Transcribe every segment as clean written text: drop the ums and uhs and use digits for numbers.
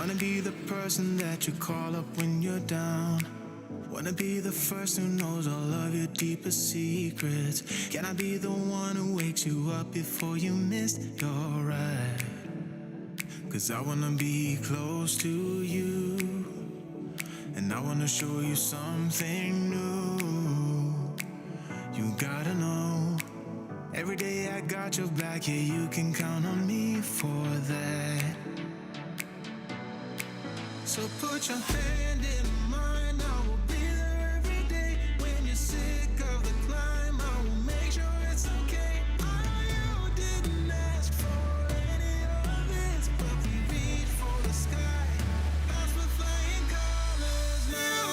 Wanna be the person that you call up when you're down. Wanna be the first who knows all of your deepest secrets. Can I be the one who wakes you up before you missed your ride? 'Cause I wanna be close to you, and I wanna show you something new. You gotta know, every day I got your back, yeah, you can count on me for that. So put your hand in mine, I will be there every day. When you're sick of the climb, I will make sure it's okay. I know you didn't ask for any of this, but we reach for the sky. Lost with flying colors now.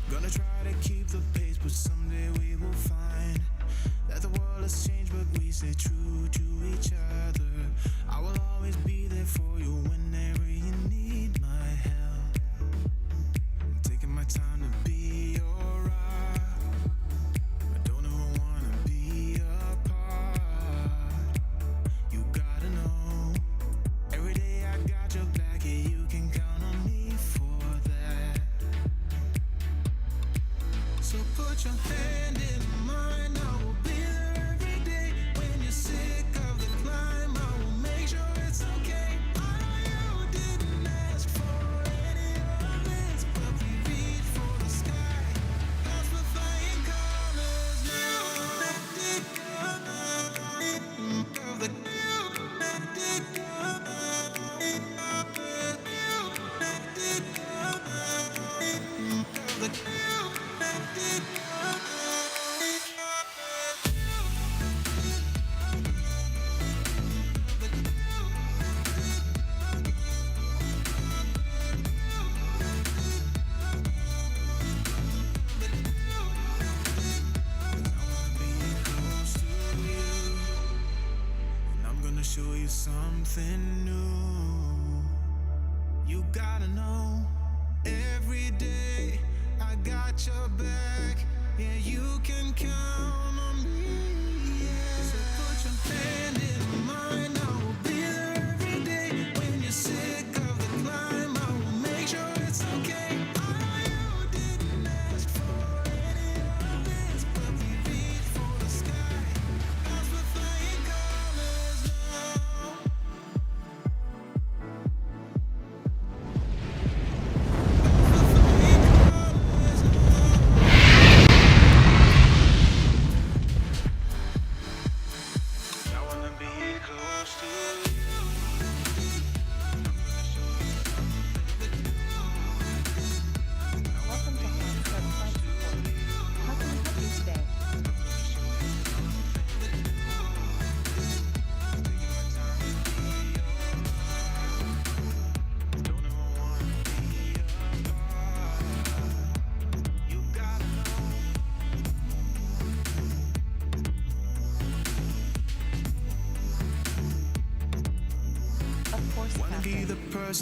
Gonna try to keep the pace, but someday we will find that the world has changed, but we stay true to each other. I will always be there for you whenever you need my help. I'm taking my time to be your rock. I don't ever wanna be apart. You gotta know, every day I got your back, yeah, you can count on me for that. So put your hand in mine, I will be there every day. When you're sick of the climb, I will make sure it's okay. I know you didn't ask for any of this, but we reach for the sky. Lost with flying colors now. Show you something new. You gotta know, every day I got your back, yeah, you can count on me, yeah. So put your hand in mine, I will be there every day. When you're sick of the climb, I will make sure it's okay. I know you didn't ask for any of this, but we reach for the sky. Lost with flying colors now.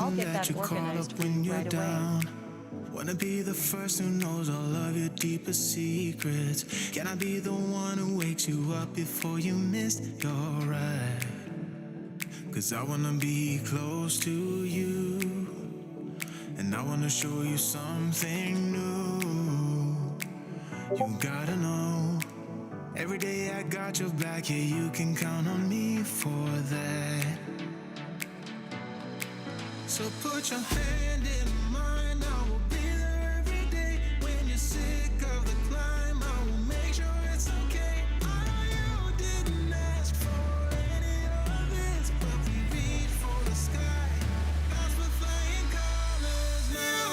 I'll get that organized for you right away. Wanna be the first who knows all of your deepest secrets. Can I be the one who wakes you up before you missed your ride? 'Cause I wanna be close to you, and I wanna show you something new. You gotta know, every day I got your back, yeah, you can count on me for that. So put your hand in mine, I will be there every day. When you're sick of the climb, I will make sure it's okay. I know you didn't ask for any of this, but we reach for the sky. Lost with flying colors now.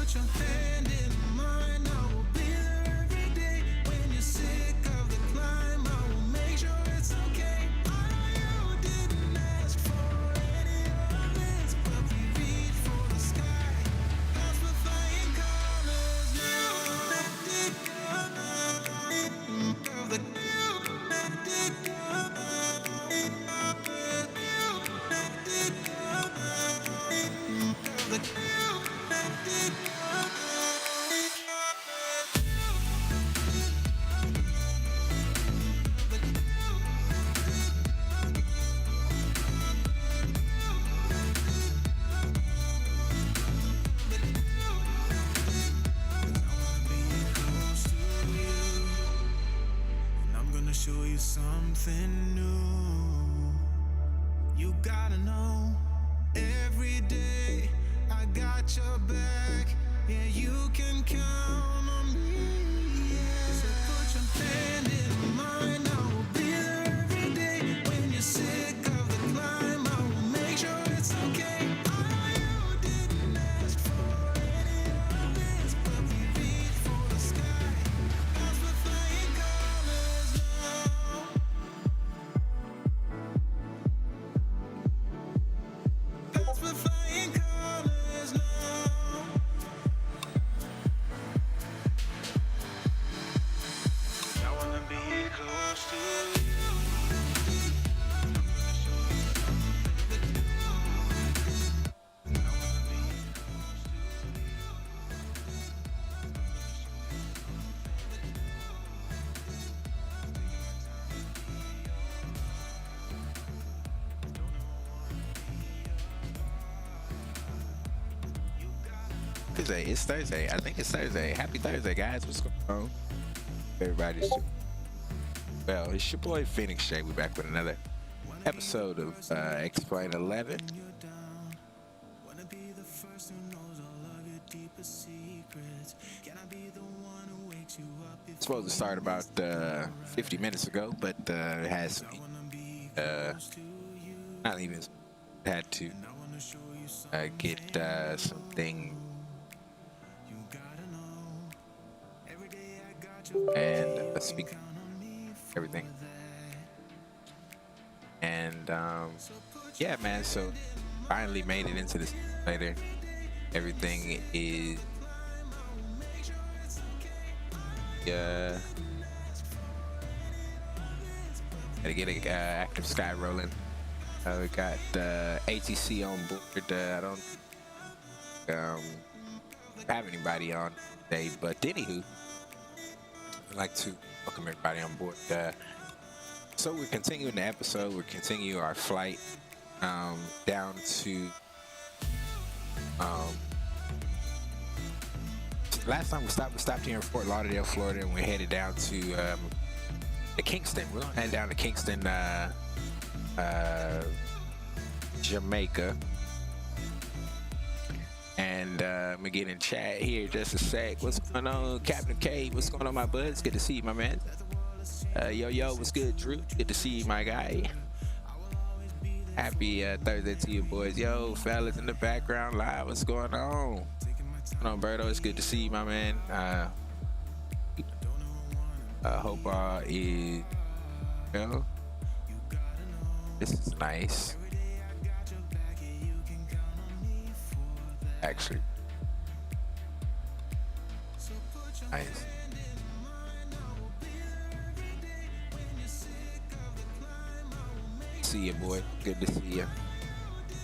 put your hand in mine. I will be there every day when you're sick of the climb. I will make sure it's okay. I know you didn't ask for any of this, but we reach for the sky. That's for flying colors now. Of the show you something new. You gotta know, every day I got your back. Yeah, you can count on me. Yeah. So put your hand in mine. I will be there every day when you're sick of the climb. I will make sure it's okay. I know you didn't ask for any of this, but we reach for the sky. That's for flying colors now. That's for flying colors now. I wanna be close to you. Thursday. It's Thursday. I think it's Thursday. Happy Thursday, guys. What's going on? Everybody's well, it's your boy Phoenix Jay. We're back with another episode of Explain 11. Wanna be the first who knows all of your deepest secrets. Can I be the one who wakes you up? It's supposed to start about 50 minutes ago, but it has not even had to get something and speak everything. And yeah, man, so finally made it into this later. Everything is gotta get a active sky rolling. We got ATC on board. I don't have anybody on today, but anywho, I'd like to welcome everybody on board. So we're continuing the episode. We're continuing our flight down to last time we stopped here in Fort Lauderdale, Florida, and we're headed down to the Kingston. We're gonna head down to Kingston, Jamaica. And I'm gonna get in chat here just a sec. What's going on, Captain K? What's going on, my bud? It's good to see you, my man. Yo, what's good, Drew? Good to see you, my guy. Happy Thursday to you, boys. Yo, fellas in the background live. What's going on? What's going on, Berto? It's good to see you, my man. Hope all is well. This is nice. Actually, nice. See you, boy. Good to see you.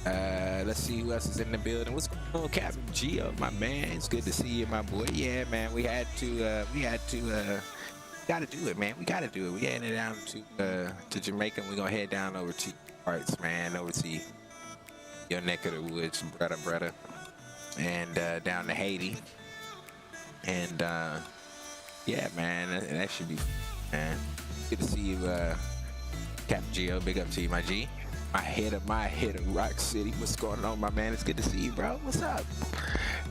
Let's see who else is in the building. What's going on, Captain Gio, my man? It's good to see you, my boy. Yeah, man. We had to. Gotta do it, man. We gotta do it. We heading down to Jamaica. We're gonna head down over to parts, man. Over to your neck of the woods, brother. And down to Haiti, and yeah, man, that should be, man. Good to see you, Captain Gio. Big up to you, my G. My head of Rock City. What's going on, my man? It's good to see you, bro. What's up?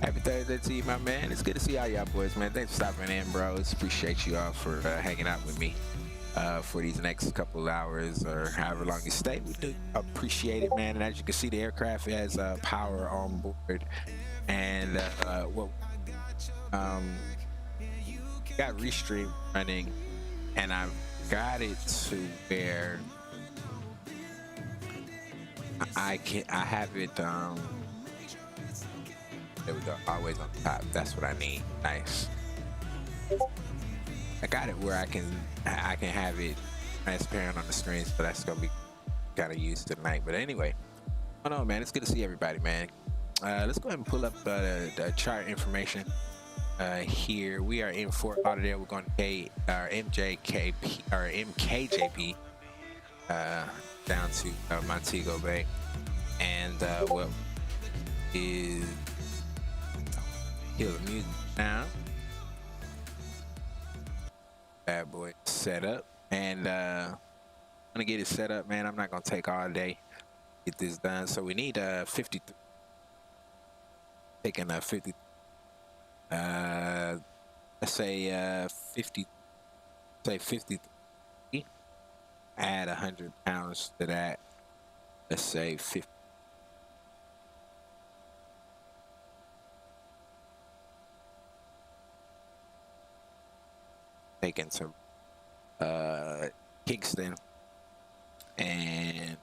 Happy Thursday to you, my man. It's good to see all y'all boys, man. Thanks for stopping in, bros. Appreciate you all for hanging out with me for these next couple of hours or however long you stay. We do appreciate it, man. And as you can see, the aircraft has power on board. And what um, got Restream running, and I've got it to where I have it. There we go. Always on top. That's what I need. Nice. I got it where I can have it transparent on the screen, so that's gonna be kind of used tonight. But anyway, hold on, man. It's good to see everybody, man. Let's go ahead and pull up the chart information here. We are in Fort Lauderdale. We're going to MJKP or MKJP down to Montego Bay, and what is kill the music now. Bad boy set up, and I'm gonna get it set up, man. I'm not gonna take all day get this done, so we need 50. Taking 50. Let's say 50. Say 53. Add 100 pounds to that. Let's say 50. Taken to Kingston, and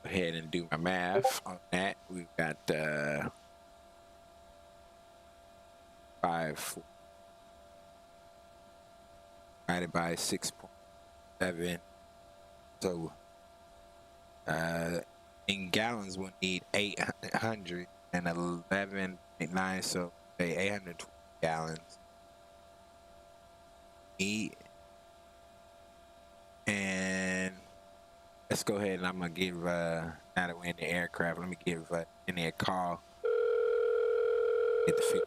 go ahead and do my math on that. We've got 5 divided by 6.7. So in gallons we'll need 811.9, so say 820 gallons. And let's go ahead, and I'm gonna give now that we're in the aircraft, let me give Jenny a call. Get the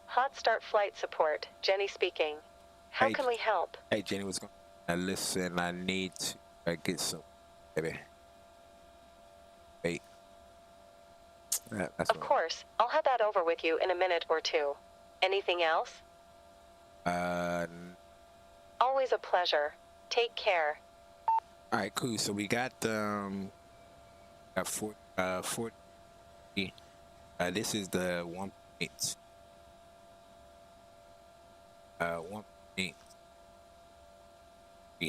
Hot start flight support. Jenny speaking. How can we help? Hey Jenny, what's going on? Listen, I need to get some, baby. Wait. That's of course. I'll have that over with you in a minute or two. Anything else? Always a pleasure. Take care. All right, cool. So we got 40. This is the 1.8. 1.8.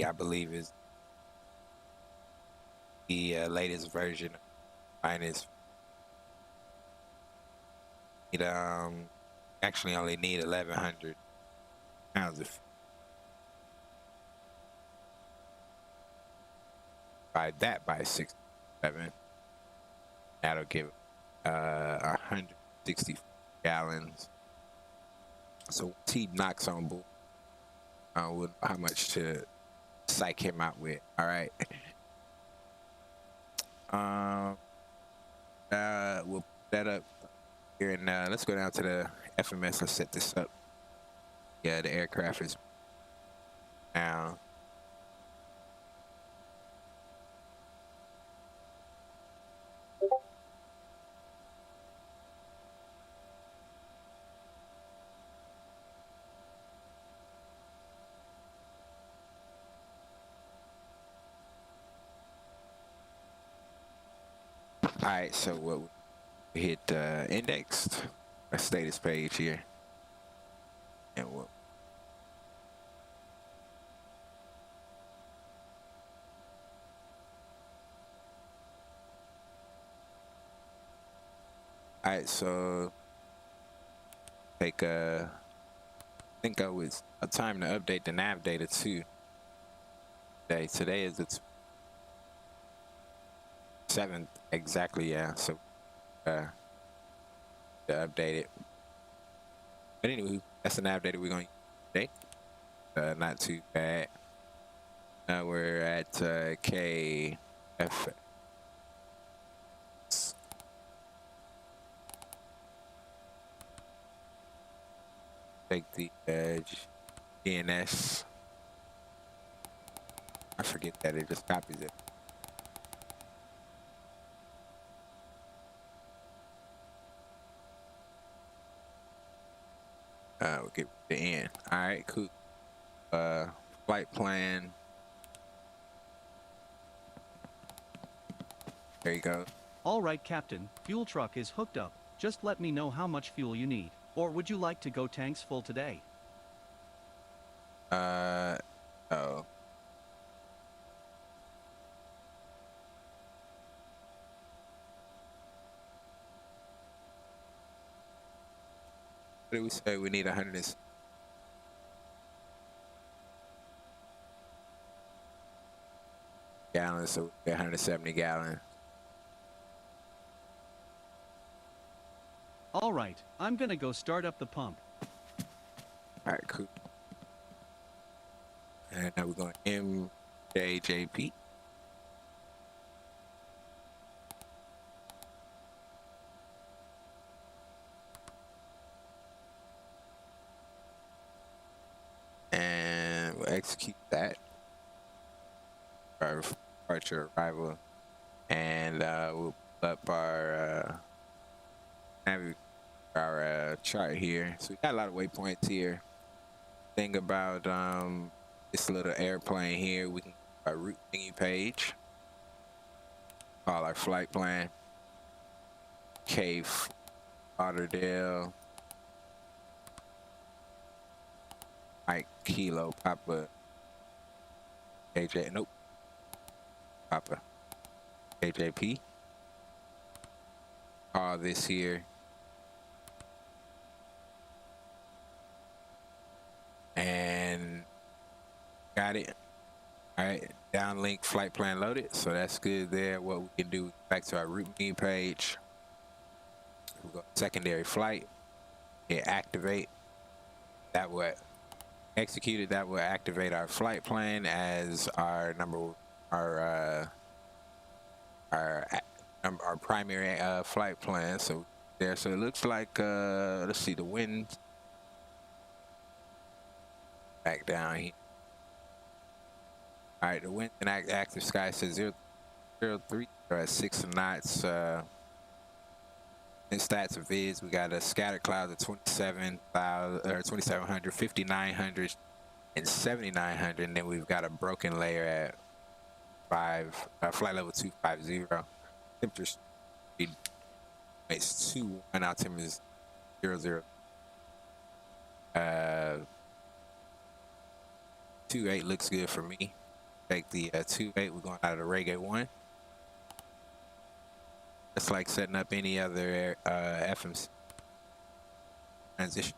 I believe is the latest version. Minus. It actually only need 1,100 pounds of. By that by 6, 7. That'll give 160 gallons. So T knocks on board. With how much to psych him out with? All right. We'll put that up here, and let's go down to the FMS. Let's set this up. Yeah, the aircraft is now. All right, so what we hit indexed, a status page here, and what? All right, so take I think I was a time to update the nav data too. Today is the 7th exactly, yeah. So to update it. But anyway, that's the nav data we're going to use today. Not too bad. Now we're at KFLL. Take the DNS. I forget that it just copies it. We'll get the end. All right, cool. Flight plan. There you go. All right, Captain. Fuel truck is hooked up. Just let me know how much fuel you need. Or would you like to go tanks full today? Oh. What did we say? We need 100 gallons, so we get 170 gallons. All right, I'm gonna go start up the pump. All right, cool. And now we're going MKJP. And we'll execute that. Our departure arrival. And we'll pull up our chart here. So we got a lot of waypoints here. Thing about this little airplane here, we can our route thingy page. Call our flight plan. Cape Lauderdale. Mike Kilo Papa KJ nope. Papa KJP. All this here. And got it. All right, downlink flight plan loaded, so that's good there. What we can do, back to our route menu page. We go secondary flight, hit activate. That will execute it. That will activate our flight plan as our primary flight plan. So there, so it looks like let's see the wind. Back down here. All right, the wind and active sky says 003 at 6 knots. In stats of viz, we got a scattered cloud of 2700, 5900, and 7900, and then we've got a broken layer at flight level 250. Temperature it's 21 altimeter is 00. 28 looks good for me. Take the 28. We're going out of the Reggae 1. Just like setting up any other FMC transition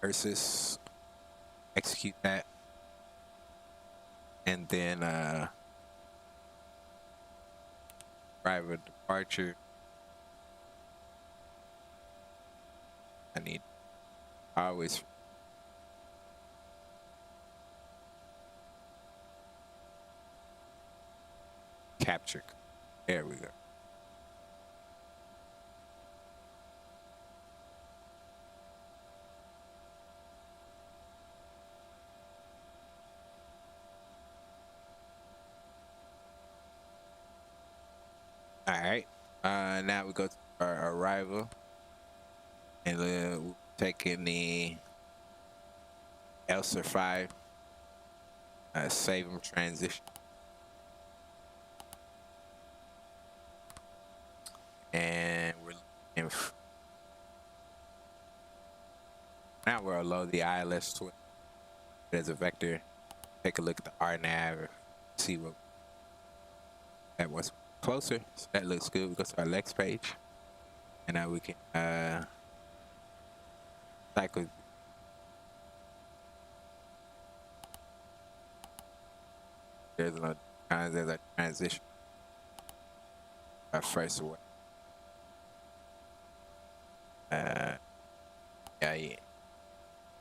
versus execute that, and then private departure. I always capture. There we go. All right. Now we go to our arrival, and we're taking the Elsa 5 save them transition. And we're looking now we're load the ILS twin as a vector. Take a look at the RNAV, see what that was closer. So that looks good. We go to our Lex page, and now we can cycle. There's a transition. Our first away. Yeah.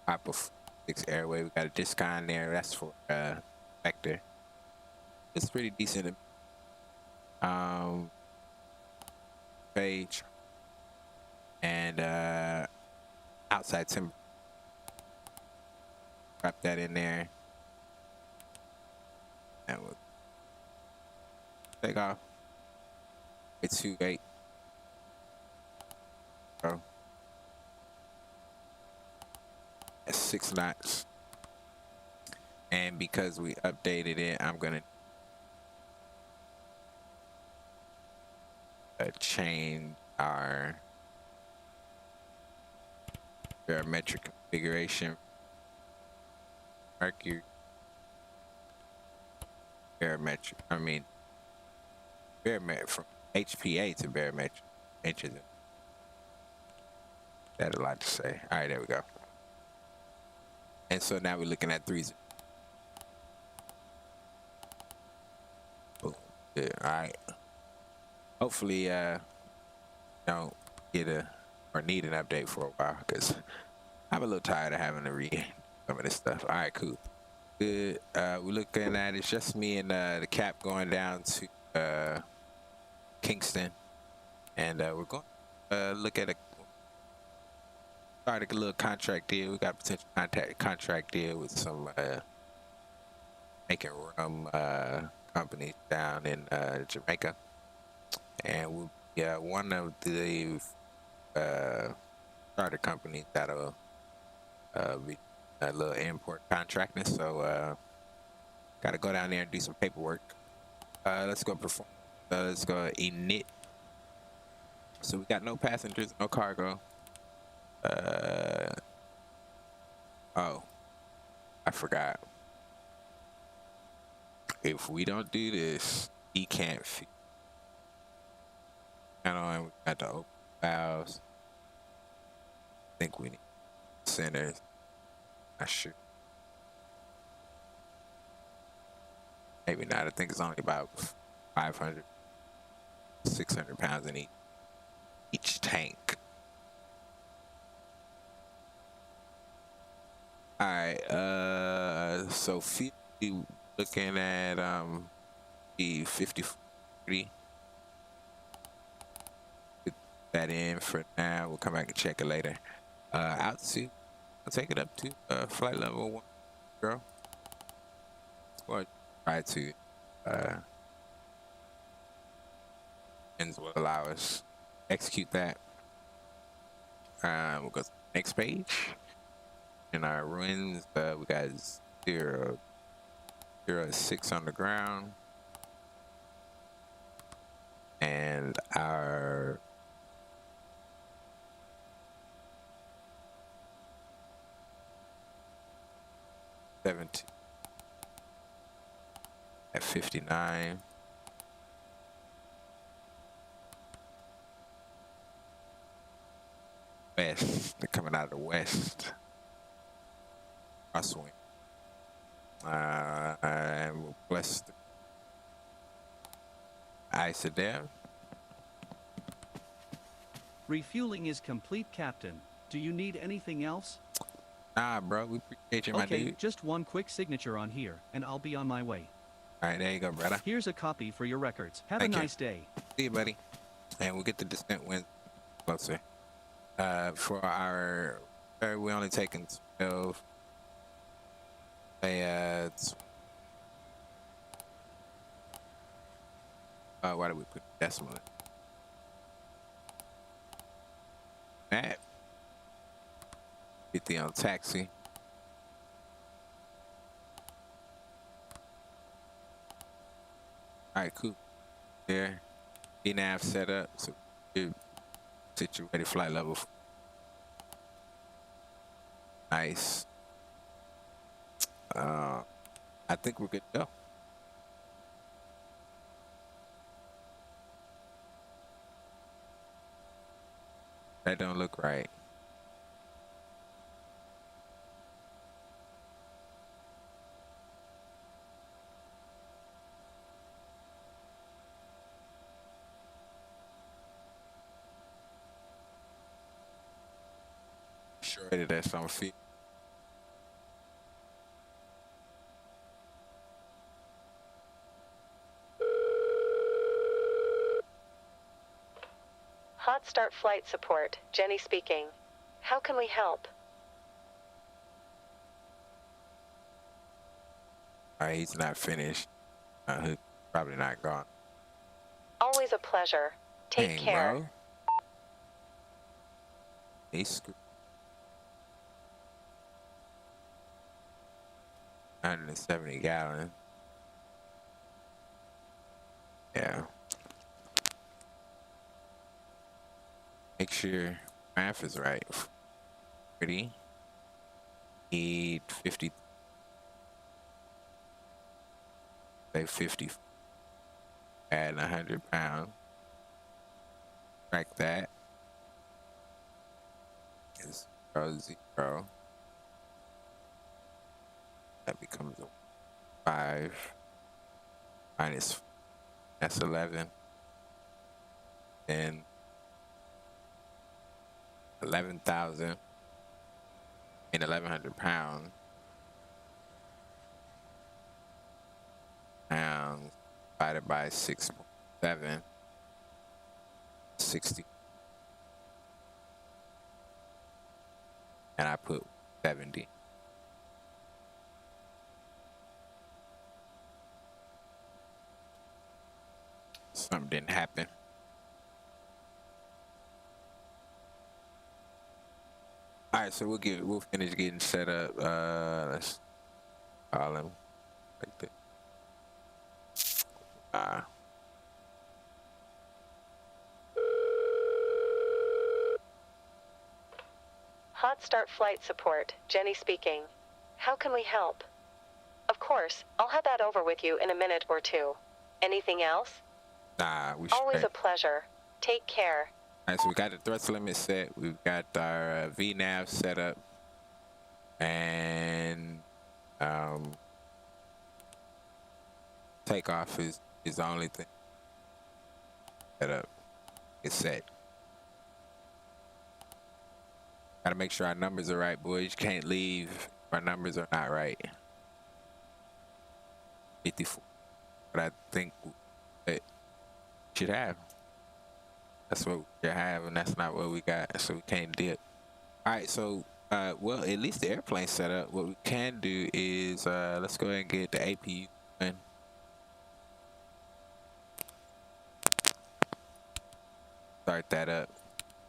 Pop of 6 airway. We got a discon there. That's for vector. It's pretty decent. Page and outside timber. Wrap that in there. And we'll take off. It's 28. So that's 6 knots. And because we updated it, I'm gonna change our Barometric configuration. Mercury. Barometric. Barometric from HPA to barometric inches. That's a lot to say. All right, there we go. And so now we're looking at 3. Boom. Good. All right. Hopefully, don't get or need an update for a while, because I'm a little tired of having to read some of this stuff. All right, cool. Good. We're looking at it's just me and the cap going down to Kingston, and we're going to look at start a little contract deal. We got a potential contract deal with some making rum companies down in Jamaica, and we'll be one of the starter companies that'll be a little import contracting. So got to go down there and do some paperwork. Let's go perform. Let's go init. So we got no passengers, no cargo. Oh, I forgot. If we don't do this, he can't feed. And we got the open valves. I think we need centers. Not sure. Maybe not. I think it's only about 500, 600 pounds in each tank. All right. So looking at the 50/40. Put that in for now. We'll come back and check it later. Altitude. I'll take it up to flight level 1, girl. Or try to. Ends will allow us to execute that. We'll go to the next page. In our ruins, we got 0.06 on the ground, and our at 59. West, they're coming out of the west. Crosswind. And we'll bless the ice to them. Refueling is complete, Captain. Do you need anything else? Nah, bro, we appreciate you, my Okay, dude. just one quick signature on here, and I'll be on my way. All right, there you go, brother. Here's a copy for your records. Have Thank a you. nice day. See you, buddy. And we'll get the descent wind closer. For our, we're only taking 12. Why did we put decimal in? That 50 on taxi. All right, cool. There, DNAV set up, so situated flight level. Nice. I think we're good to go. That don't look right. Sure that's on feet. Hot Start Flight Support, Jenny speaking. How can we help? He's not finished. He's probably not gone. Always a pleasure. Take Dang, care. bro. He's screwed. 170 gallons. Yeah. Make sure math is right. 30. Need 50. Say 50. Add 100 pounds. Track that. Is 0. That becomes a 5 minus, that's 11. Then 11,000 and 1,100 pounds. Divided by 6.7, 60. And I put 70. Something didn't happen. All right, so we'll finish getting set up. Let's call him like that. Hot Start Flight Support, Jenny speaking. How can we help? Of course, I'll have that over with you in a minute or two. Anything else? Nah, we Always straight. a pleasure. Take care. All right, so we got the thrust limit set. We've got our VNAV set up, and takeoff is the only thing set up. It's set. Gotta make sure our numbers are right, boys. You can't leave if our numbers are not right. 54. But I think that should have. That's what we should have, and that's not what we got, so we can't dip. All right, so well, at least the airplane's set up. What we can do is let's go ahead and get the APU going. Start that up.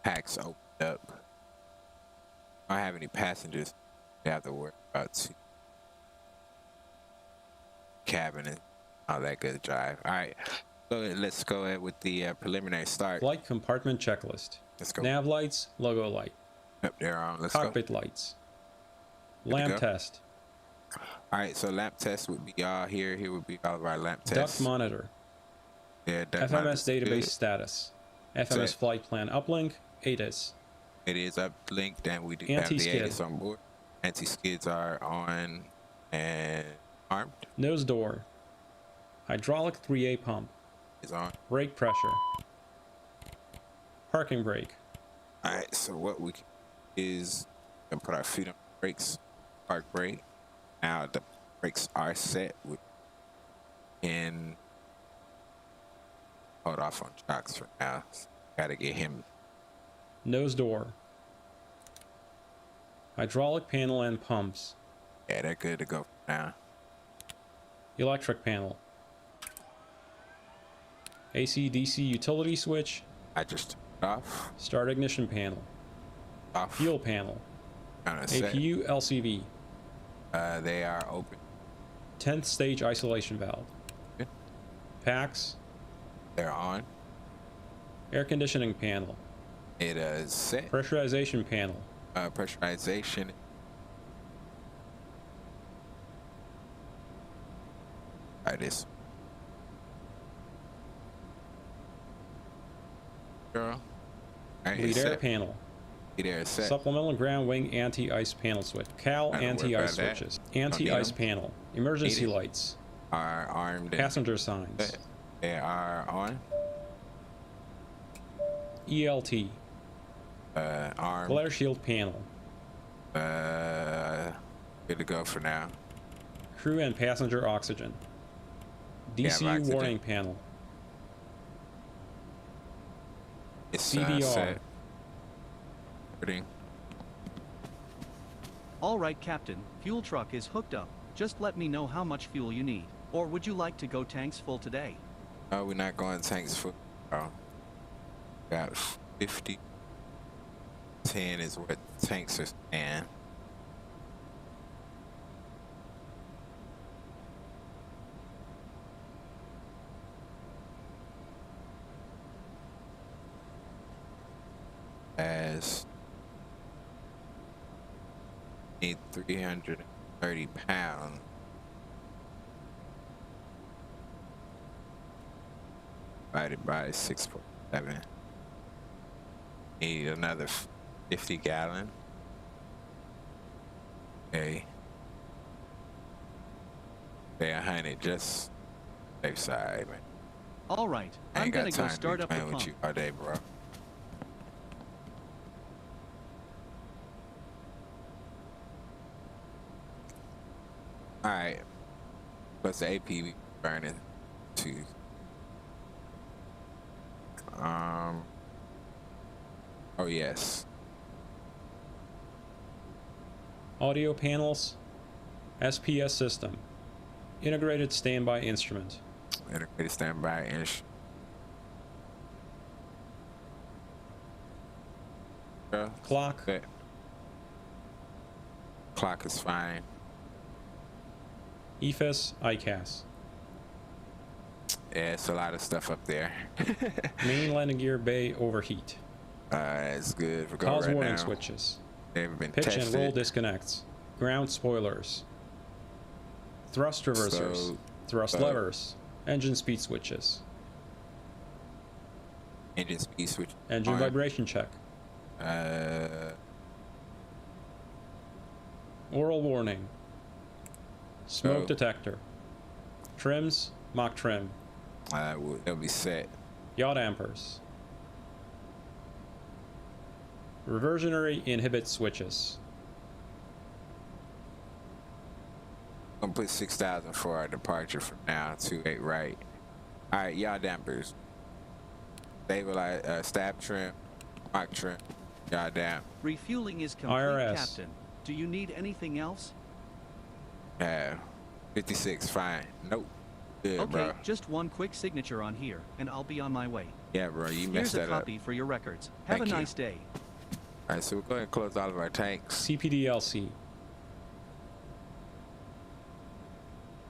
Packs opened up. I don't have any passengers. We have to worry about cabin and all that good drive. All right, so let's go ahead with the preliminary start. Flight compartment checklist. Let's go. Nav lights, logo light. Yep, they're on. Let's Cockpit go. lights. Good to Lamp go. test. All right, so lamp test would be all here. Here would be all of our lamp tests. Duct monitor. Yeah, duct FMS monitor's database good. status. FMS Set. flight plan uplink. ATIS. It is uplinked, and we do have the Anti-skid. ATIS on board. Anti-skids are on and armed. Nose door. Hydraulic 3A pump. Is on. Brake pressure. Parking brake. All right, so what we can is we can put our feet on the brakes, park brake. Now the brakes are set. We can hold off on shocks for now. So gotta get him. Nose door. Hydraulic panel and pumps. Yeah, they're good to go for now. Electric panel. AC/DC utility switch. I just took it off. Start ignition panel. Off. Fuel panel. Kinda set. APU LCV. They are open. 10th stage isolation valve. Good. Packs. They're on. Air conditioning panel. It is set. Pressurization panel. Pressurization. Try this. Girl. All right, Lead it's air set. panel. Lead air is set. Supplemental ground wing anti-ice panel switch. CAL I don't worry anti-ice about that. switches. need Anti-ice 'em. panel. Emergency Need it. lights. Are armed. And Passenger signs. set. They are on. ELT. Armed. Glare shield panel. Good to go for now. Crew and passenger oxygen. DCU oxygen. warning panel. It's CDR. set. Everything. All right, Captain, fuel truck is hooked up. Just let me know how much fuel you need. Or would you like to go tanks full today? No, we're not going tanks for. Got 50. 10 is what tanks are saying. As Need 330 pounds. Divided by 6.7. Need another 50 gallon. Okay. Say 100, just safe side, man. All right, I I'm ain't gonna got go time to start be up the playing with pump. you all day, bro. All right. Plus the AP we burning too. Oh yes. Audio panels. SPS system. Integrated standby instrument. Integrated standby inch. Clock. Good. Clock is fine. EFS ICAS. Yeah, it's a lot of stuff up there. Main landing gear bay overheat. It's good for go Cause right warning now. switches. They've been Pitch tested. and roll disconnects. Ground spoilers. Thrust reversers. So- Thrust levers. Engine speed switches. Engine speed switch. Engine on. vibration check. Oral warning. Smoke So- detector. Trims. Mock trim. They'll be set. Yacht dampers. Reversionary inhibit switches. I'm gonna put 6,000 for our departure from now. 28 right. All right, yaw dampers. Stabilize, stab trim, mock trim, yaw damp. Refueling is complete, IRS. Captain. Do you need anything else? 56, fine. Nope. Good, Okay, bro. just one quick signature on here, and I'll be on my way. Yeah, bro, you Here's messed a that up. copy for your records. Have Thank a you. nice day. All right, so we're going to close all of our tanks. CPDLC.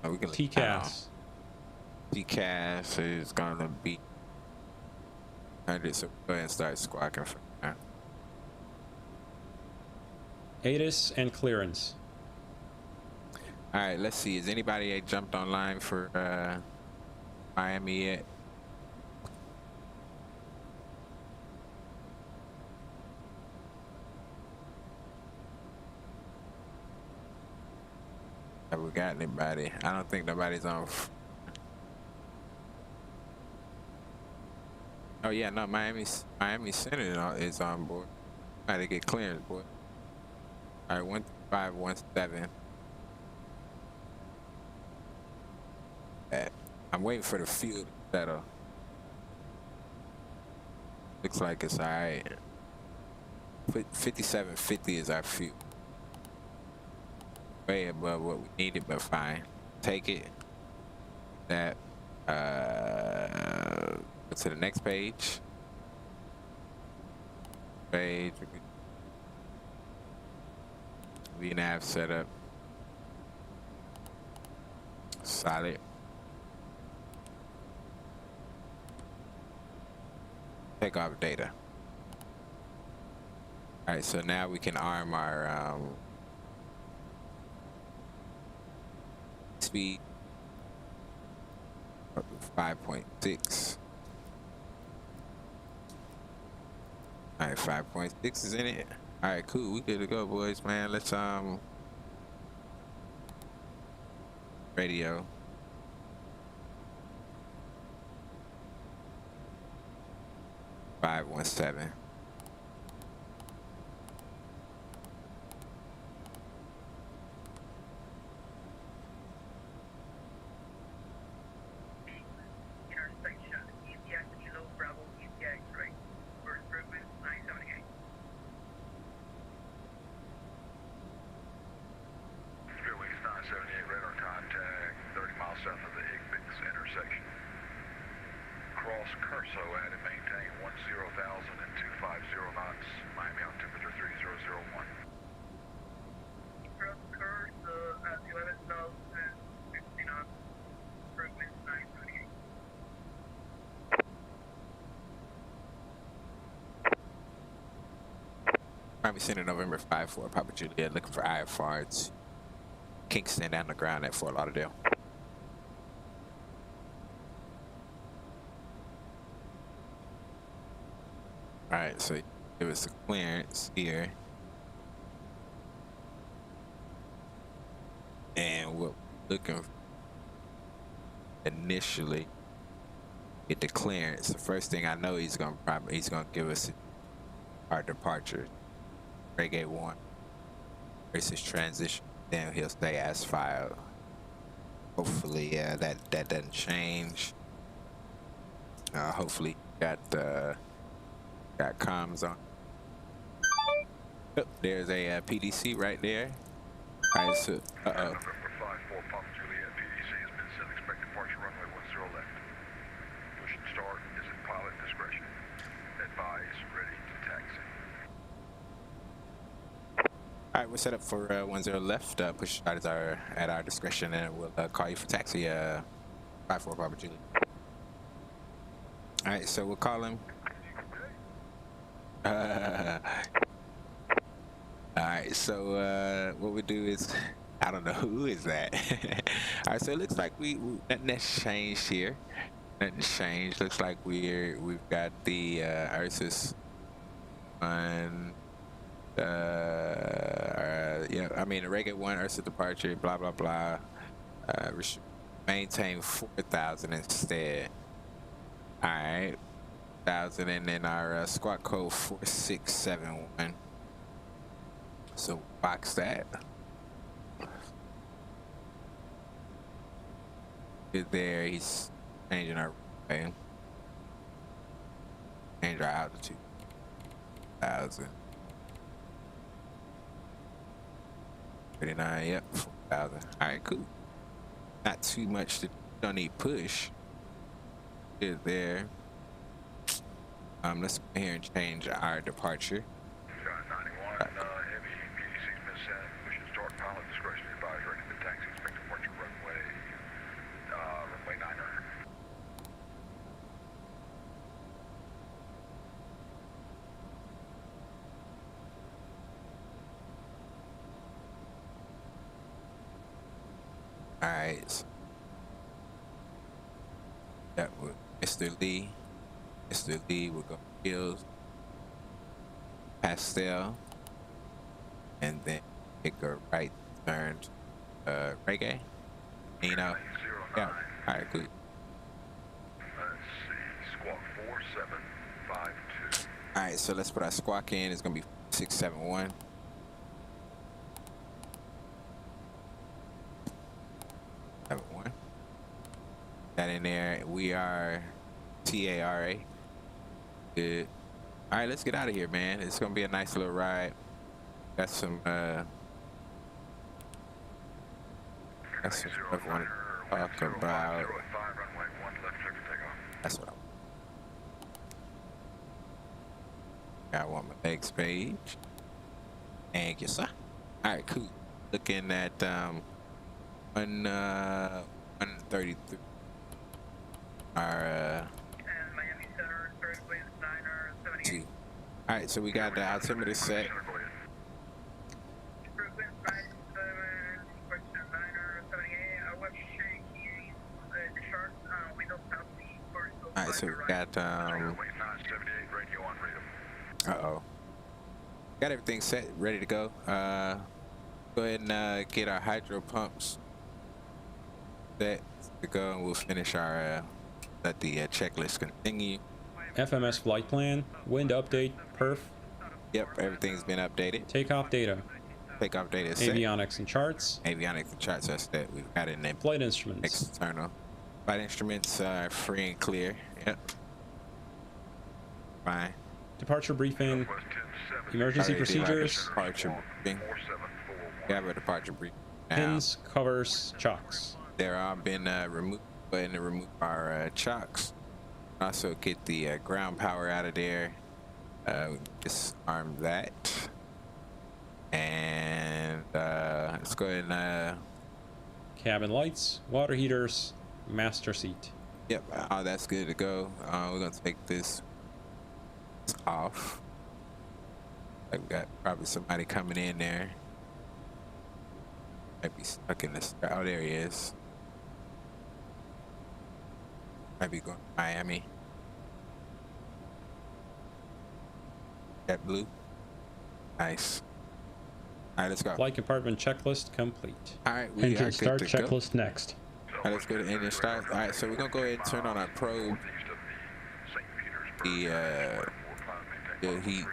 We can TCAS. TCAS is gonna be 100, so go ahead and start squawking from now. ATIS and clearance. All right, let's see. Has anybody jumped online for Miami yet? Have we got anybody? I don't think nobody's on. Oh yeah, no, Miami Center is on board. Try to get clearance, boy. All right, 13517. I'm waiting for the fuel to settle. Looks like it's all right. 5750 is our fuel. Way above what we needed, but fine. Take it. That. Go to the next page. Page. VNAV setup. Solid. Take off data. All right, so now we can arm our speed 5.6. All right, 5.6 is in it. All right, cool. We good to go, boys, man. Let's radio. (517). Intersection, India Kilo Bravo, India X-ray. First frequency 978. Fairway 978, radar contact 30 miles south of the Igbix intersection. Cross Curso, add and maintain 10,000 and 25 Probably Center November 5-4, Papa Juliet, looking for IFR. Kingston down the ground at Fort Lauderdale. Alright, so give us the clearance here. And what we're looking for initially, get the clearance. The first thing I know he's gonna give us our departure. Reggae 1 versus transition. Then he'll stay as filed. Hopefully, that doesn't change. Hopefully, got comms on. Oh, there's a PDC right there. All right, so November 5-4, Papa Juliet, PDC has been sent. Expect departure runway 10 left. Push and start is at pilot discretion. Advise ready to taxi. all right, we're set up for 10 left. Push start is at our discretion, and we'll call you for taxi. 5-4, Papa Juliet. All right, so we'll call him. All right, so what we do is, I don't know who is that. All right, so it looks like nothing has changed here. Nothing's changed. Looks like we've got the Ursus on. Yeah, I mean the Reggae 1 Ursus departure. Blah blah blah. Maintain 4,000 instead. All right, 1,000, and then our squad code 4671. So box that. Good there. He's changing our way. Change our altitude. 1,000. 39. Yep. 4,000. All right. Cool. Not too much. Don't need push. Good there. Let's go here and change our departure. 91, heavy PDC's been sent. Push and start pilot discretion. Advise ready to taxi. Expect departure runway 9er. All right. That was Mr. Lee. Mr. Lee will go Hills, Pastel, and then take a right turn to Reggae. You know, yeah. All right, good. Let's see, squawk 4752. All right, so let's put our squawk in. It's gonna be 671. That in there. We are TARA. Good. All right, let's get out of here, man. It's gonna be a nice little ride. Got some stuff I want to talk about. That's what I want my next page. Thank you, sir. All right, cool. Looking at 133. Our Miami Center, third place, 9er, 78. all right, so we got the altimeter set. Frequency 97, question 9er, 78. I was shaking the chart. We don't have the horizontal. All right, so we got radio on radar. got everything set, ready to go. Go ahead and get our hydro pumps set to go, and we'll finish our let the checklist continue. FMS flight plan, wind update, perf, Yep, everything's been updated. takeoff data, Takeoff data is set. avionics and charts, Avionics and charts are set. We've got it in there. flight instruments, External. Flight instruments are free and clear. Yep. Fine. departure briefing, emergency Already did our procedures, Departure briefing. We have a departure briefing now. pins, covers, chocks. They're all been removed. Go ahead and remove our chocks. Also get the ground power out of there. Disarm that. And let's go ahead and Cabin lights, water heaters, master seat. yep, all that's good to go. We're gonna take this off. I've got probably somebody coming in there. Might be stuck in this. Oh, there he is. Might be going to Miami. That blue. Nice. All right, let's go. Flight compartment checklist complete. All right, we Engine are start good to go. checklist next. All right, let's go to engine start. All right, so we're gonna go ahead and turn on our probe. The heat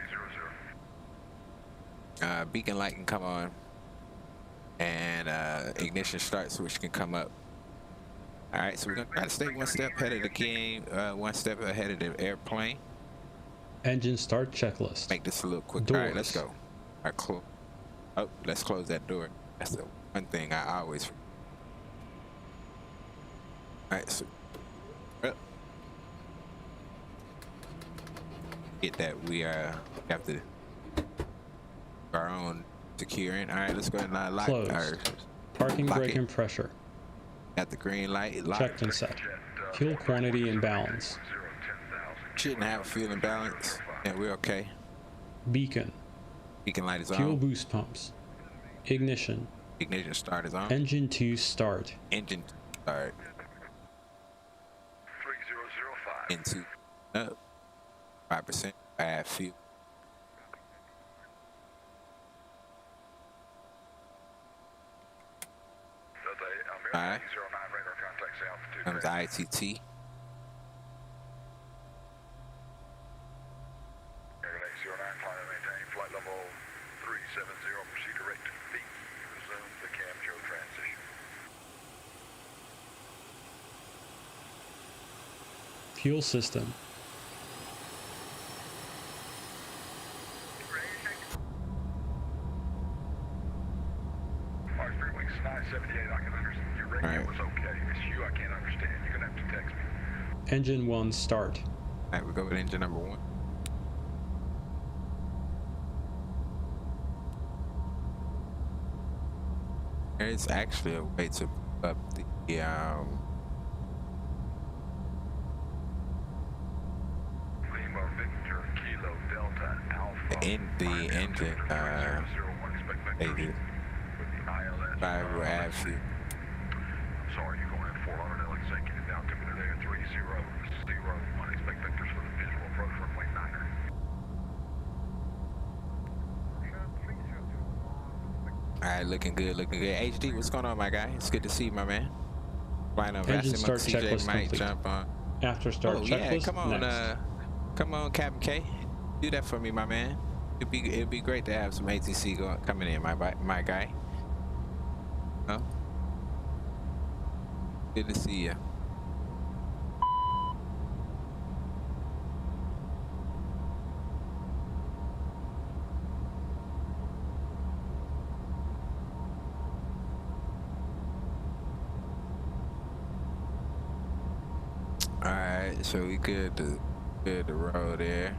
beacon light can come on, and ignition start switch can come up. All right, so we're gonna try to stay one step ahead of the game, one step ahead of the airplane. Engine start checklist. Make this a little quicker. All right, let's go. All right, oh, let's close that door. That's the one thing I always forget. All right, so get that we have to our own securing. All right, let's go ahead and lock our parking lock brake it. and pressure. Got the green light locked. Checked and set. Fuel quantity and balance. Shouldn't have fuel imbalance. Yeah, we're okay. Beacon. Beacon light is Fuel on. boost pumps. Ignition. Ignition start is on. Engine 2 start. Engine start. 3005. Into up. 5%. Add fuel. All right. Comes ITT. Flight level 370, proceed direct to V. Resume the Cam-Jo transition. Fuel system. Alright, Freewings 978, I can understand. Your radio was okay. It's you I can't understand. You're gonna have to text me. Engine 1 start. All right, we'll go with engine number 1. There's actually a way to up the Lima Victor Kilo Delta Alpha. in the engine maybe 5 will add fuel. Sorry, you're going in 400 L executive now coming today at 3001. Expect vectors for the visual approach runway 9er. All right, looking good, looking good. HD, what's going on, my guy? It's good to see you, my man. Flying on Engine Vassimo, start CJ checklist might complete. jump on. After start Oh checklist. yeah, come on, next. come on, Captain K. Do that for me, my man. It'd be great to have some ATC coming in, my guy. Oh, good to see you. All right, so we good to roll there.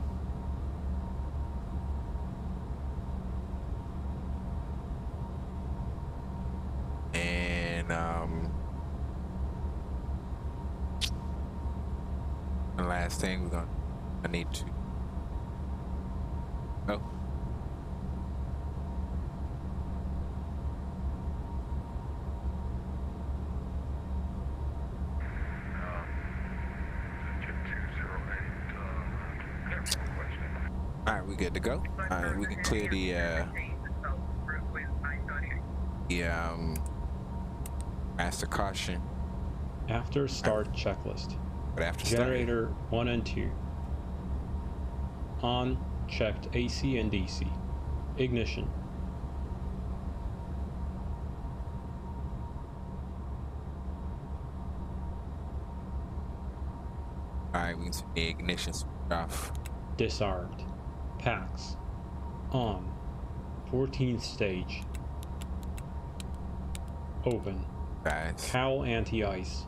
And the last thing I need to all right, we good to go. All right, we can clear the master caution. After start checklist. But after Generator 1 and 2. On, checked AC and DC. Ignition. All right, we can see the ignition switch off. Disarmed. Packs. On. 14th stage. Open. Guys, Cowl anti-ice.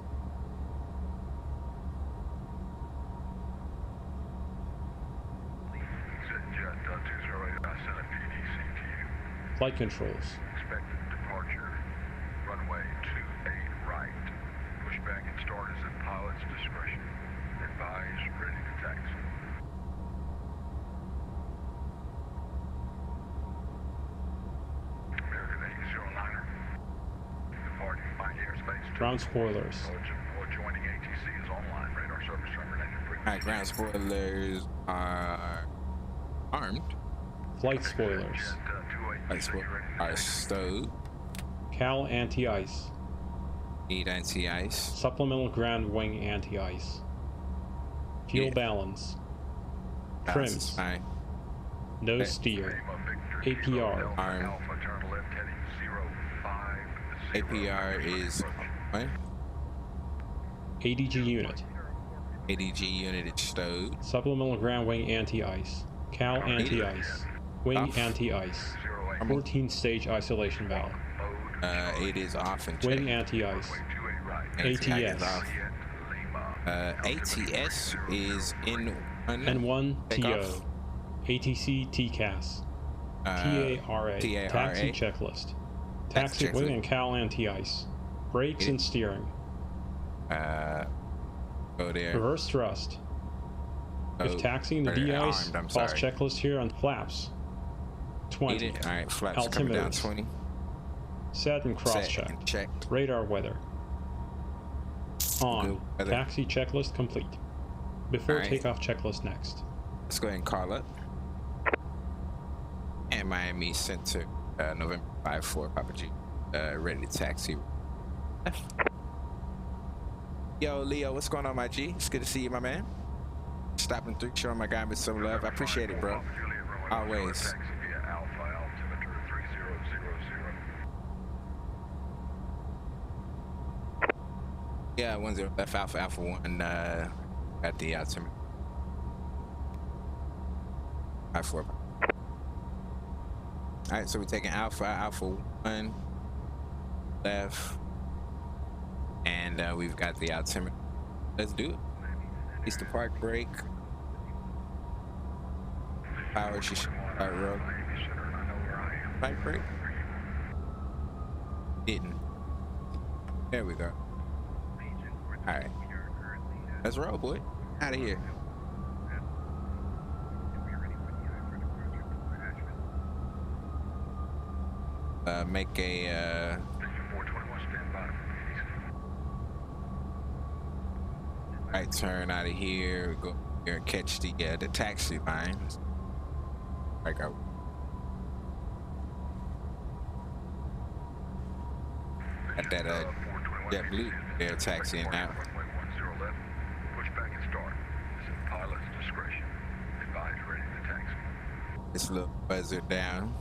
Flight controls. Expected departure, runway 28 right. Pushback and start is at pilot's discretion. Advise, ready to taxi. Ground spoilers. Joining ATC is online. Radar service terminated. Alright, ground spoilers are armed. Flight spoilers. Flight spoilers are stowed. Cal anti-ice. Need anti-ice. Supplemental ground wing anti-ice. Fuel balance. Trims. Fine. No Okay. steer. APR. Armed. APR is what? ADG unit. ADG unit is stowed. Supplemental ground wing anti-ice. Cal anti-ice. Wing Off. anti-ice. 14-stage isolation valve. It is off and Wing checked. anti-ice. Anti-ice is ATS. off. ATS is in one. N1 Takeoff. TO. ATC TCAS. TARA. TARA. Taxi checklist. Taxi checklist. wing and Cal anti-ice. Brakes and steering. Go there. Reverse thrust. If Oh, taxiing the or de-ice, armed, I'm pause sorry. checklist here on flaps. 20. Alright, flaps coming down Altimeters. 20. Set and cross Set check. and checked. Radar weather. On. Good weather. Taxi checklist complete. Before Alright. takeoff checklist next. Let's go ahead and call up. And Miami Center, November 5-4, Papa G. Ready to taxi. Yo, Leo, what's going on, my G? It's good to see you, my man. Stopping through, showing my guy some love. I appreciate it, bro. Always. Yeah, 10 left Alpha 1 at the altimeter. 5-4. Alright, so we're taking Alpha 1 left, and we've got the altimeter. Let's do it. Release the park brake. Power should start road. Park brake. Didn't. There we go. Alright. Let's roll, boy. Out of here. Make a right turn out of here. Go here and catch the taxi line. Right go. Got that JetBlue there taxiing out. Push back and start. This is pilot's discretion. Advise ready to taxi. This little buzzer down.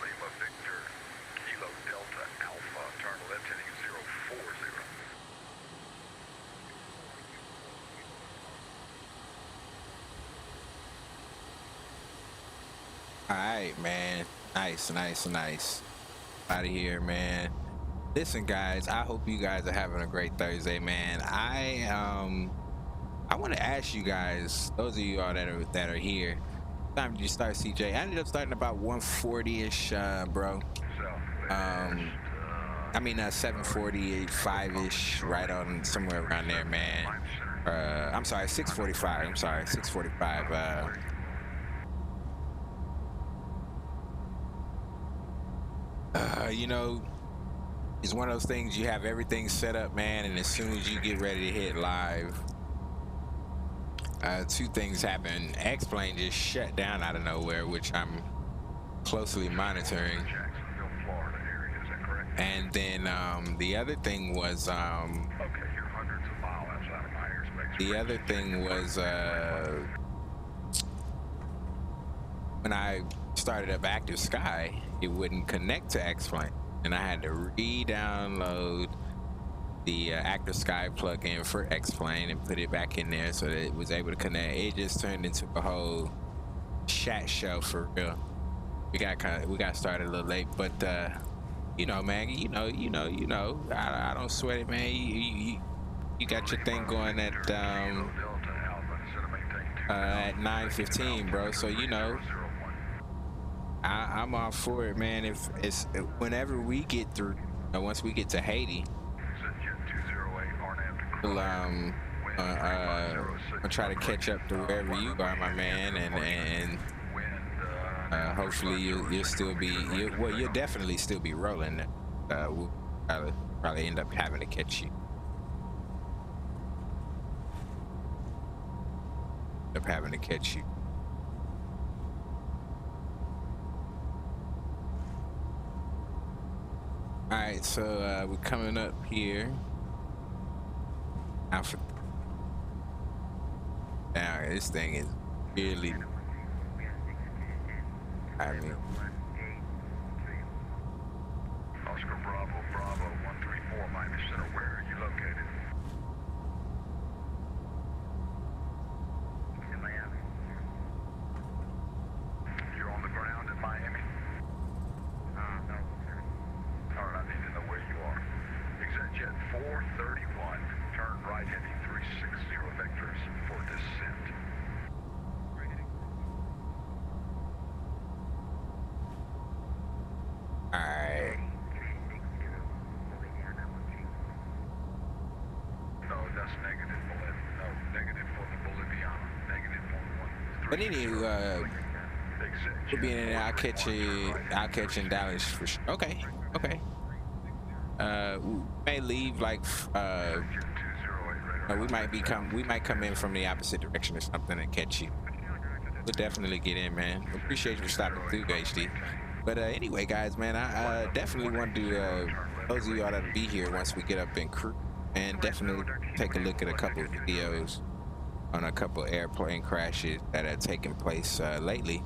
Lima Victor, Kilo Delta Alpha, turn left heading 040. Alright, man. Nice. Out of here, man. Listen, guys, I hope you guys are having a great Thursday, man. I want to ask you guys, those of you all that are here, time did you start, CJ? I ended up starting about 140-ish, bro. I mean 7:45-ish, right on somewhere around there, man. I'm sorry, 6:45. I'm sorry, 6:45. You know, it's one of those things, you have everything set up, man, and as soon as you get ready to hit live, two things happen. X-Plane just shut down out of nowhere, which I'm closely monitoring. Jacksonville, Florida area, is that correct? And then the other thing was Okay, you're hundreds of miles outside of my airspace. the other thing was when I started up Active Sky, it wouldn't connect to X-Plane, and I had to re-download the Active Sky plugin for X-Plane and put it back in there so that it was able to connect. It just turned into a whole chat show for real. We got started a little late, but you know, man, you know. I don't sweat it, man. You got your thing going at 9:15, bro. So you know, I'm all for it, man. If it's whenever we get through, once we get to Haiti, we'll I'll try to catch up to wherever you are, my man, and hopefully you'll still be you'll definitely still be rolling. We'll probably end up having to catch you. All right, so we're coming up here. Now, this thing is really, I mean, Oscar Bravo, Bravo 134, Miami Center, where are you located? In Miami. You're on the ground in Miami? No, sir. All right, I need to know where you are. Exit jet 431, turn right heading 360 vectors for descent. all right. No, that's negative, no, negative for the Boliviana, negative for But anyway, we'll be in there. I'll catch you in Dallas for sure. Okay. We may leave like we might come in from the opposite direction or something and catch you. We'll definitely get in, man. Appreciate you for stopping through, HD. But anyway, guys, man, I definitely want to those of y'all that'll be here once we get up in crew, and definitely take a look at a couple of videos on a couple of airplane crashes that have taken place lately.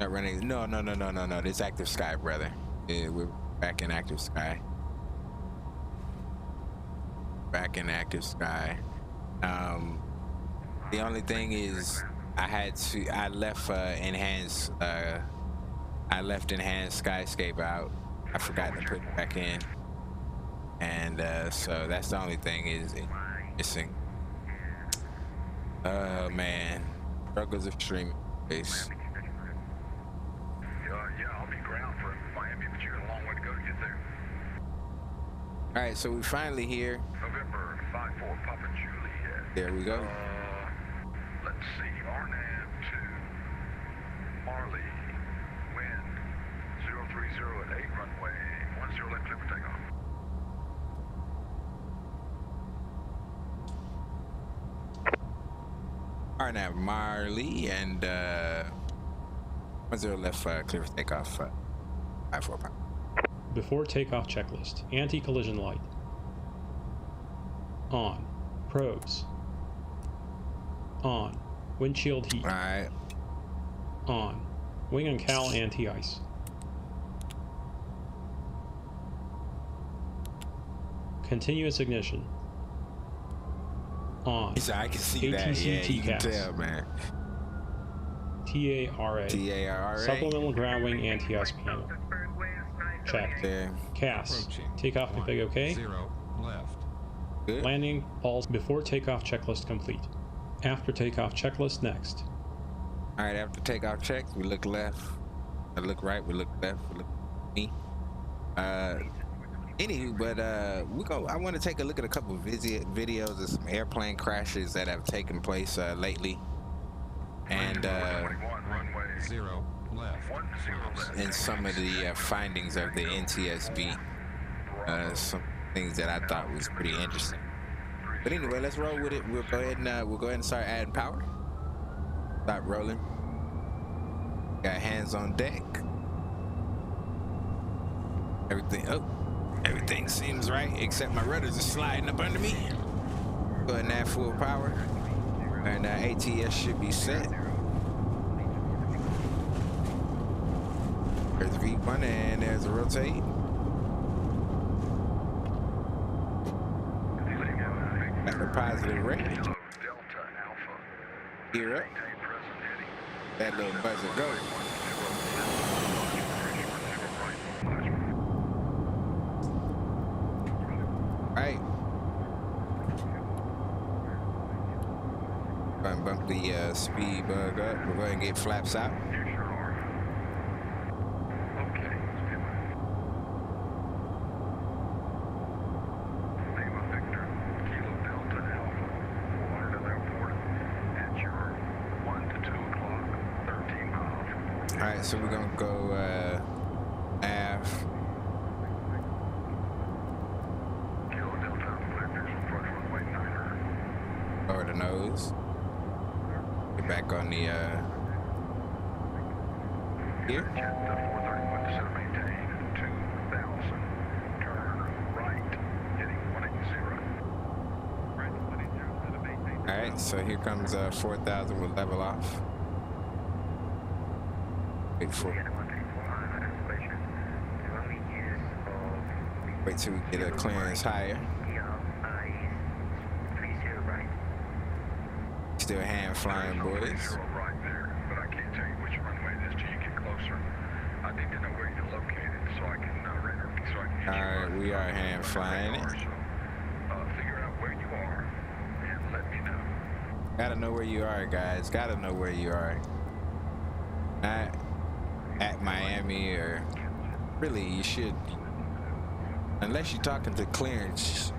Not running. No. This active sky, brother. Yeah, we're back in active sky. The only thing is, I left enhanced skyscape out. I forgot to put it back in, and so that's the only thing is missing. Oh man, struggles extreme. Base. Yeah, I'll be ground for Miami, but you got a long way to go to get there. All right, so we're finally here. November 54, Papa Juliet. There we go. Let's see, RNAV to Marley, wind 030 at 8 runway, 10 left clear for takeoff. RNAV Marley and 10 left clear for takeoff. 54 pound. Before takeoff checklist. Anti-collision light. On. Probes. On. Windshield heat. All right. On. Wing and cowl anti-ice. Continuous ignition. On. So I can see that. ATC Yeah, you can TCAS. tell, man. TARA. TARA. Supplemental ground wing anti-ice panel. Checked. Yeah. CAS. Takeoff config okay. 0 left. Good. Landing balls before takeoff checklist complete. After takeoff checklist next. All right. After takeoff checks, we look left. I look right. We look left. We look me. Anywho, but I want to take a look at a couple of videos of some airplane crashes that have taken place lately, and 0 left. and some of the findings of the NTSB. Some things that I thought was pretty interesting. But anyway, let's roll with it. We'll go ahead and start adding power. Start rolling. Got hands on deck. Everything seems right, except my rudders are sliding up under me. Go ahead and add full power. And ATS should be set. There's V1 and there's a rotate. Got the positive rate. Gear up. That little buzzer go. Right. Go ahead and bump the speed bug up. We'll go ahead and get flaps out. so we're gonna go nav. Kilo Delta, clear visual approach runway 9er. Lower the nose. Get back on the here. Jet 431, descend and maintain 2,000. Turn right, heading 180. All right, so here comes 4,000. We'll level off. Wait till we get a clearance higher. Still hand flying, boys. Right there, but I can't tell you which runway it is till you get closer. I need to know where you're located so I can radar, so I can get All right, we are hand flying it. So, figure out where you are and let me know. Gotta know where you are, guys. Gotta know where you are. Not at Miami, or really you should, unless you're talking to clearance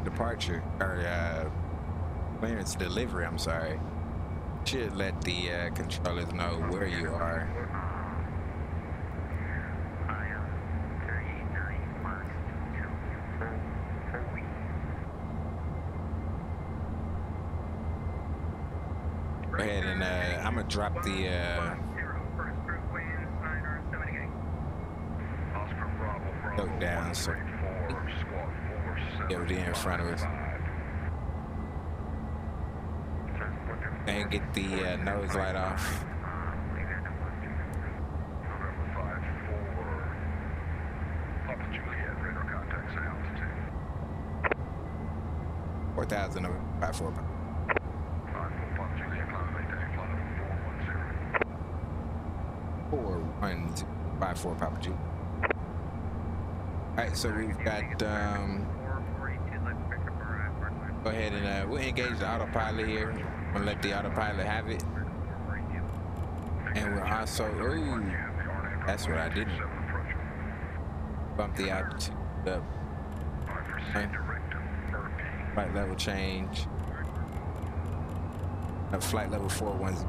departure or clearance delivery, I'm sorry, should let the controllers know where you are. Go ahead and I'm gonna drop the note down so get in front of us and get the nose light off. 4,000 over 54. 41054 Papa Julie. Alright, so we've got go ahead and we'll engage the autopilot here. We'll let the autopilot have it. And we're also, ooh, that's what I didn't. Bump the altitude up. Flight level change. Flight level 410.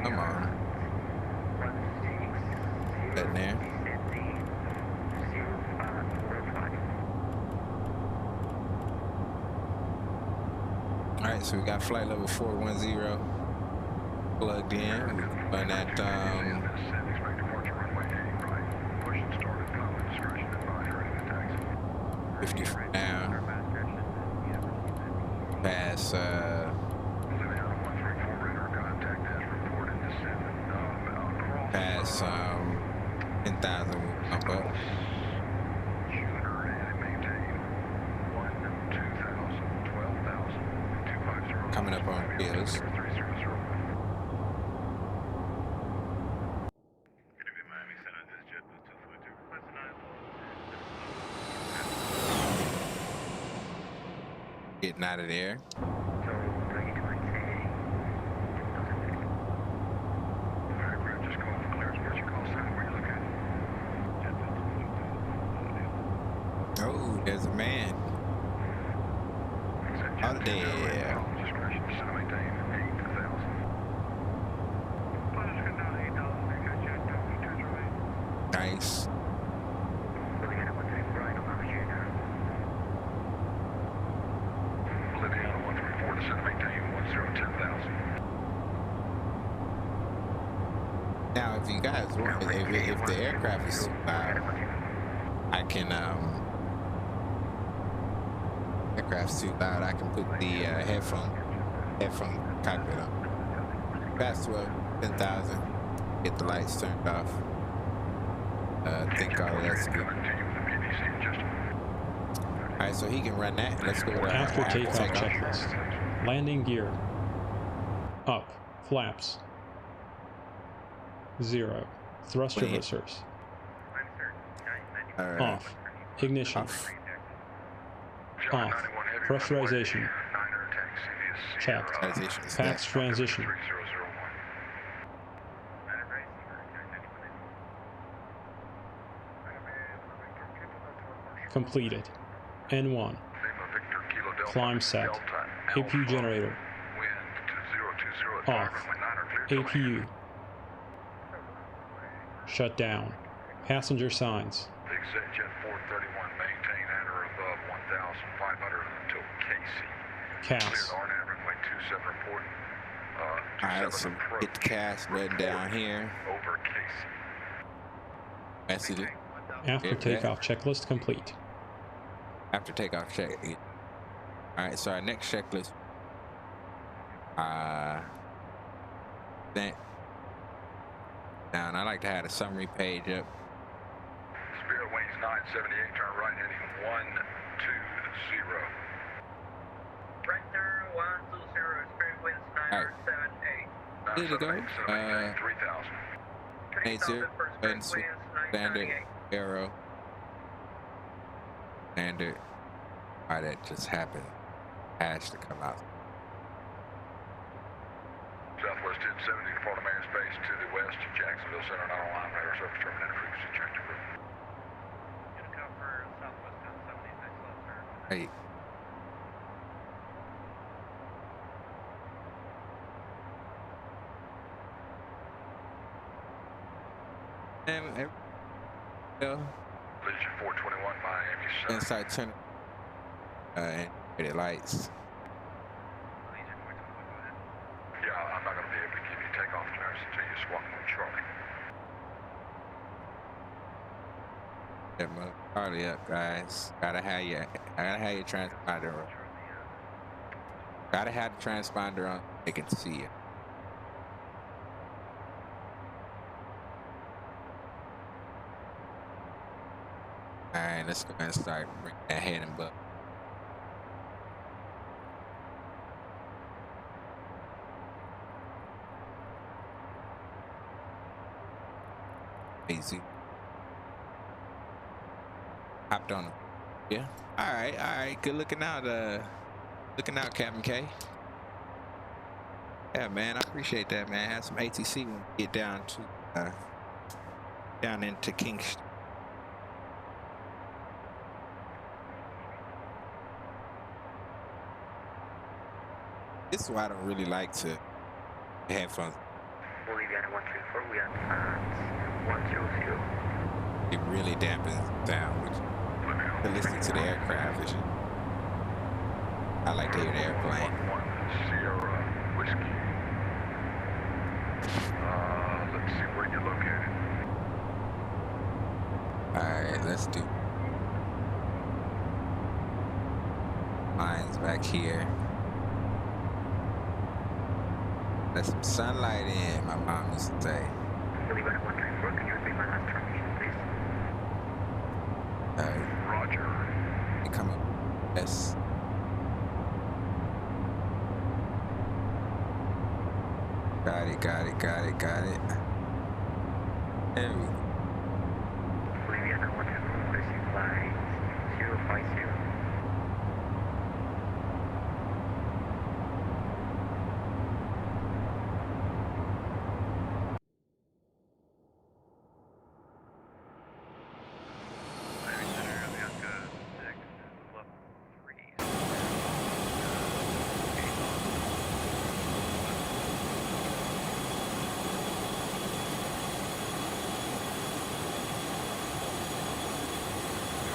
Come on. That there. Alright, so we got flight level 410 plugged in. We're on that 50 down. Pass pass 10,000 will bump up. Coming up on wheels. Getting out of there. Oh, there's a man. Out there. Nice. Now, if you guys want, if the aircraft is loud, I can aircraft's too loud, I can put the headphone cockpit on. Pass 12, 10,000. Get the lights turned off. I think all of that's good. Alright, so he can run that. Let's go to after takeoff checklist. Landing gear. Up. Flaps. 0. Thrust reversers. All right. Off. Ignition. Off. Pressurization. Checked. Fast transition. Completed. N1. Climb set. AP generator. Off. APU. Shut down. Passenger signs. Exit Jet 431, maintain at or above 1,500 until KC. CAS. Cleared RNAV runway 27 report. Alright, so hit the CAS button down here. Over KC. Message it. After Get takeoff checklist complete. After takeoff check. Alright, so our next checklist. Then down. I like to have a summary page up. Spirit wings 978, turn right heading 120. Right there, 120, Spirit winds 978. There you go. 3000. 80, button standard, arrow, standard. Alright, that just happened. Has to come out. Southwest 1070, depart to main space to the west, Jacksonville Center, not on line, radar surface terminated, frequency change approved. Gonna go for Southwest 1070, next left turn. Hey. And Legion 421, Miami Center. inside turn and the lights. Legion 421, go ahead. Yeah, I'm not going to be able to give you takeoff clearance until you swap on Charlie. That move Charlie up, guys. Gotta have your transponder on. Gotta have the transponder on. They can see you. Alright, let's go and start bringing that head and butt. Easy. Hopped on him. Yeah. Alright. Good looking out, Captain K. Yeah, man, I appreciate that, man. Have some ATC when we get down to down into Kingston. This is why I don't really like to have fun. Boliviana 134, we have fans 100. It really dampens down to listen to the aircraft. I like to hear the airplane. 1 Sierra Whiskey. Let's see where you're located. Alright, let's do mine's back here. Let some sunlight in, my mom used to say. Boliviana 134, can you repeat my last transmission, please? Roger. You come up. Yes. Got it. There we go. Boliviana 134, received flight 050.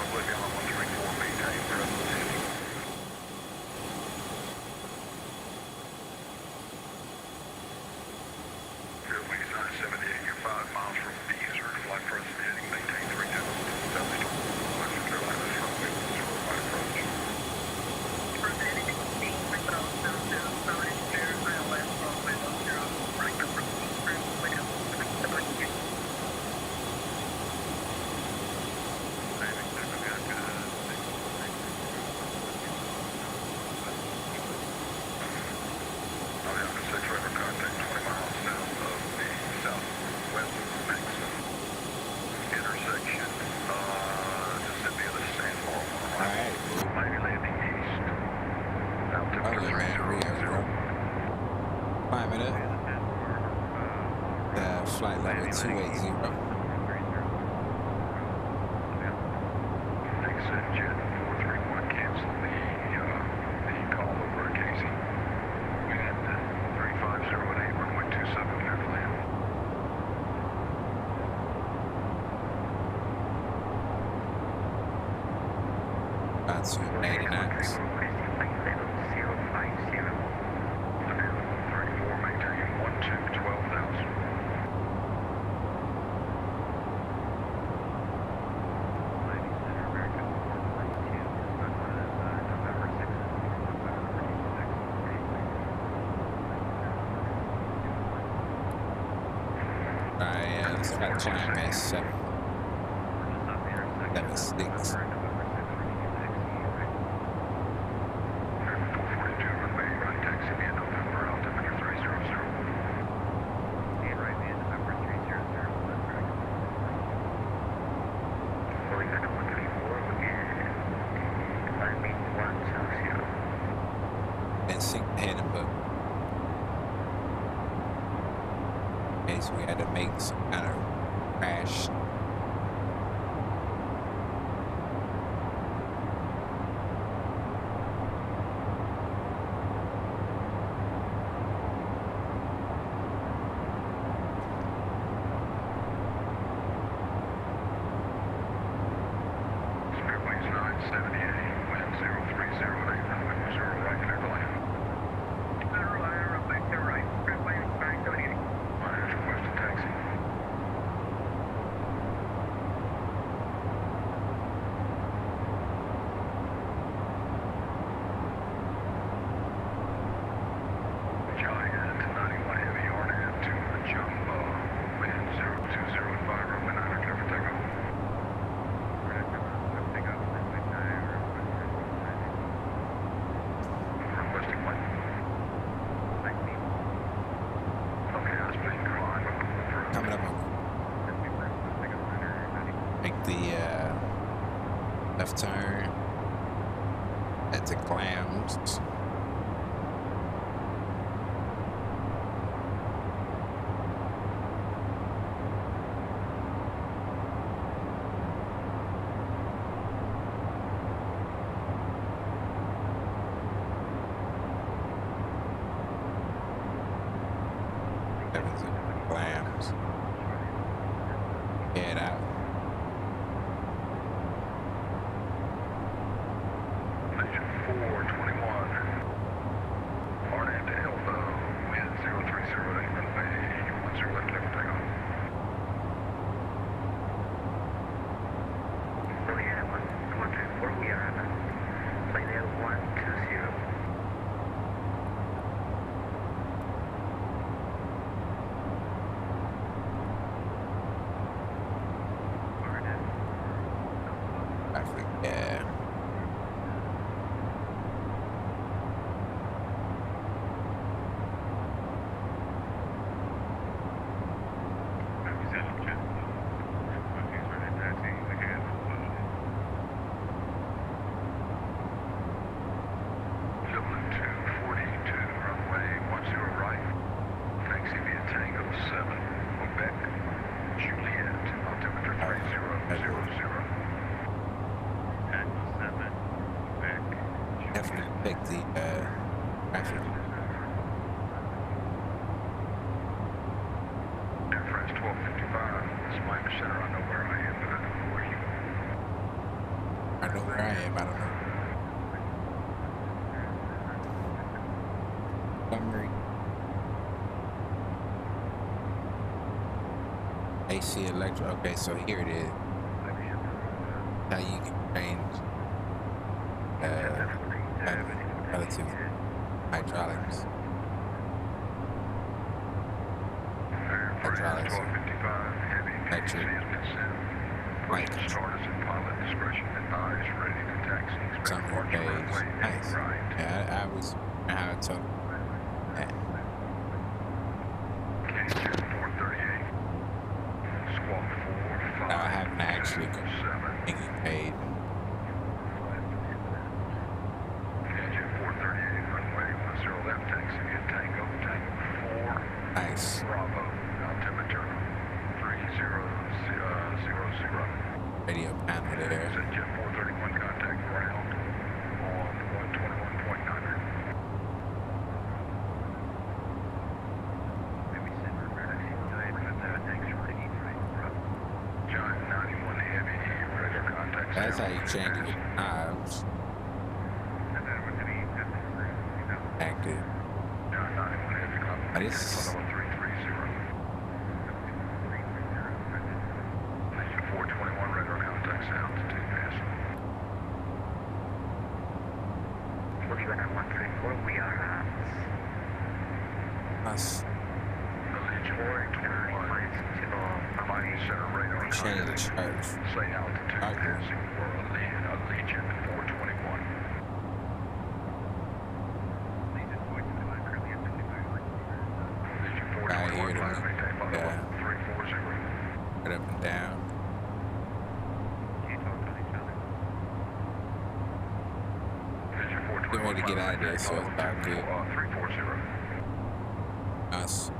Boliviana 134, maintain present heading. Spirit wings 978, you're 5 miles from Beazer. Flight present heading, maintain 3000. Southeast Western Carolina, runway 10 right approach. Present heading 8 Southeast Spirit, ILS, runway 10, right approach, Spirit, wind, WQ. Climbing up. Flight level 280. Exit Jet 431, cancel the call over to Casey. Wind 350 at down to 80 knots. 34, maintain 12,000. Let's try to climb at 7. 76. 442, runway right taxi via November, altimeter 300. And sink the head and book. Okay, so we had to make some kind of crash. Spirit winds 978, wind 030 at 8, runway 10 right, clear to land. Runway 10 right, spirit winds 978. Miners requested taxi. Giant 91 heavy RNAV to the jumbo, wind 020 at 5, runway 9 clear for takeoff. Requesting what? Okay, that's pretty climb. Coming up on. Make the left turn. That's a clams. Clams. Head out. Nation 421. RNAV to Alpha, wind 030 at 8, runway 10 left clear for takeoff. Where we at? 124, we are at plane L120. I forget. Dublin 242, runway 10 right. Taxi via Tango 7, Quebec, Juliet, altimeter 3000. Definitely pick the traffic. Air France 1255, this is Miami Center, I know where I am, but I don't know where you are. I know where I am, I don't know. Summary. AC electro. Okay, so here it is. How you can change relative hydraulics. Hydraulics. 1255, heavy Electric. has been sent. Like Push starters and pilot discretion advised, ready to taxi. some more days. Nice. Right. Yeah, I was how it took. Yeah. KC 438. Squawk 4, 5. Now I haven't actually been 7. getting paid. KJ 438, runway 10 left, taxi via Tango 4. Nice. Bravo, altimeter 3000. Radio panel there. Jet 431, contact ground on 121.9. Giant 91 heavy, ready to contact. That's how you change it with knobs. active. Yeah, 91 heavy club. This 330. Legion 421 radar contact sound to pass. Bolivar 134, we are us. Legion 421. Mining center radar Change the contact. church. Say altitude passing for a Legion 421. Legion 421, I hear them. maintain level Yeah. 340. Right up and down. Legion Getting ready to get out of there, so it's level about good. 340. Us.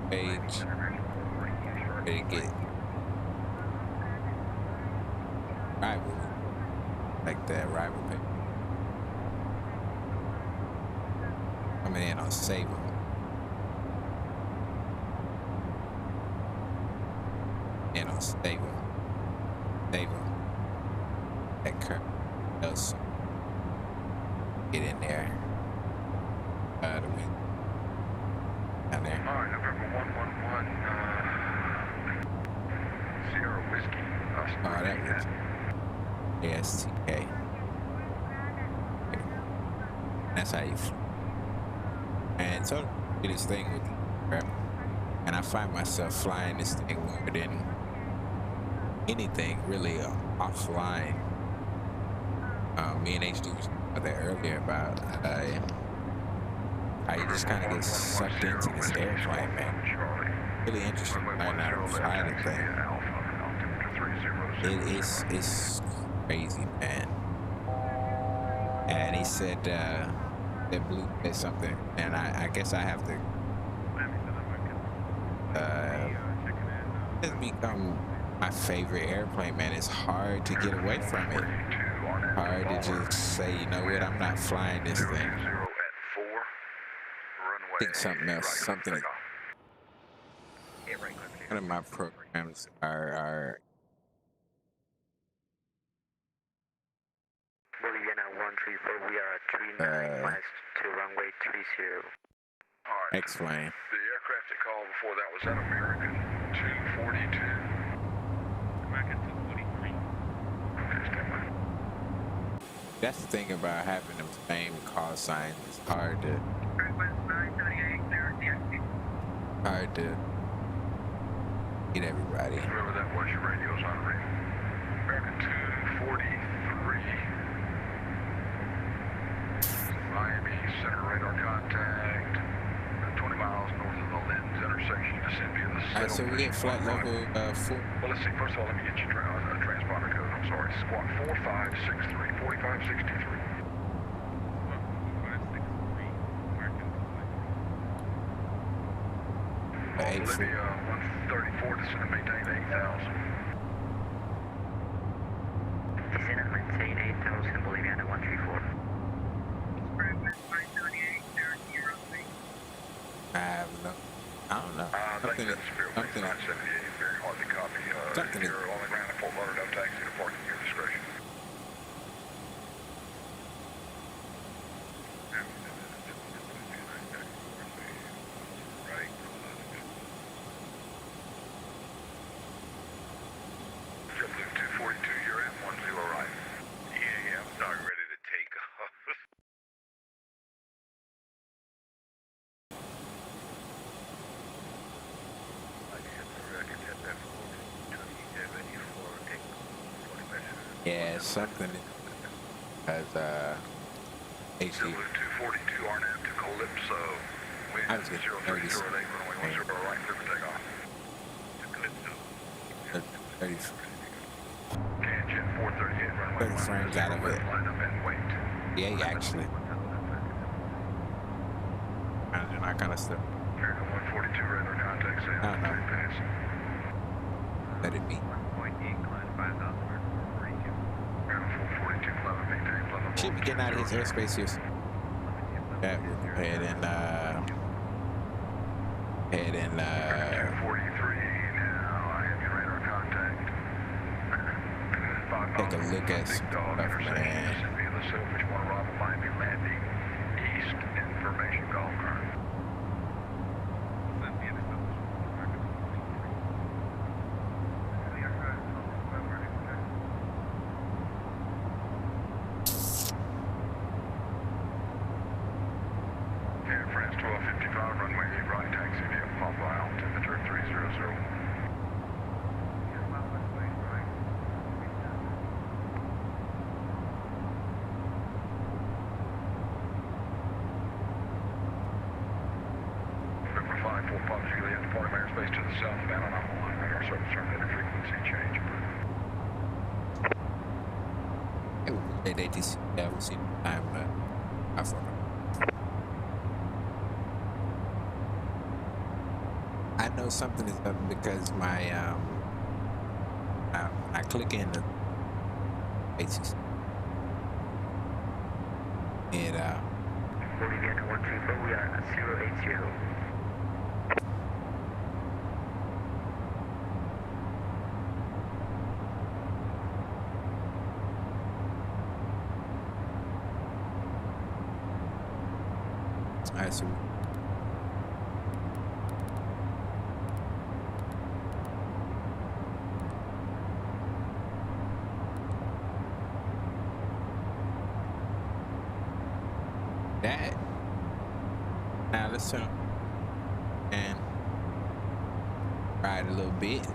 Page. Ready to get rival. Like that rival pick. Coming in on save 'em. In on save 'em. Save 'em. That curve does get in there. The wind. Down there. All right, November 111, Sierra Whiskey. Oh, that was ASTK. That's how you fly. And so do this thing with crap. And I find myself flying this thing more than anything really offline. Me and HD was talking about that earlier about how you just kind of get sucked into this airplane, man. Really interesting learning how to fly the thing. It's crazy, man. And he said that Blue said something, and I guess I have to it's become my favorite airplane, man. It's hard to get away from it. Hard to just say, you know what, I'm not flying this thing. Think something else, something. One of my programs are Boliviana 134, we are at 39 miles to runway 30. X-Plane. The aircraft that called before that was that American 242. American 243. Okay, stand by. That's the thing about having the same call signs. It's hard to get everybody. Whoever that was, your radio's on ring. American 243. Miami center radar contact. 20 miles north of the Lens intersection. Descend via the Alright, so we get flight level 4. Well, let's see. First of all, let me get you a transponder code. I'm sorry. Squawk 4563. 4563. Bolivia 134, descend and maintain 8,000. Descend and maintain 8,000, Boliviana 134. I don't know. Something Very hard to copy. Something You're on the ground at Fort Lauderdale, taxi to parking at your discretion. JetBlue 242, you're at 10 right. Yeah, I'm not ready to take off. Yeah, something as HD. JetBlue 242, RNAV to Calypso. Wind I was getting 030, runway 10 right, clear for takeoff. To Calypso. 30 Jet 438, runway 30 frames out of it. Line up and wait. Yeah, actually. And that kind of stuff. American 142, radar contact, say I don't know. pass. Let it be. 1.8, climb 5,000. American 442, climb maintain level. Should be getting out of his airspace here. That will go ahead and 243, now I have your radar contact. 5 take a look at Big some Dog stuff, Interstate, man. Mississippi, the Silverfish 1 arrival, find me landing east, information golf cart. Air France 1255, runway 8 right, taxi via Papa, altimeter 300. November 545 Juliet, departing airspace to the southbound on line radar service, terminated frequency change. They just we'll see the time. I forgot. I know something is up because my when I click in the basis, it Bolivian 134, we are at 080. I see. That now let's turn and ride a little bit,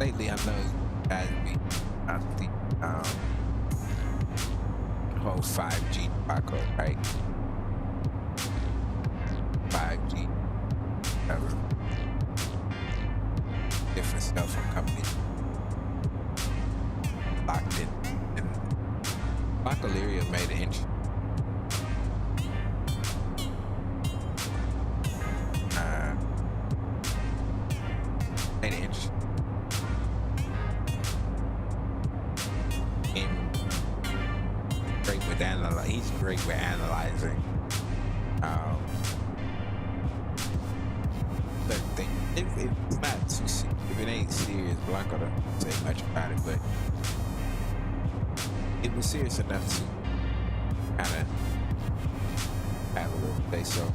lately I know you guys be on the whole 5G debacle, right? 5G, whatever. Different material made an inch. Made an inch. Great with he's great with analyzing certain things. If it's not too serious, if it ain't serious, Blanco don't say much about it, but it was serious enough to kind of have a little say so.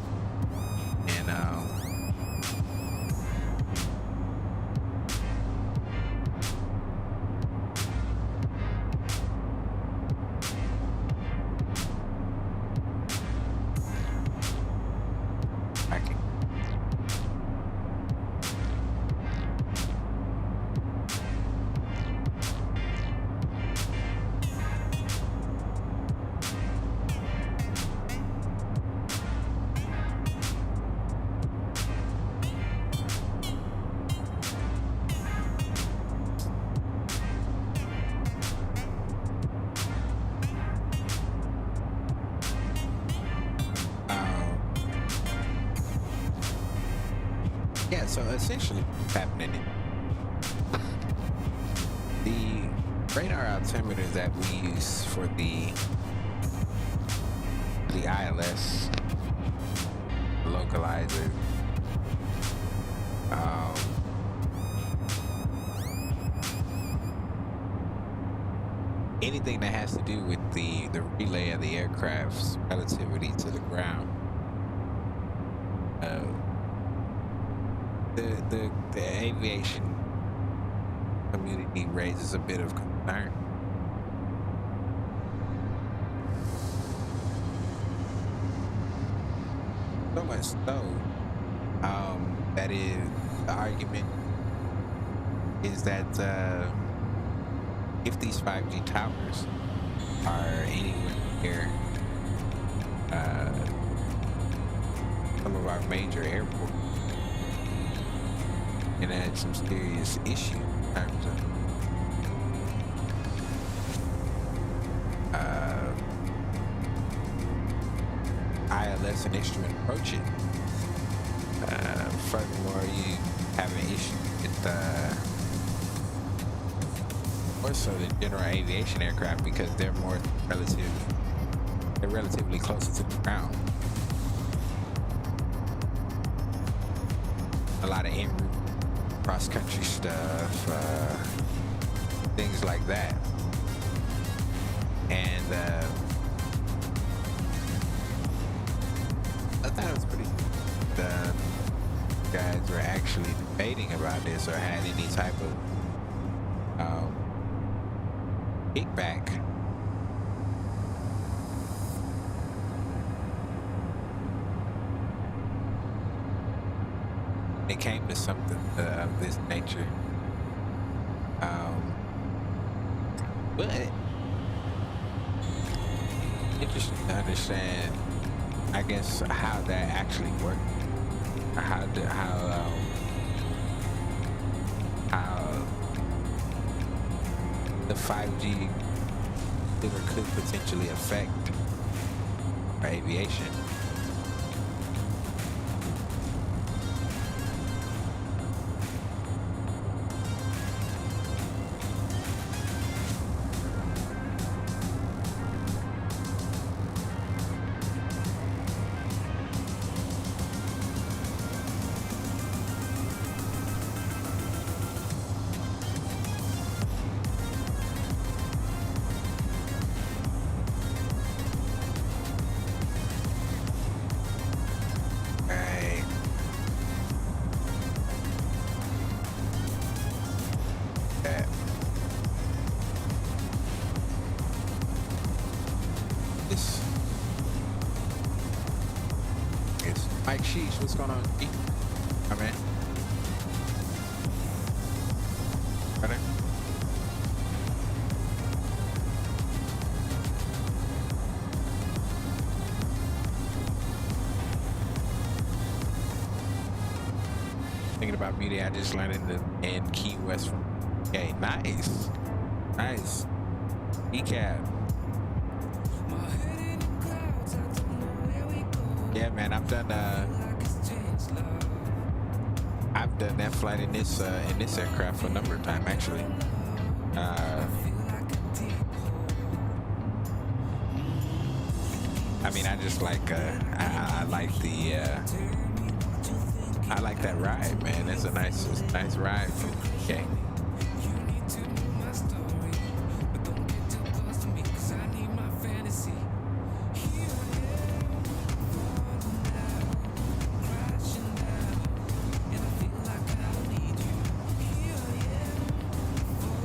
And I can yeah, so essentially what's happening, the radar altimeter that we use for the ILS localizer, anything that has to do with the relay of the aircraft's relativity to the ground, the aviation community raises a bit of concern. So much so, that is, the argument is that if these 5G towers are anywhere near some of our major airports, and had some serious issues in terms of ILS and instrument approaching. Furthermore, you have an issue with more so the general aviation aircraft because they're relatively closer to the ground. A lot of en route cross-country stuff, things like that. And I thought it was pretty guys were actually debating about this or had any type of kickback. It came to something of this nature. But interesting to understand, I guess, how that actually worked. How the 5G could potentially affect aviation. Mike Sheesh, what's going on? My man. Right there. Thinking about media, I just landed in Key West from Okay, nice. Nice. ECAB. man, I've done that flight in this aircraft for a number of times, actually. I mean, I just like I like that ride, man. It's a nice ride. Okay.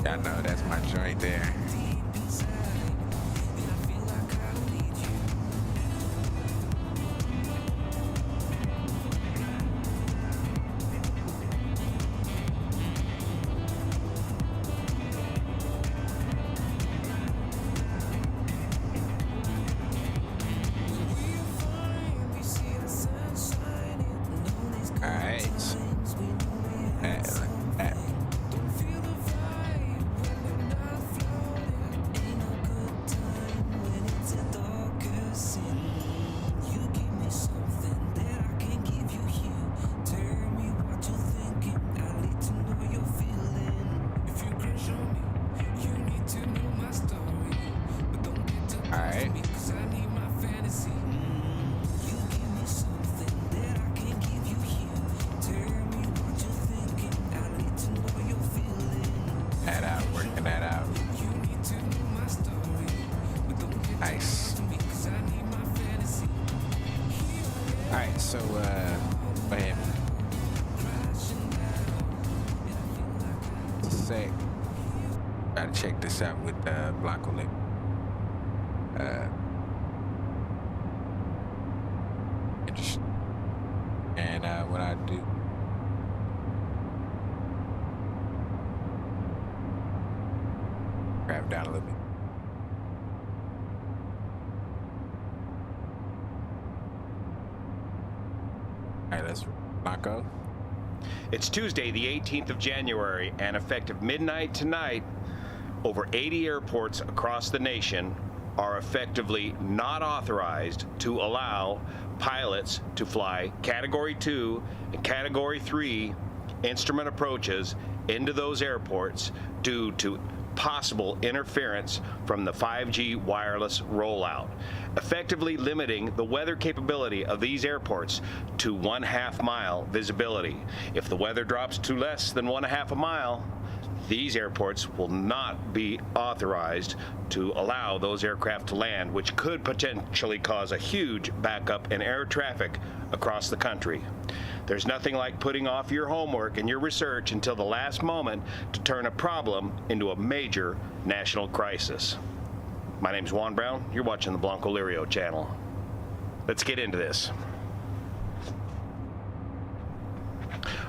I know that's my joint there. Check this out with Blanco Lip. Interesting. And what I do, grab down a little bit. All right, let's Blanco. It's Tuesday, the 18th of January, and effective midnight tonight, over 80 airports across the nation are effectively not authorized to allow pilots to fly Category 2 and Category 3 instrument approaches into those airports due to possible interference from the 5G wireless rollout, effectively limiting the weather capability of these airports to 1/2 mile visibility. If the weather drops to less than 1/2 mile, these airports will not be authorized to allow those aircraft to land, which could potentially cause a huge backup in air traffic across the country. There's nothing like putting off your homework and your research until the last moment to turn a problem into a major national crisis. My name's Juan Brown. You're watching the Blanco Lirio channel. Let's get into this.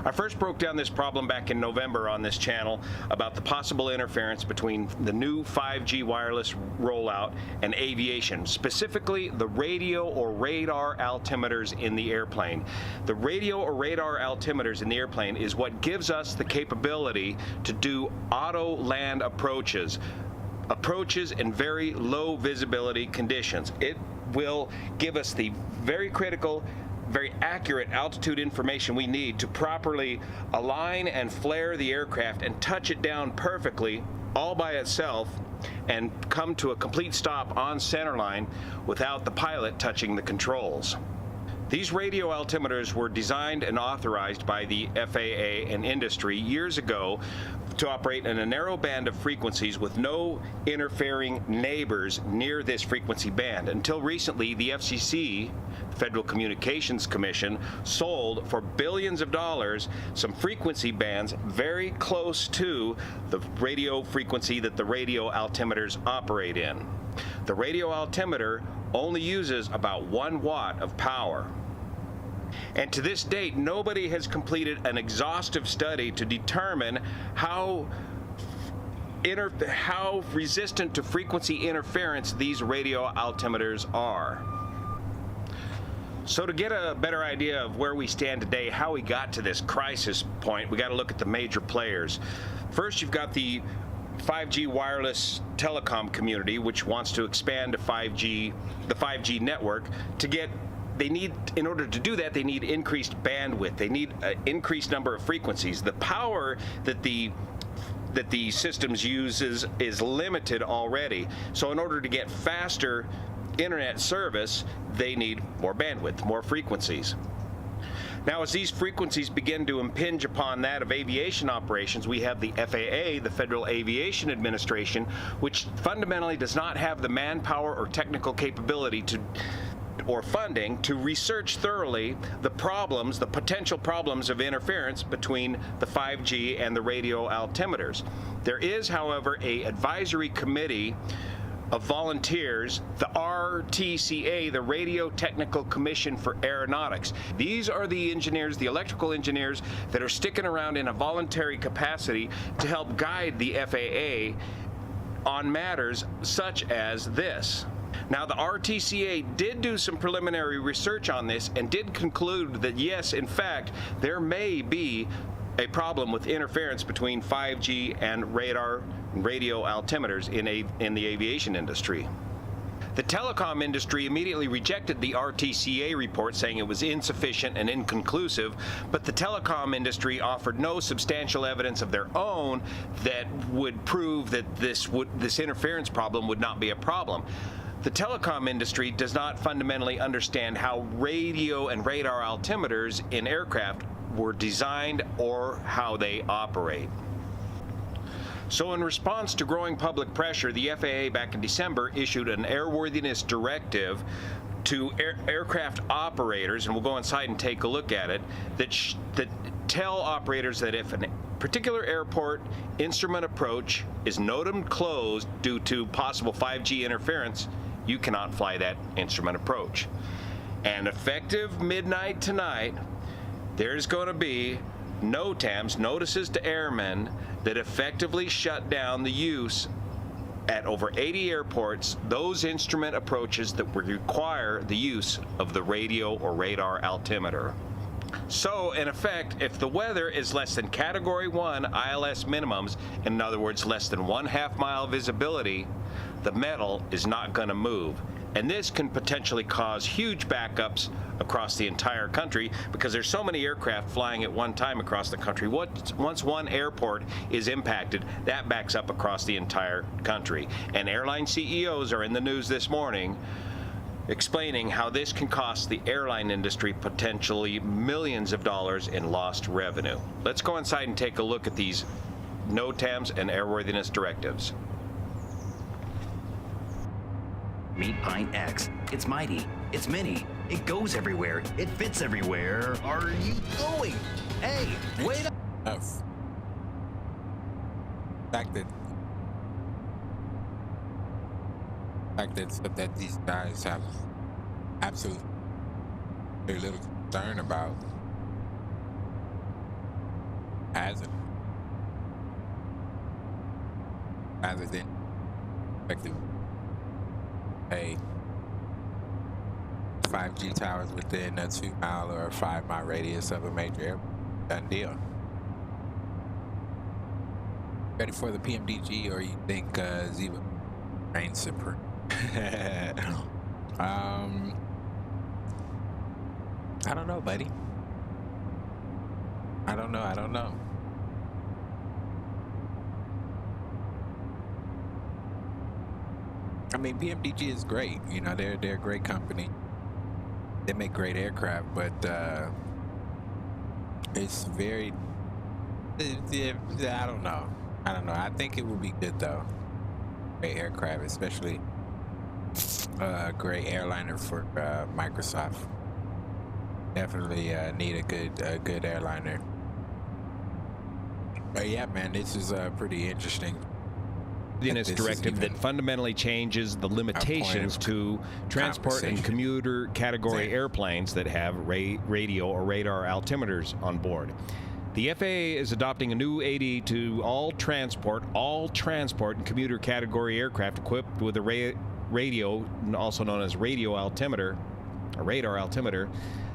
I first broke down this problem back in November on this channel about the possible interference between the new 5G wireless rollout and aviation, specifically the radio or radar altimeters in the airplane. The radio or radar altimeters in the airplane is what gives us the capability to do auto land approaches in very low visibility conditions. It will give us the very critical, very accurate altitude information we need to properly align and flare the aircraft and touch it down perfectly all by itself and come to a complete stop on centerline without the pilot touching the controls. These radio altimeters were designed and authorized by the FAA and industry years ago to operate in a narrow band of frequencies with no interfering neighbors near this frequency band. Until recently, the FCC, Federal Communications Commission, sold for billions of dollars some frequency bands very close to the radio frequency that the radio altimeters operate in. The radio altimeter only uses about 1 watt of power. And to this date, nobody has completed an exhaustive study to determine how resistant to frequency interference these radio altimeters are. So to get a better idea of where we stand today, how we got to this crisis point, we got to look at the major players. First, you've got the 5G wireless telecom community, which wants to expand to the 5G network to get they need, in order to do that, they need increased bandwidth. They need an increased number of frequencies. The power that the systems uses is limited already. So in order to get faster internet service, they need more bandwidth, more frequencies. Now, as these frequencies begin to impinge upon that of aviation operations, we have the FAA, the Federal Aviation Administration, which fundamentally does not have the manpower or technical capability or funding to research thoroughly the problems, the potential problems of interference between the 5G and the radio altimeters. There is, however, an advisory committee of volunteers, the RTCA, the Radio Technical Commission for Aeronautics. These are the engineers, the electrical engineers that are sticking around in a voluntary capacity to help guide the FAA on matters such as this. Now, the RTCA did do some preliminary research on this and did conclude that yes, in fact, there may be a problem with interference between 5G and radio altimeters in the aviation industry. The telecom industry immediately rejected the RTCA report, saying it was insufficient and inconclusive, but the telecom industry offered no substantial evidence of their own that would prove that this interference problem would not be a problem. The telecom industry does not fundamentally understand how radio and radar altimeters in aircraft were designed or how they operate. So in response to growing public pressure, the FAA back in December issued an airworthiness directive to aircraft operators, and we'll go inside and take a look at it, that tell operators that if a particular airport instrument approach is noted closed due to possible 5G interference, you cannot fly that instrument approach. And effective midnight tonight, there's going to be NOTAMs, notices to airmen, that effectively shut down the use at over 80 airports, those instrument approaches that would require the use of the radio or radar altimeter. So, in effect, if the weather is less than Category 1 ILS minimums, in other words, less than 1/2 mile visibility, the metal is not going to move. And this can potentially cause huge backups across the entire country because there's so many aircraft flying at one time across the country. Once one airport is impacted, that backs up across the entire country. And airline CEOs are in the news this morning explaining how this can cost the airline industry potentially millions of dollars in lost revenue. Let's go inside and take a look at these NOTAMs and airworthiness directives. Meet Pine X. It's mighty. It's mini. It goes everywhere. It fits everywhere. Are you going? Hey, wait up. Fact that these guys have absolutely very little concern about hazard, rather than effective 5G towers within a 2-mile or a 5-mile radius of a major airport. Done deal. Ready for the PMDG, or you think Ziva reigns supreme? I don't know, buddy. I don't know. I mean, PMDG is great. You know, they're a great company. They make great aircraft, but it's very. I don't know. I think it would be good though. Great aircraft, especially a great airliner for Microsoft. Definitely need a good airliner. But yeah, man, this is pretty interesting. This directive that fundamentally changes the limitations to transport and commuter category airplanes that have radio or radar altimeters on board. The FAA is adopting a new AD to all transport and commuter category aircraft equipped with a radio, also known as radio altimeter, a radar altimeter.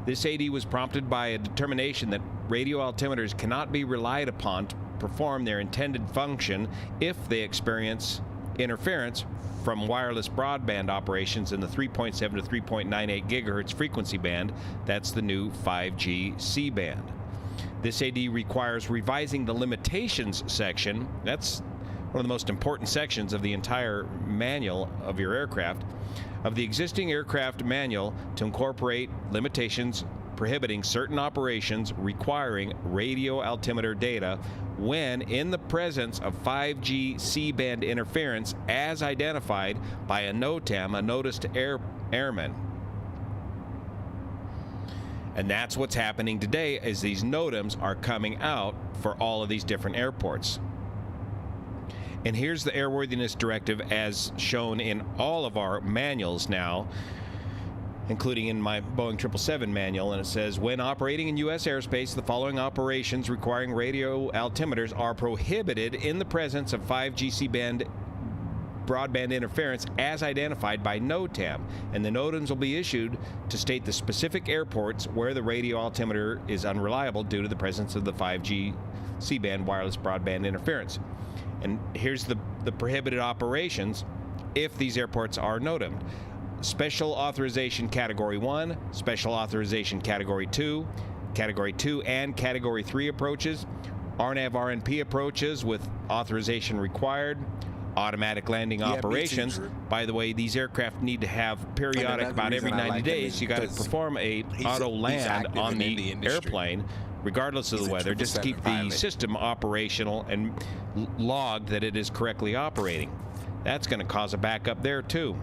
This AD was prompted by a determination that radio altimeters cannot be relied upon to perform their intended function if they experience interference from wireless broadband operations in the 3.7 to 3.98 gigahertz frequency band. That's the new 5G C-band. This AD requires revising the limitations section. That's one of the most important sections of the entire manual of your aircraft, of the existing aircraft manual, to incorporate limitations prohibiting certain operations requiring radio altimeter data when in the presence of 5G C-band interference as identified by a NOTAM, a Notice to Airmen. And that's what's happening today, is these NOTAMs are coming out for all of these different airports. And here's the airworthiness directive as shown in all of our manuals now, including in my Boeing 777 manual, and it says, when operating in U.S. airspace, the following operations requiring radio altimeters are prohibited in the presence of 5G C-band broadband interference as identified by NOTAM, and the NOTAMs will be issued to state the specific airports where the radio altimeter is unreliable due to the presence of the 5G C-band wireless broadband interference. And here's the prohibited operations if these airports are NOTAMed. Special Authorization Category 1, Special Authorization Category 2, Category 2 and Category 3 approaches, RNAV RNP approaches with authorization required, automatic landing operations. By the way, these aircraft need to have periodic, about every 90 days, you got to perform a auto land on the airplane, regardless of the weather, just to keep the system operational and log that it is correctly operating. That's going to cause a backup there too.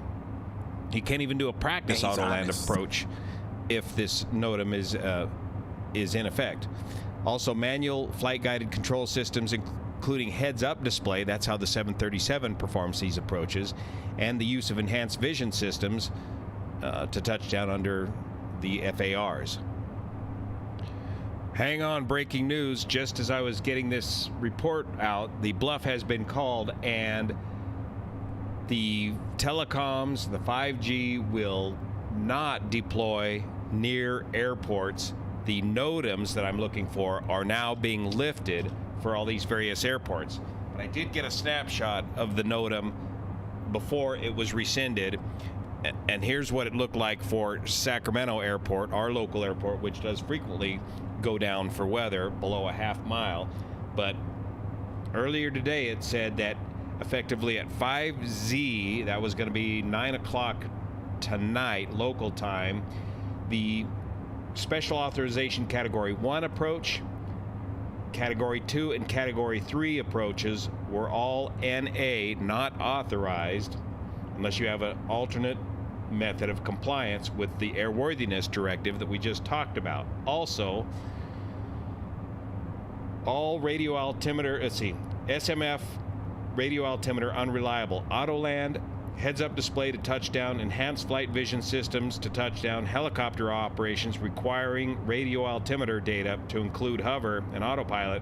You can't even do a practice auto land approach if this NOTAM is in effect. Also, manual flight guided control systems, including heads-up display, that's how the 737 performs these approaches, and the use of enhanced vision systems to touchdown under the FARs. Hang on, breaking news. Just as I was getting this report out, the bluff has been called, and the telecoms, the 5G, will not deploy near airports. The NOTAMs that I'm looking for are now being lifted for all these various airports. But I did get a snapshot of the NOTAM before it was rescinded, and here's what it looked like for Sacramento Airport, our local airport, which does frequently go down for weather below a half mile. But earlier today it said that effectively at 5Z, that was going to be 9 o'clock tonight local time, the Special Authorization Category 1 approach, Category 2 and Category 3 approaches were all NA, not authorized, unless you have an alternate method of compliance with the airworthiness directive that we just talked about. Also, all radio altimeter, SMF radio altimeter unreliable, auto land, heads-up display to touchdown, enhanced flight vision systems to touchdown, helicopter operations requiring radio altimeter data to include hover and autopilot,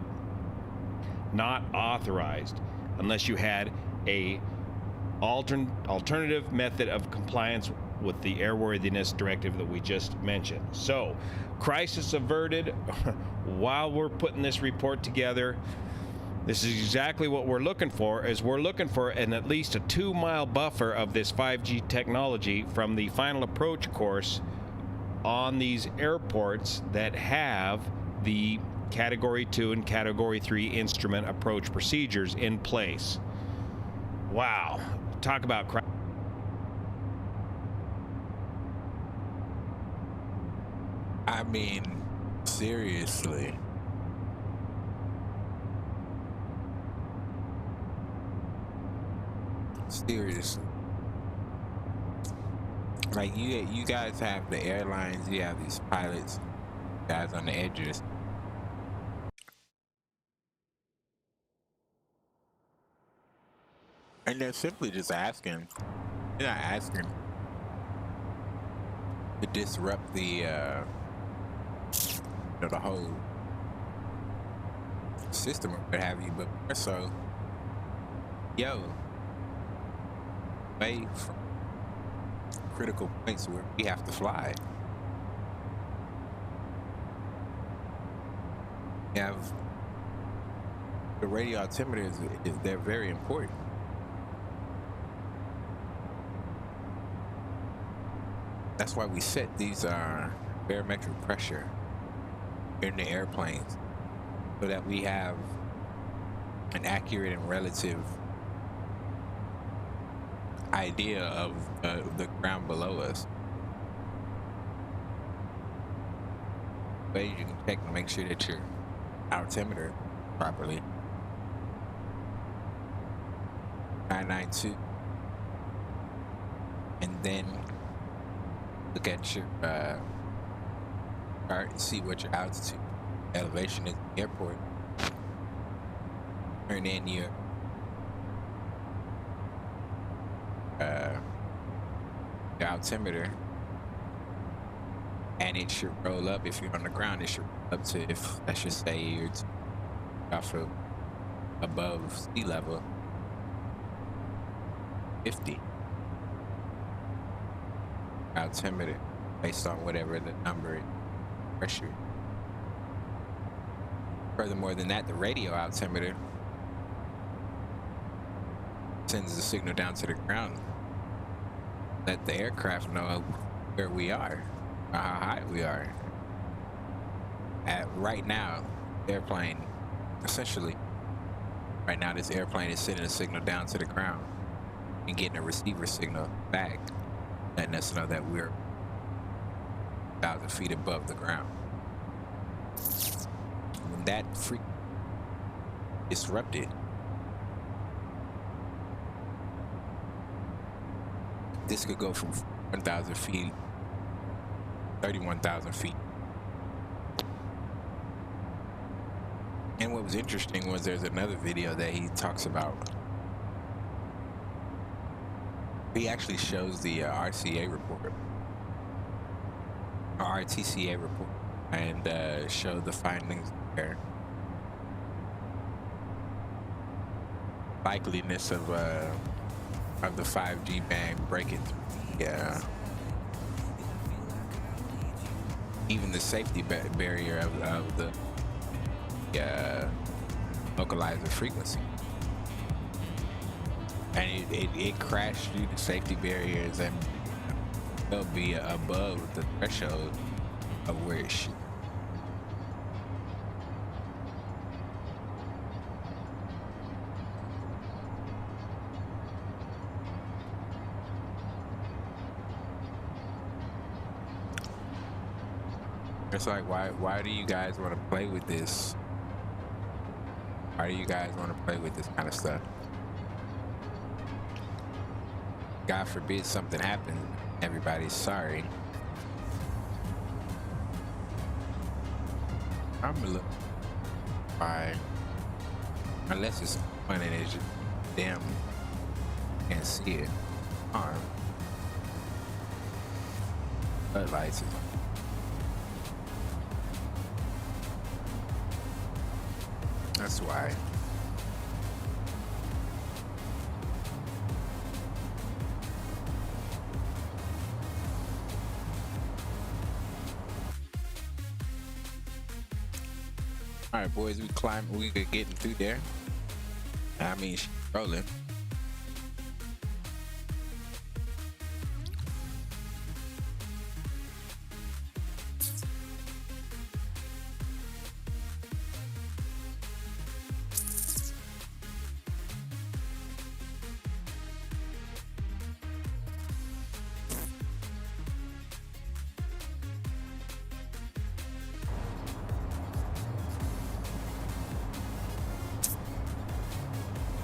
not authorized unless you had a alternative method of compliance with the airworthiness directive that we just mentioned. So, crisis averted while we're putting this report together. This is exactly what we're looking for, is we're looking for at least a 2-mile buffer of this 5G technology from the final approach course on these airports that have the Category 2 and Category 3 instrument approach procedures in place. Wow. Talk about crap. I mean, seriously. Seriously. Like, you guys have the airlines, you have these pilots, guys on the edges. And they're simply just asking, they're not asking to disrupt the, the whole system or what have you, but more so, yo, away from critical points where we have to fly. You have the radio altimeters, they're very important. That's why we set these barometric pressure in the airplanes, so that we have an accurate and relative idea of the ground below us. But you can check to make sure that your altimeter properly. 992, and then look at your chart and see what your altitude elevation is in the airport. Turn in your altimeter, and it should roll up. If you're on the ground, it should roll up to, if let's just say you're off of above sea level, 50 altimeter, based on whatever the number is, pressure. Furthermore than that, the radio altimeter sends the signal down to the ground, let the aircraft know where we are, or how high we are. At right now, airplane, essentially, right now this airplane is sending a signal down to the ground and getting a receiver signal back, letting us know that we're 1,000 feet above the ground. When that frequency disrupted, this could go from 1,000 feet, 31,000 feet. And what was interesting was there's another video that he talks about. He actually shows the RCA report, or RTCA report, and showed the findings there. Likeliness of the 5G band breaking through the even the safety barrier of the localizer frequency, and it crashed through the safety barriers and will be above the threshold of where it should. It's like, why do you guys want to play with this? Why do you guys want to play with this kind of stuff? God forbid something happens, everybody's sorry. I'm a little fine, unless it's fun and it's just damn can't see it. Arm, floodlights. That's why. All right, boys, we could get through there. I mean, she's rolling.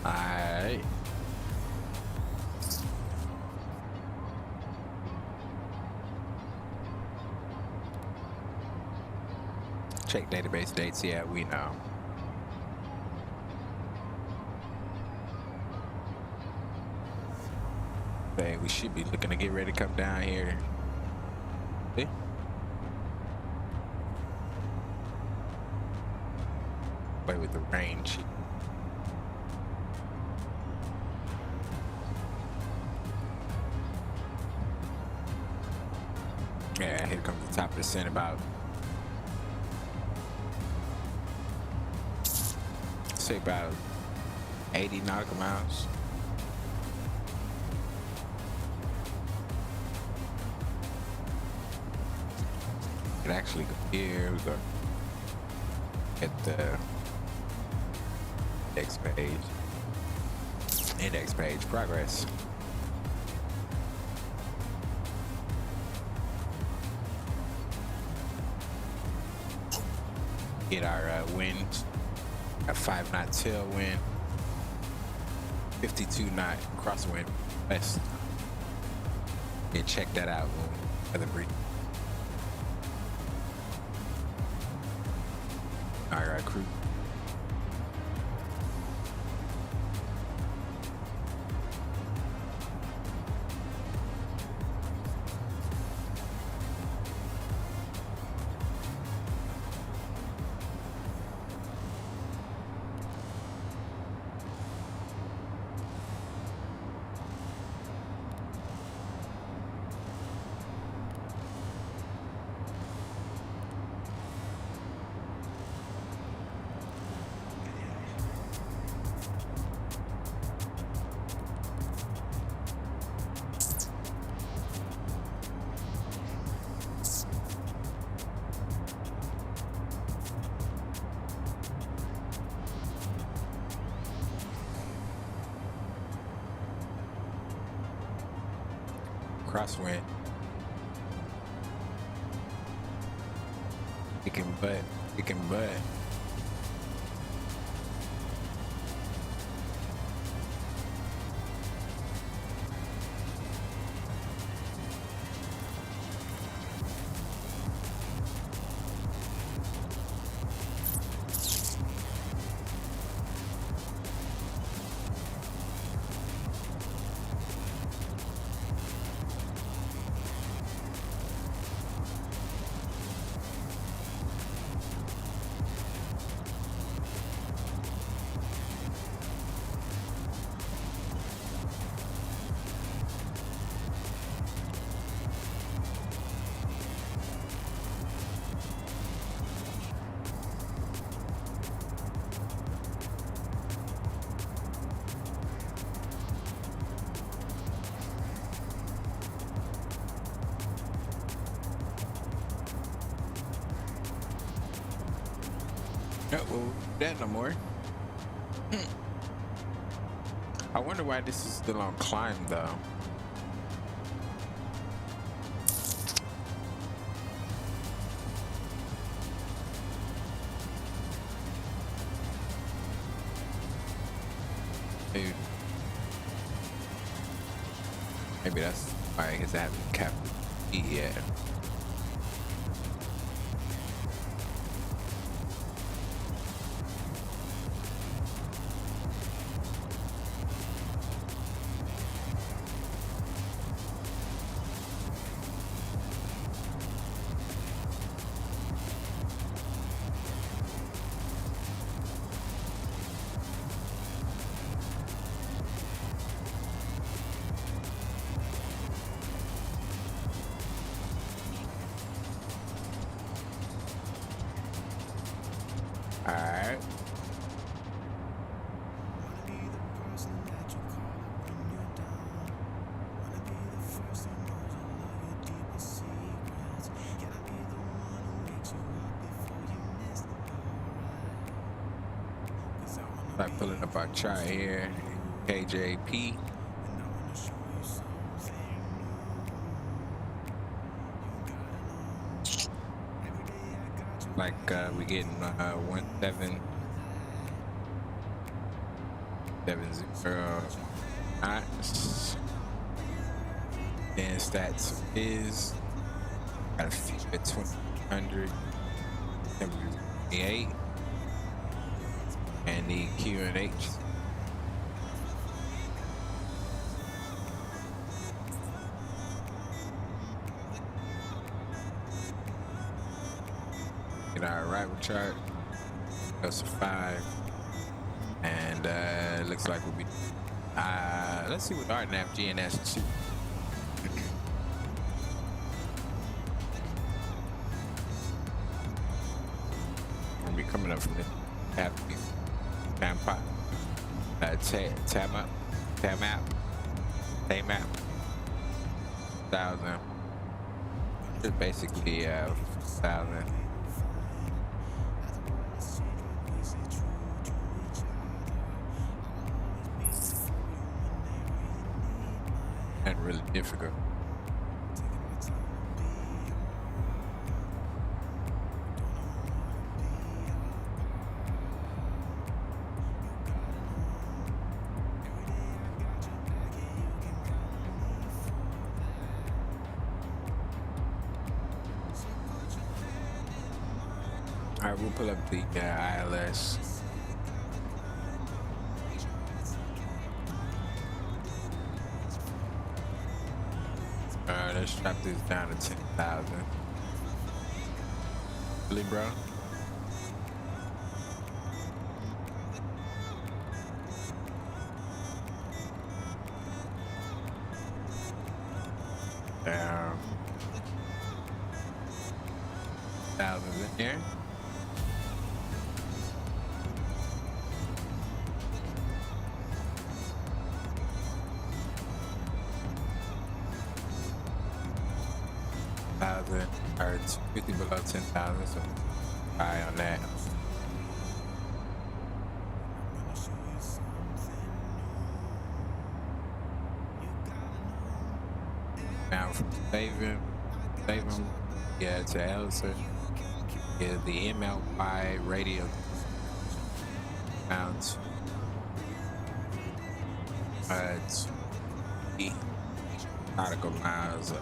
Alright. Check database dates. Yeah, we know. Okay, we should be looking to get ready to come down here. See? Play with the range. Yeah, here comes the top of the scent, about, say, about 80 nautical miles. can actually go here. We go at the next page. Index page progress. Get our wind, a 5-knot tailwind, 52-knot crosswind west. And check that out for the brief. All right, crew. Crosswind. Kicking butt, kicking butt. No, well, that no more. I wonder why this is still on climb though. Maybe that's why it's having cap yet. Alright. Start pulling up our chart here. MKJP. Like we getting 1770 knots. Then stats is got a few at 2000 78 and the Q and H. Get our arrival chart. Goes to 5. And it looks like we'll be let's see what our nav GNS 2. We'll be coming up from this time pot. Tab map 1000. It's basically 1,000. Not really difficult. All right, we'll pull up the ILS. Let's drop this down to 10,000. Really, bro? Down. Thousands in here. Or it's 50 below 10,000, so eye on that. Now from saving, yeah, to Elsa, yeah, the MLY radio mounts. It's the nautical miles.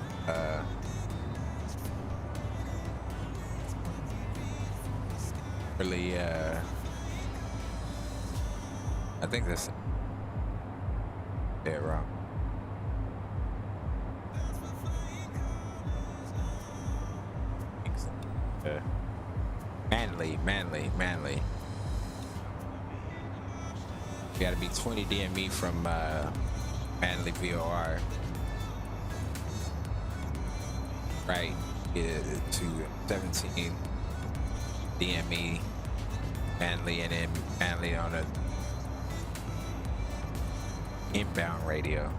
Really, I think that's dead wrong. Manly. You gotta be 20 DME from Manly VOR. Right, to 17 DME Manly, and then Manly on a inbound radio.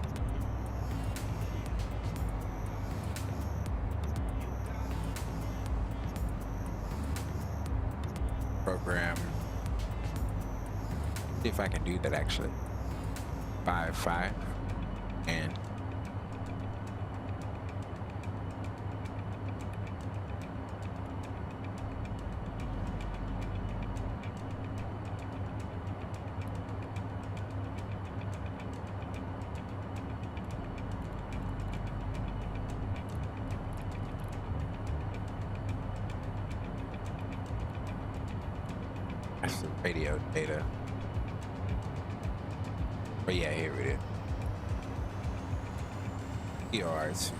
Program. See if I can do that actually. 5 and radio data. But yeah, here it is. PRs.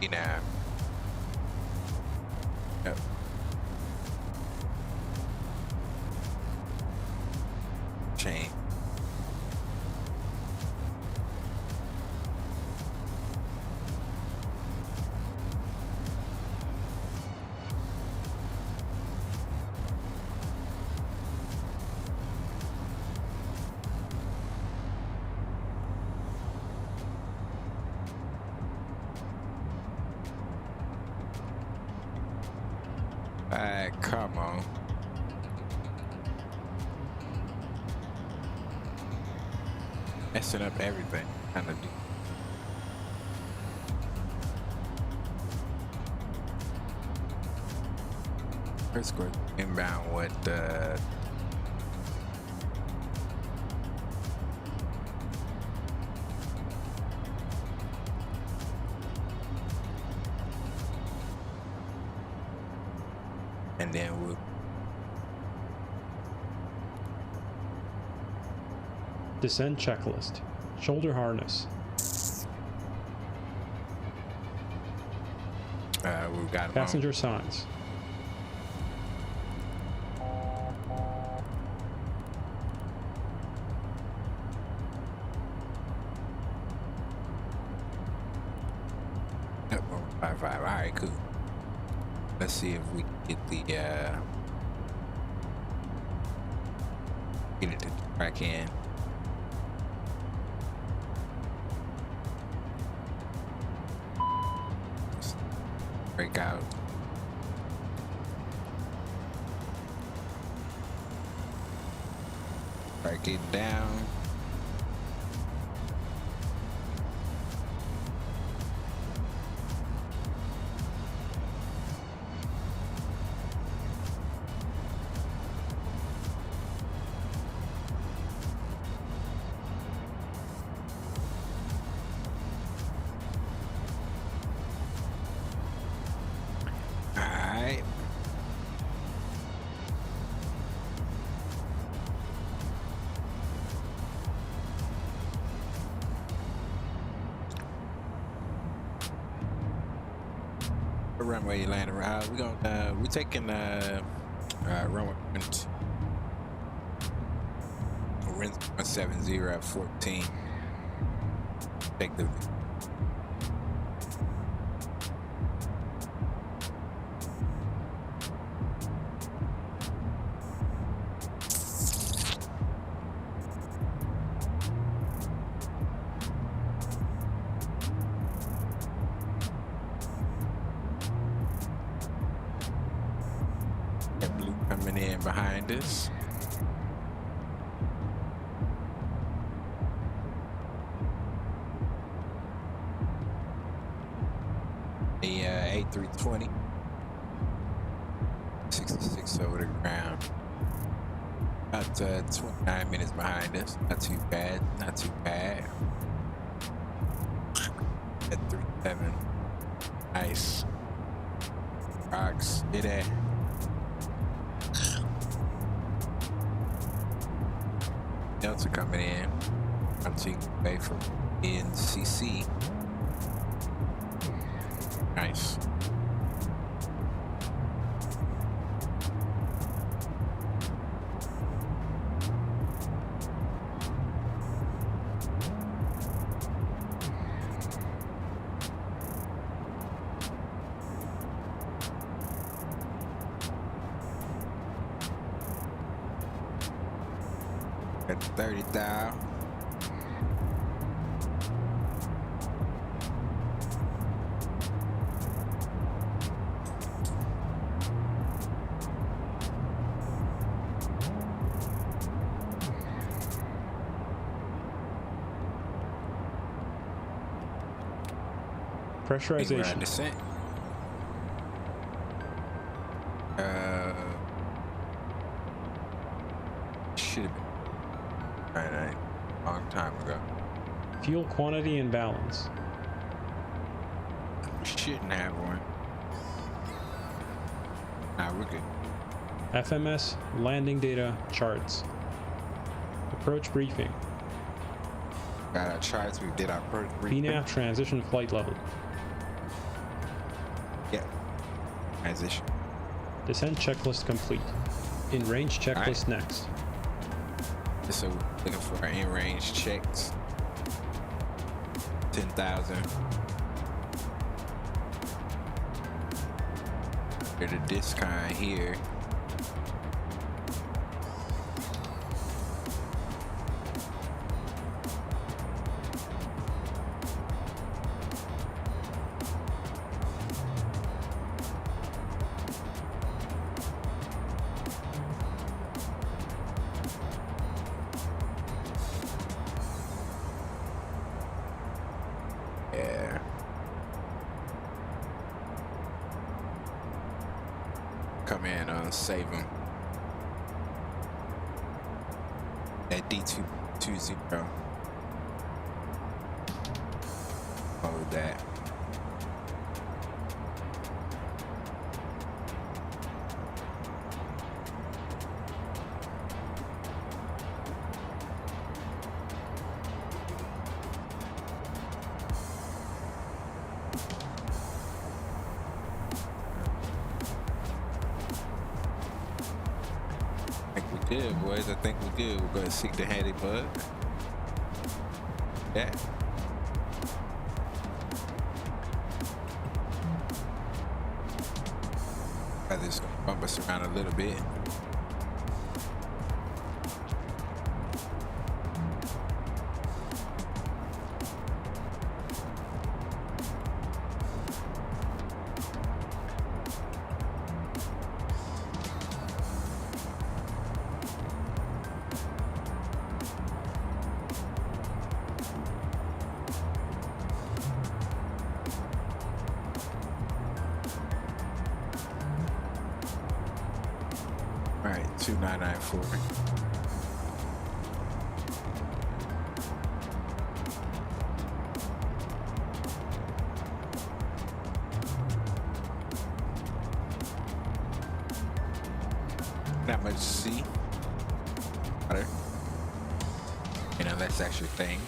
D9. Yep. Chain. Come on. Messing up everything. Kind of do. Let's go inbound with and then we'll descent checklist. Shoulder harness. We've got passenger signs. Yep, 5. All right, cool. Let's see if we can get the Get it to track in. Just break out. Break it down. Alright. Runway land around. We're taking runway 170 at 14. Take the blue coming in behind us. The A320 66 over the ground. About 29 minutes behind us. Not too bad. Not too bad. At 37. Nice. Rocks. Get it. Delta coming in. I'm taking away from NCC. Nice. At 30,000. Pressurization. Descent. Should have been long time ago. Fuel quantity and balance. Shouldn't have one. Nah, we're good. FMS landing data charts. Approach briefing. Got our charts. We did our first briefing. VNAV transition flight level. Yep. Transition. Descent checklist complete. In range checklist next. So looking for our in-range checks. 10,000. There's a discount here. Yeah. Come in, save them. At D220. Hold that. Good, boys. I think we're good. We're going to seek the handy bug. Yeah. I just bump us around a little bit. 2994. Not much to see. Water. You know, that's your thing.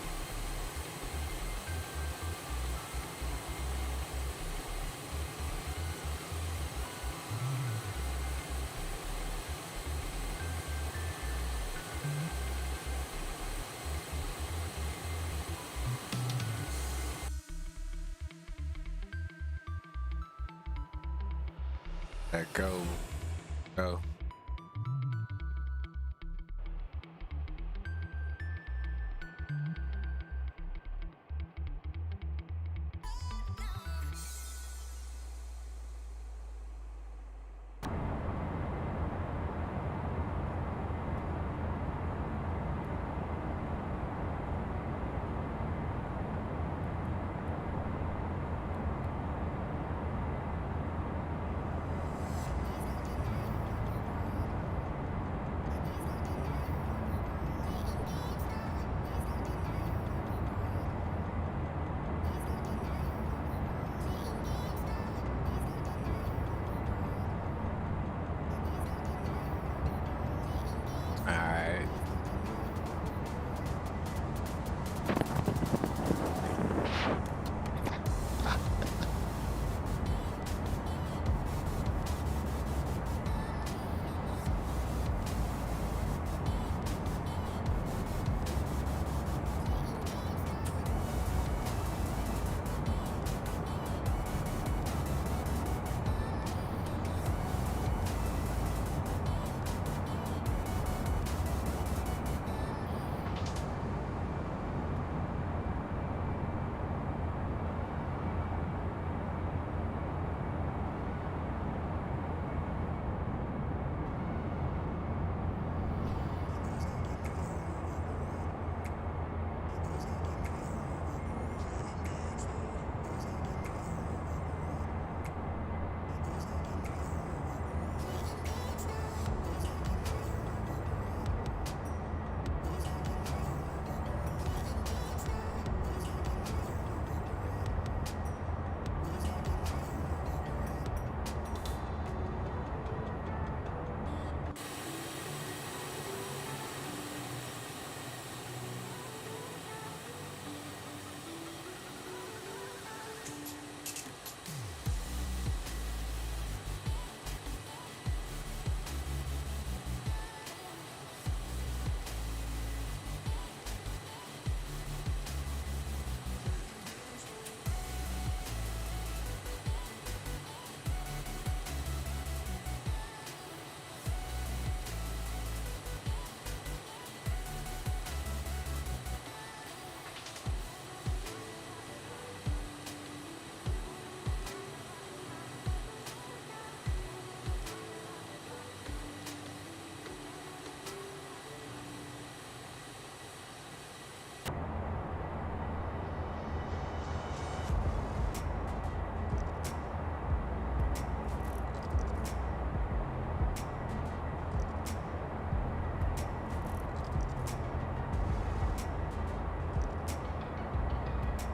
Go. Go.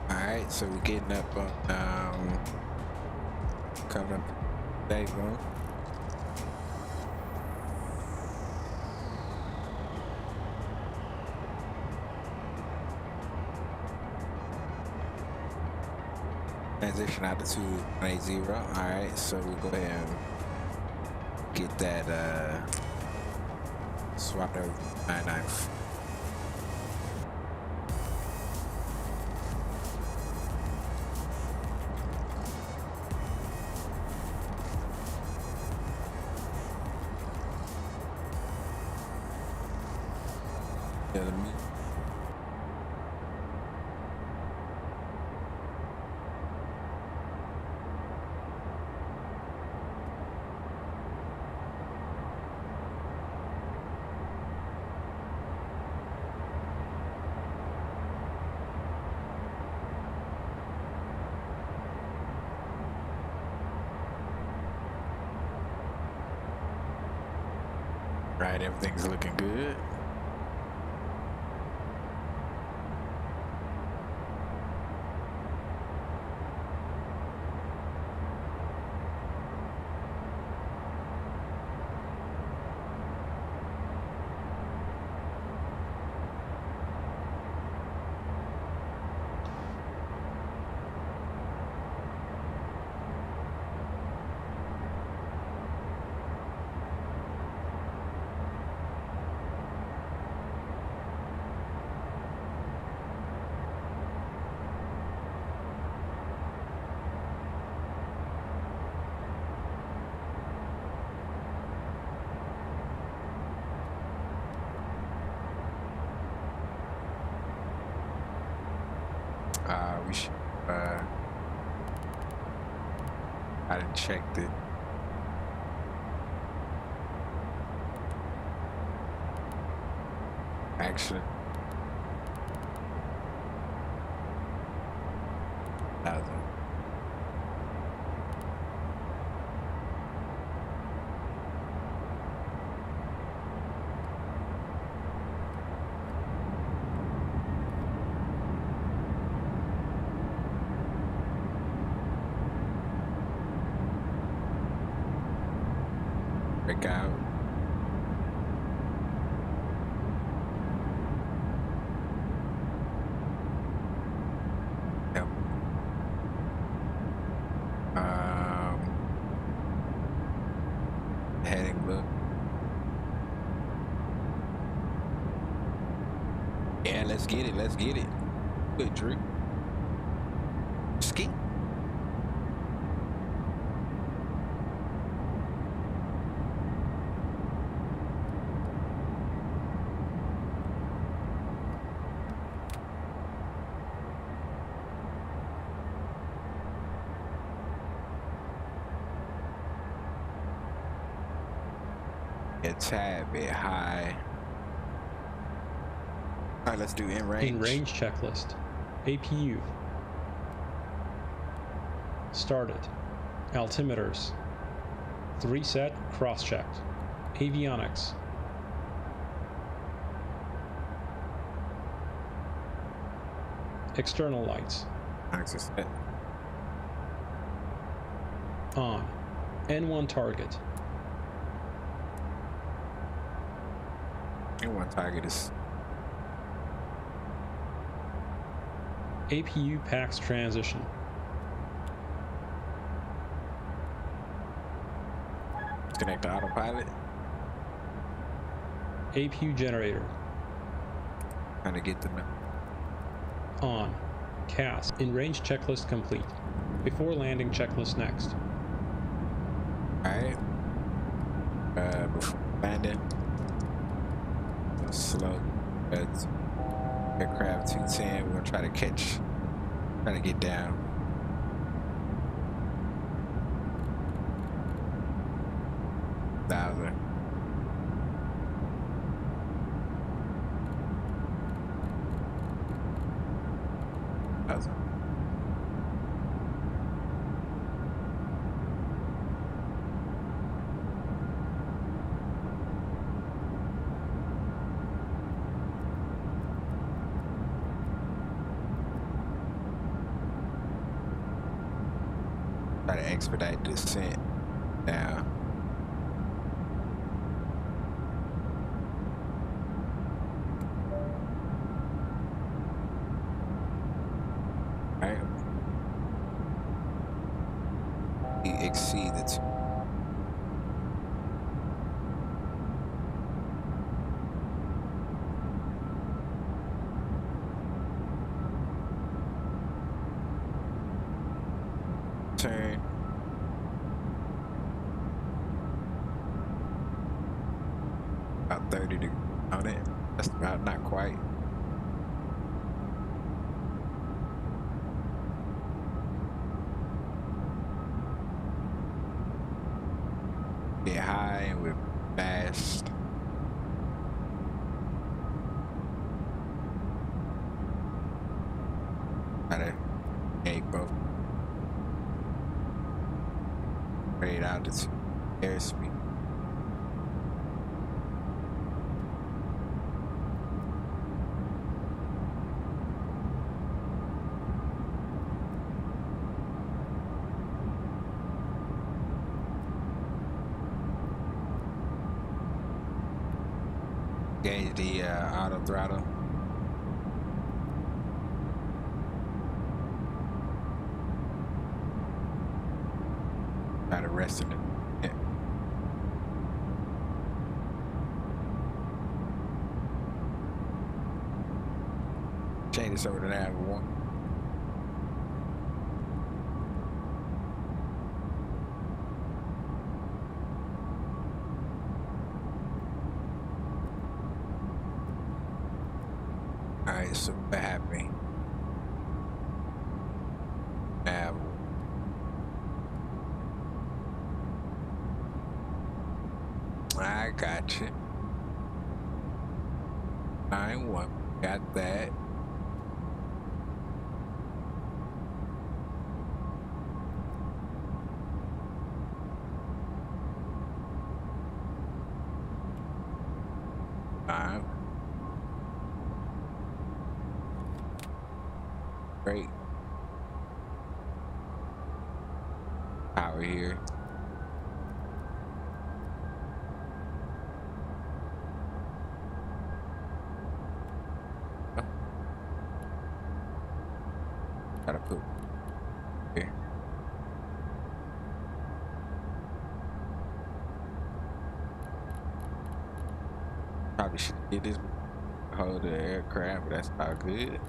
Alright, so we're getting up on coming up day room. Transition out to 280. Alright, so we'll go ahead and get that swapped over 994. Right, everything's looking good. We should, I didn't check it. Actually, break out. Yep. Heading look. Yeah, let's get it. Let's get it. Good, Drew. Ski. A tad bit high. All right, let's do in range. In range checklist. APU. Started. Altimeters. 3 set cross-checked. Avionics. External lights. Access set. On. N1 target. N1 target is APU PAX transition. connect to autopilot. APU generator. Trying to get them On. CAS. In range checklist complete. Before landing checklist next. Alright. Before landing. Slow. Aircraft 210. We're gonna try to get down. $1,000. Try to expedite descent now. Alright. We exceed the two. Turn. About 30 to on it. That's about not quite. Get high and we're fast. Gotta make both. Straight out to airspeed. the auto throttle. Try to rest in it. Yeah. Change this over to nav one. Alright, so what happened? Nav. I got you. 9-1. Got that. Great. Power here. Oh. Gotta put here. Probably should get this hold the aircraft, but that's all good.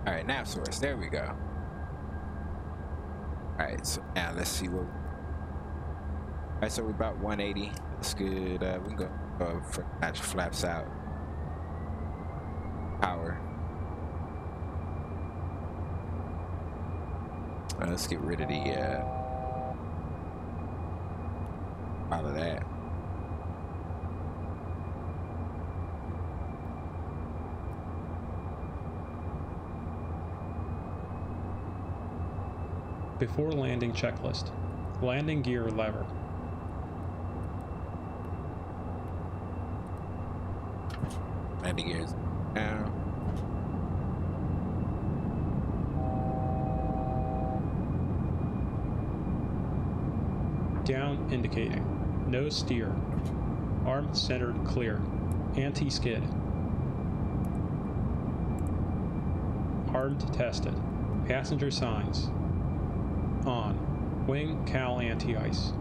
Alright, nav source, there we go. Alright, so now let's see what. Alright, so we're about 180. That's good. We can go for natural flaps out. Power. Let's get rid of the all of that. Before landing checklist. Landing gear lever. Landing gears down. Down indicating. No steer. Arm centered clear. Anti-skid. Armed tested. Passenger signs. On. Wing cowl anti-ice.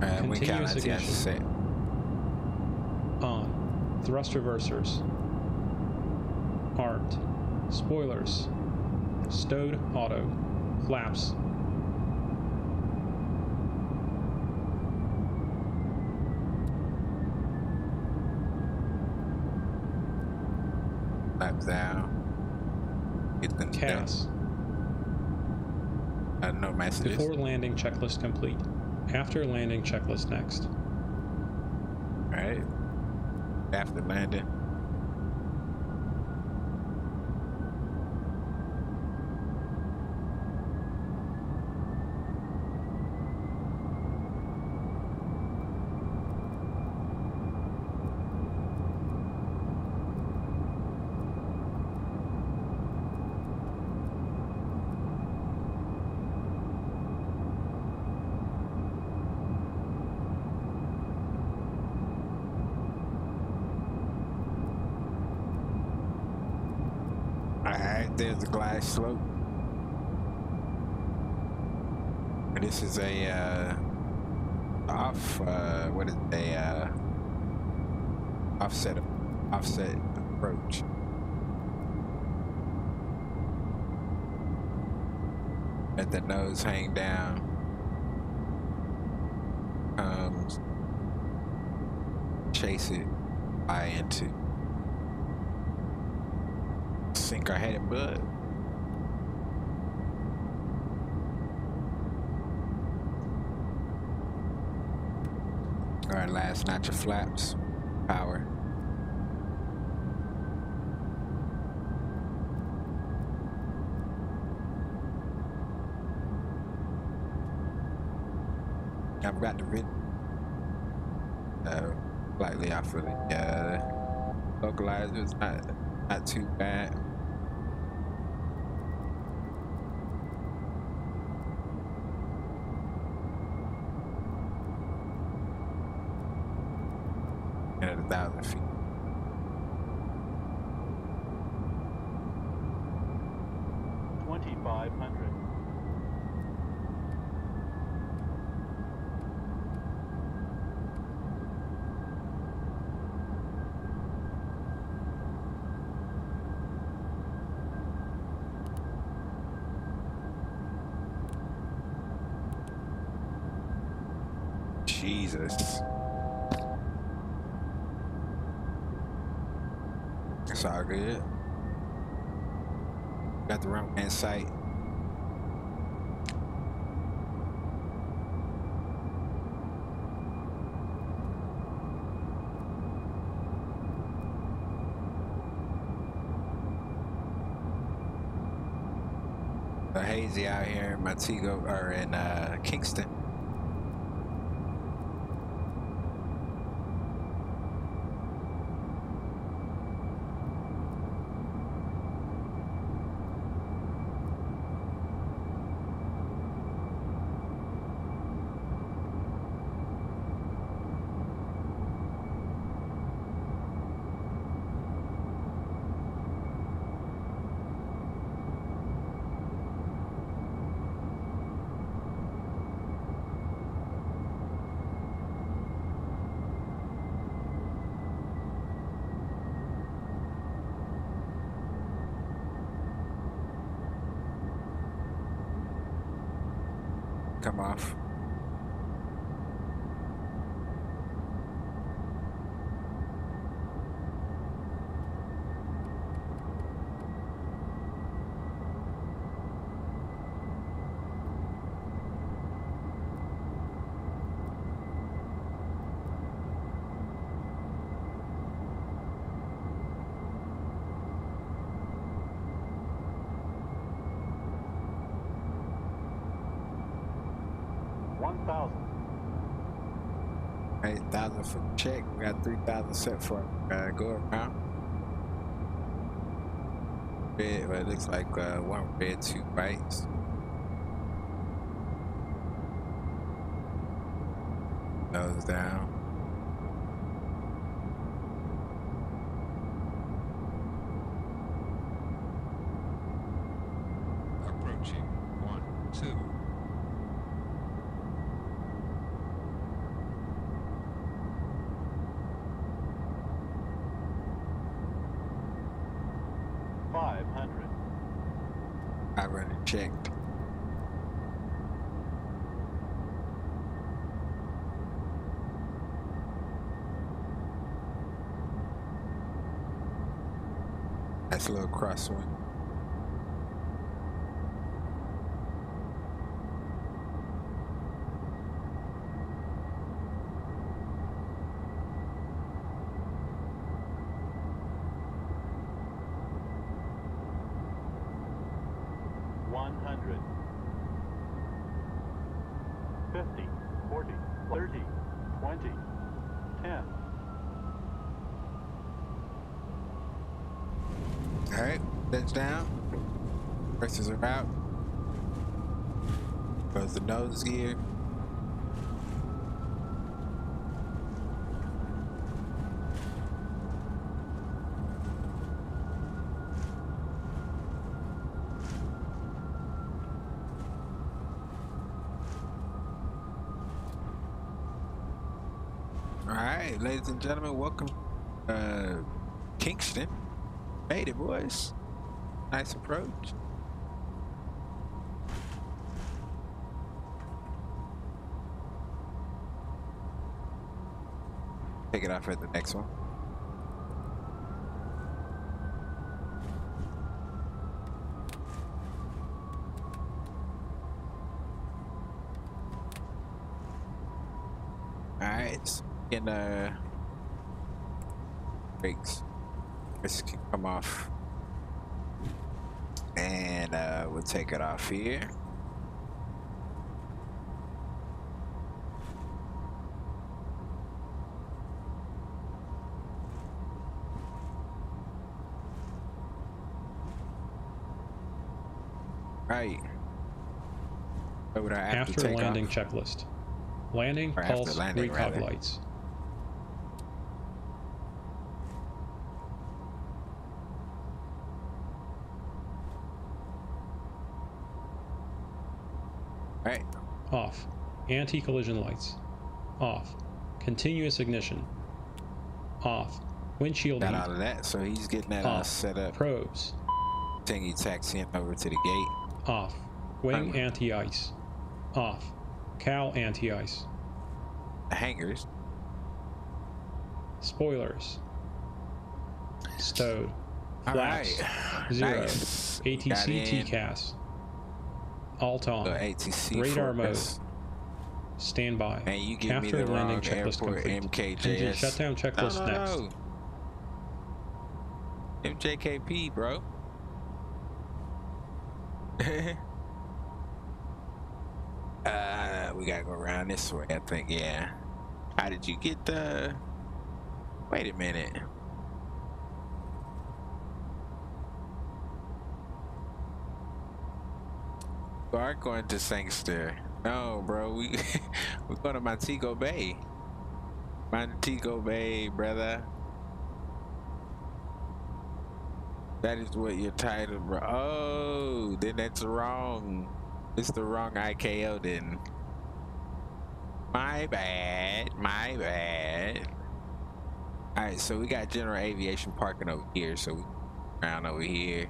Continuous ignition. On. Thrust reversers. Armed. Spoilers. Stowed auto. Flaps. Flaps down. CAS. No messages. Before landing checklist complete. After landing checklist next. Alright. After landing. Alright, there's the glide slope. And this is a offset approach. Let the nose hang down. Chase it, fly into. Sink our head in bud. Alright, last notch of flaps. Power. I've got the rid slightly off of the localizer. It's not too bad. And at 1,000 feet. Jesus. It's all good. Got the runway in sight. Hazy out here in Montego or in Kingston. Come off. Hey, 1,000 for the check. We got 3,000 set for go around. Red, well, it looks like one red, 2 whites. Nose down. Approaching 1, 2. I run and checked. That's a little crosswind. Alright, that's down. Bracers are out. Goes the nose gear. Alright, ladies and gentlemen, welcome Kingston. Made it, boys. Nice approach. Take it off at the next one. Alright, in brakes. This can come off, and we'll take it off here. right. Over there After takeoff. landing checklist. Landing, Or after pulse, landing, recog rather. lights. Right. Off. Anti-collision lights. Off. Continuous ignition. Off. Windshield Got heat. all of that, so he's getting that Off. set up. Probes. Continue taxiing over to the gate. Off. Wing anti-ice. Off. Cow anti-ice. The hangars. Spoilers. Stowed. All Flaps. right. 0. Nice. ATC Got in. TCAS. Alt on. The ATC Radar focus. mode. Standby. And you give me After the landing wrong checklist airport, complete. MKJS. Engine shutdown checklist next. No. MJKP, bro. We gotta go around this way, I think, yeah. How did you get the... Wait a minute. We are going to Sangster. No, bro, we're going to Montego Bay. Montego Bay, brother. That is what you're titled, bro. Oh, then that's wrong. It's the wrong IKO then. My bad, my bad. All right, so we got General Aviation parking over here, so we around over here,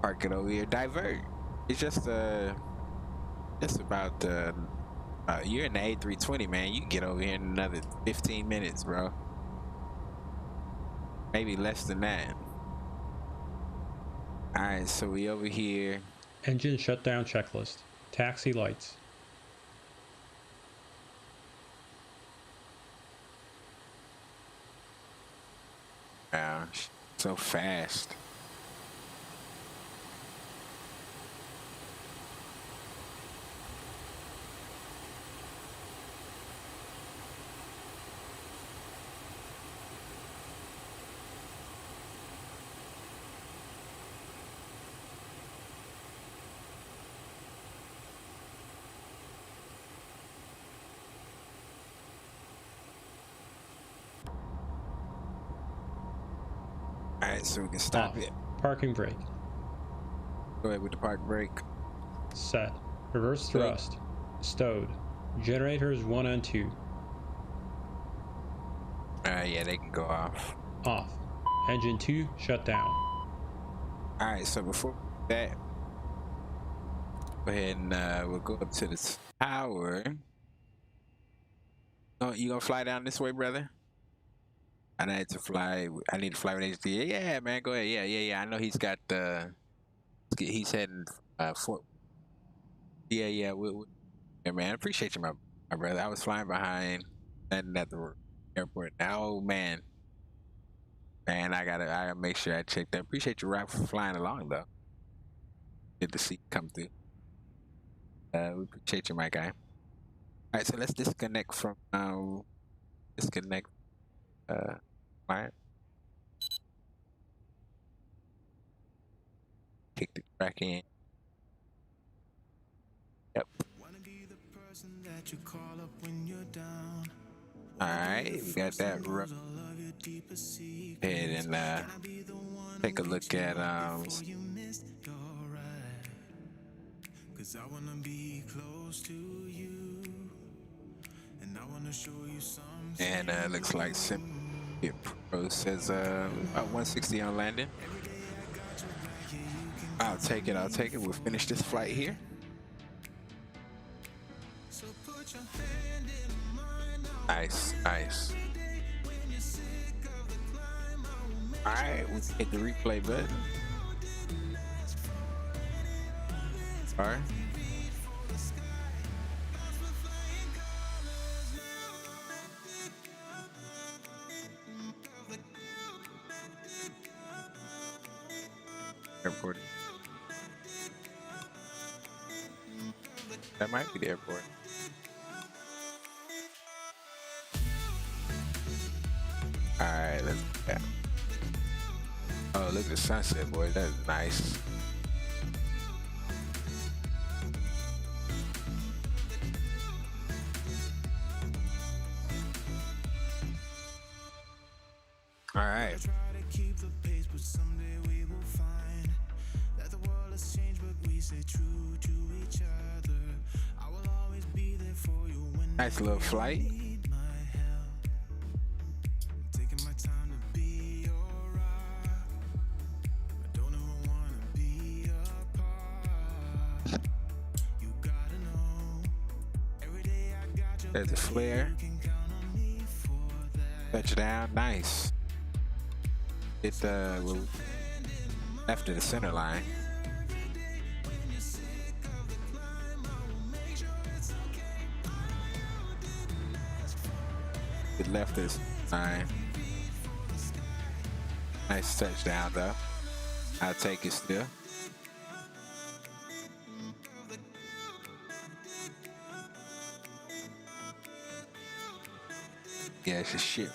park it over here, divert. It's just about you're in the A320, man. You can get over here in another 15 minutes, bro. Maybe less than that. All right, so we over here. Engine shutdown checklist. Taxi lights. Wow, so fast. Alright, so we can stop it. Parking brake. Go ahead with the park brake. Set. Reverse thrust. Stowed. Generators 1 and 2. Yeah, they can go off. Off. Engine 2 shut down. Alright, so before that, go ahead and we'll go up to the tower. Oh, you gonna fly down this way, brother? I need to fly with HD. Yeah, man, go ahead. Yeah. I know he's got he's heading for. Yeah. Yeah, man. Appreciate you, my brother. I was flying behind, landing at the airport. Now, man, I gotta make sure I check that. Appreciate you, Rock, for flying along though. Good to see you come through. We appreciate you, my guy. All right, so let's disconnect from client. Kick the track in. Yep. Alright, we got that. Ahead and take a look at Cause I wanna be close to you, and I wanna show you something. And looks like It Pro says about 160 on landing. I'll take it. We'll finish this flight here. Nice. Alright, we'll hit the replay button. Alright. Airport. That might be the airport. Alright, let's do that. Oh, look at the sunset, boy. That's nice. All right. Try to keep the pace, but someday we will find that the world has changed, but we stay true to each other. I will always be there for you when Nice little flight. you need my help. I'm taking my time to be your rock. I don't ever wanna be apart. You gotta know, every day I got your There's a back, flare. you can count on me for that. Touchdown. Nice. It will left of the center line. It left this line. Nice touchdown though. I'll take it still. Yeah, it's a shit.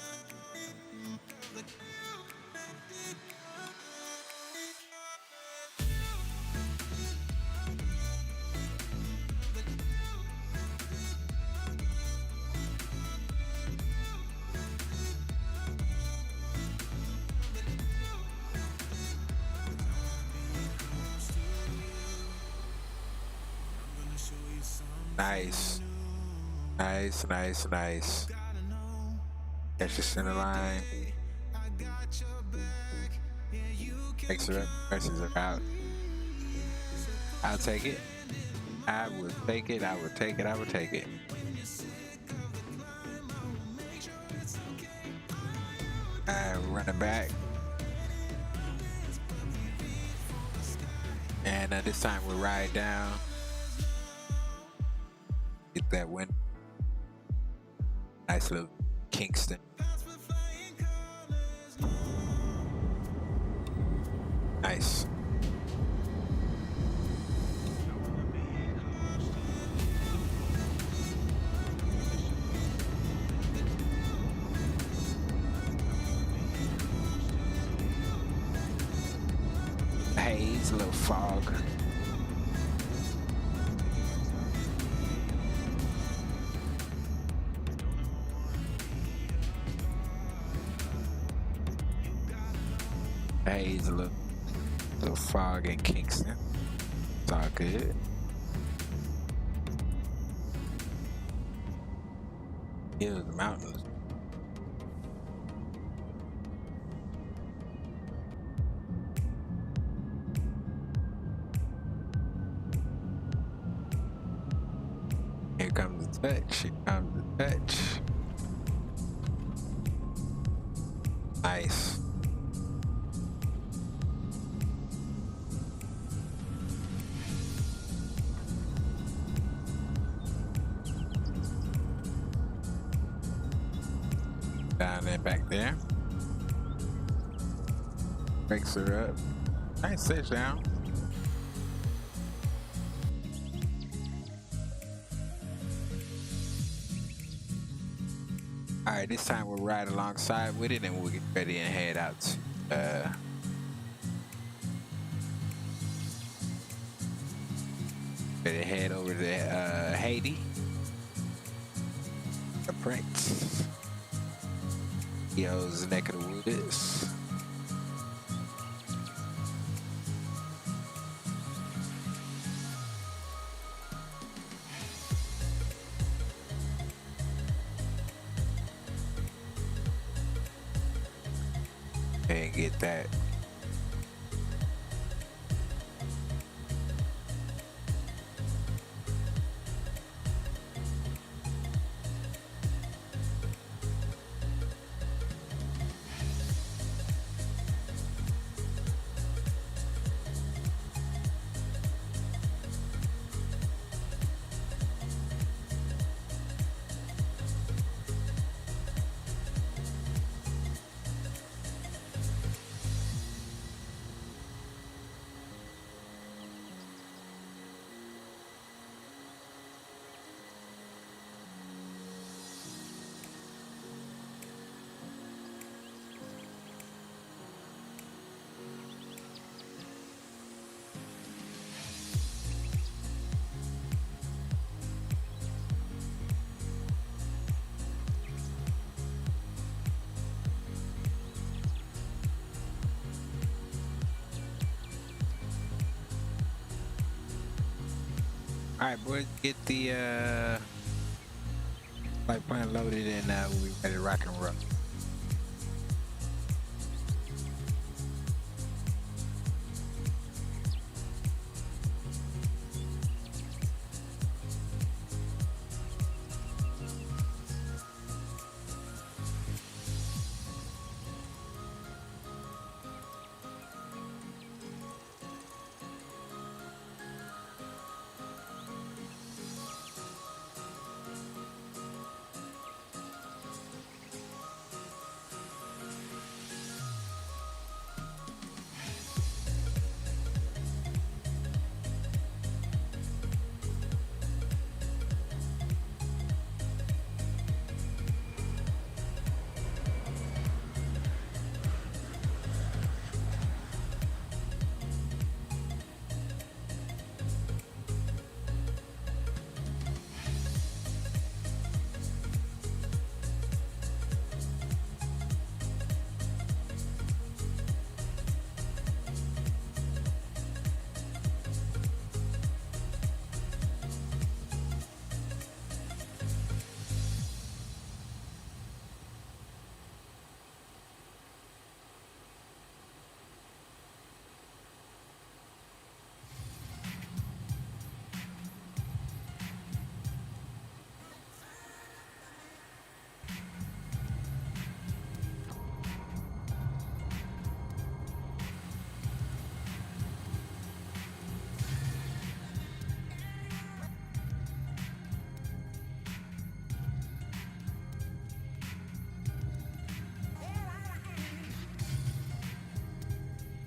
Nice. Nice, nice, nice. Catch the center line. Makes her up, presses her out. I'll take it. I will take it, I will take it, I will take it. Run it back. And this time we'll ride down. Get that win. Nice little Kingston. Nice. Haze, a little fog. Haze, a little fog in Kingston. It's all good. Hills, mountains. Here comes the touch. Here comes the touch. Nice. Down there, back there. Breaks her up. Nice touchdown. All right, this time we'll ride alongside with it and we'll get ready and head out to, ready to head over to Haiti. The Prince. Yo's neck of the woods. And get that. All right, boys, get the flight plan loaded and we'll be ready to rock and roll.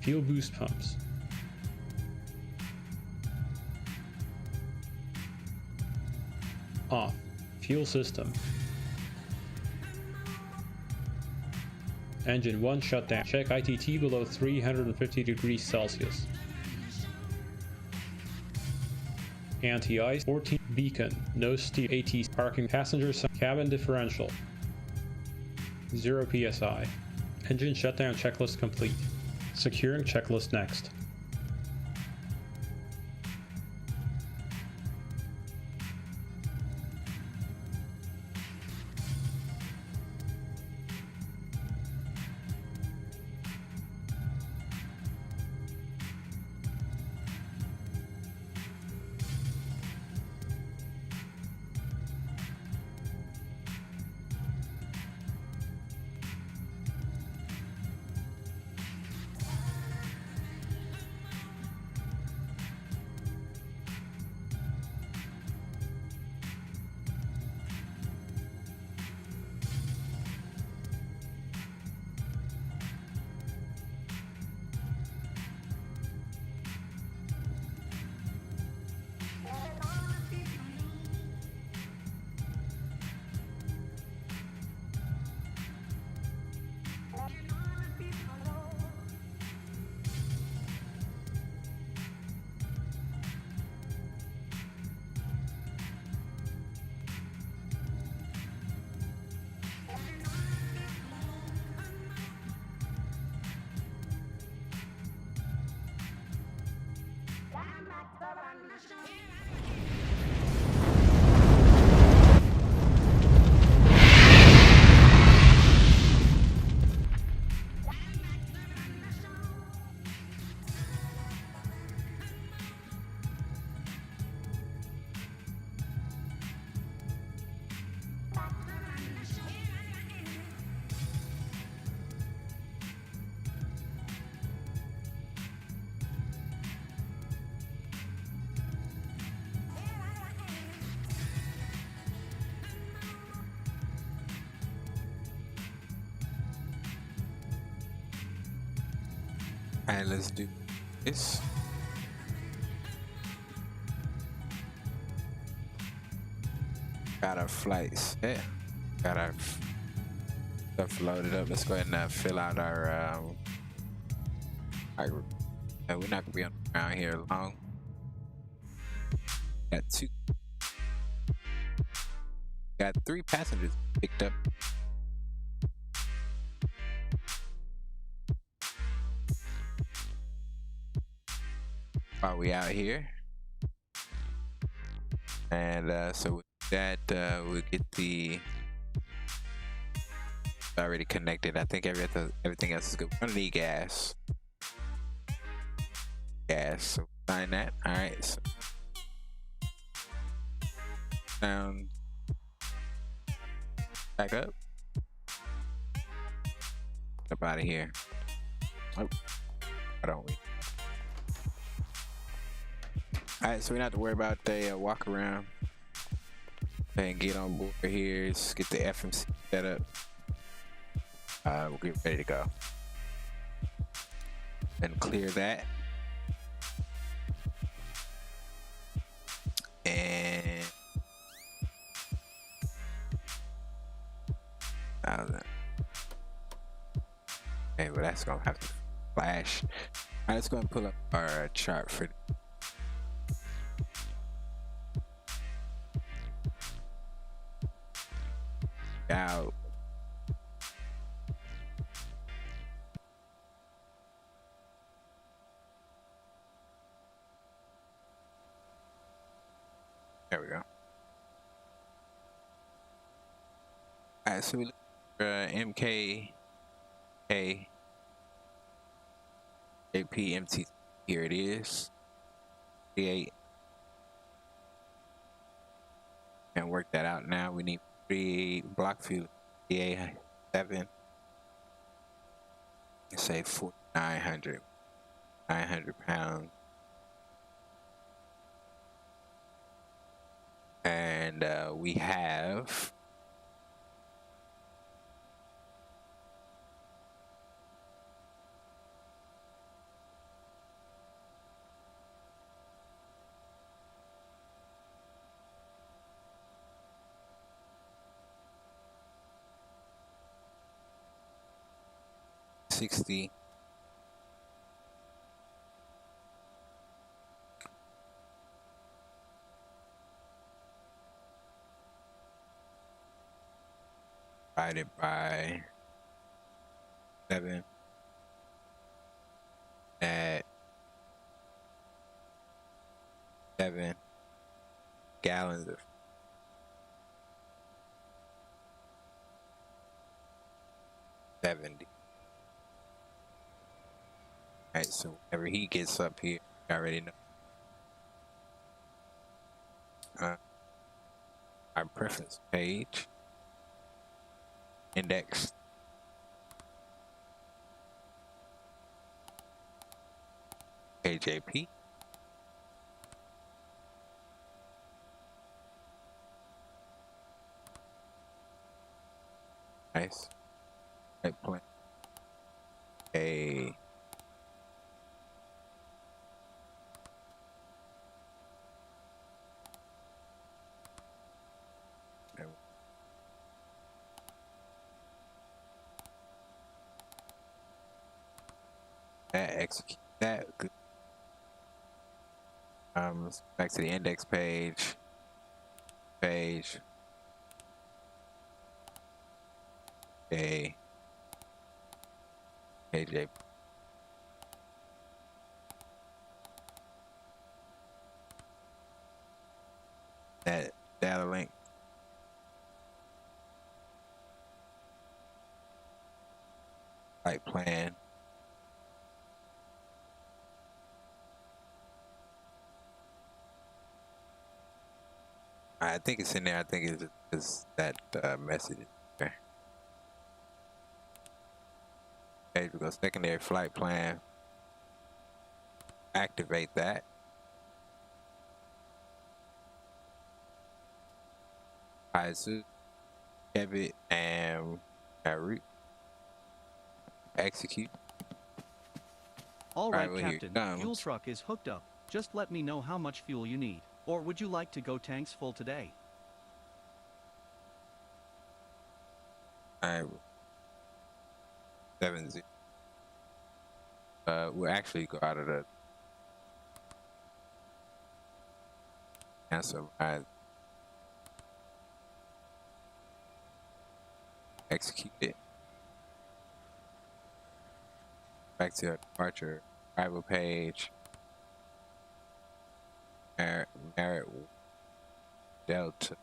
Fuel boost pumps. Off. Fuel system. Engine 1 shut down. Check ITT below 350 degrees Celsius. Anti-ice 14 beacon. No steer. AT parking passenger cabin differential. 0 PSI. Engine shutdown checklist complete. Securing checklist next. Alright, let's do this. Got our flights. Yeah. Got our stuff loaded up. Let's go ahead and fill out our we're not gonna be around here long. Got 3 passengers picked up. While we out here, And so with that, we'll get the already connected. I think everything else is good. We're gonna need gas. So sign that. All right. So down, back up out of here. Oh, why don't we? All right, so we don't have to worry about the walk around and get on board here. Let's get the FMC set up. We'll get ready to go and clear that. And okay, well that's gonna have to flash. All right, let's go and pull up our chart for out. There we go. All right, so we look for MKJP MT. Here it is. 38. And work that out now. We need 3 block fuel. DA7. Let's say 4,900. 900 pounds. And we have $60. Divided by 7 at 7 gallons of 70. Alright, so whenever he gets up here, you already know. Our preference page. Index. KJP. Nice. Right point. A execute that. Good. Let's go back to the index page. A KJ. That data link. Flight plan. I think it's in there. I think it's that message. Okay. Okay, we go secondary flight plan. Activate that. ISU, Kevit, and route. Execute. All right, well, Captain. Fuel truck is hooked up. Just let me know how much fuel you need. Or would you like to go tanks full today? Alright. 70. We'll actually go out of the answer. Execute it. Back to our departure arrival page. Merit Delta.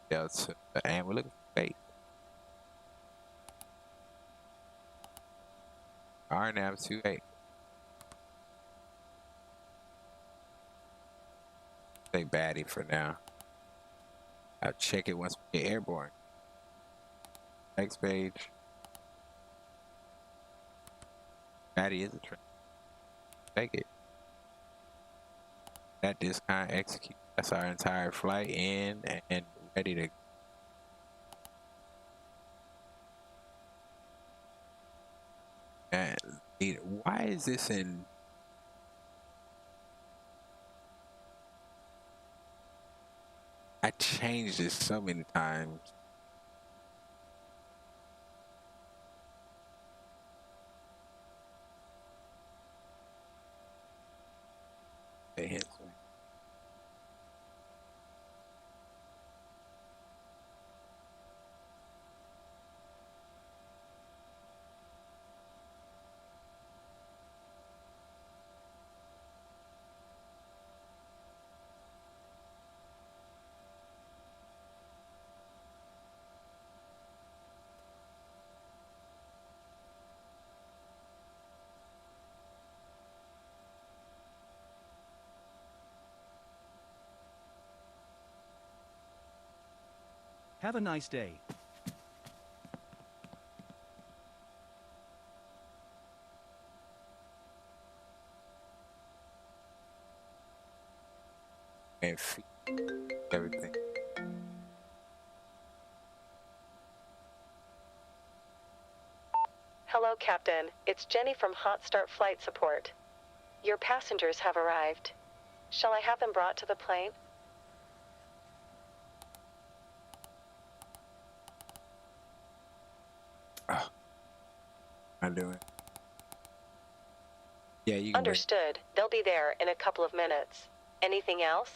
Delta. And we're looking for base. RNAV 28. Say baddie for now. I'll check it once we get airborne. Next page. Baddie is a train. Take it. That discount execute. That's our entire flight in and ready to. And why is this in? I changed this so many times. Have a nice day. And everything. Hello, Captain. It's Jenny from Hot Start Flight Support. Your passengers have arrived. Shall I have them brought to the plane? Oh, I'm doing. Yeah, you can. Understood. They'll be there in a couple of minutes. Anything else?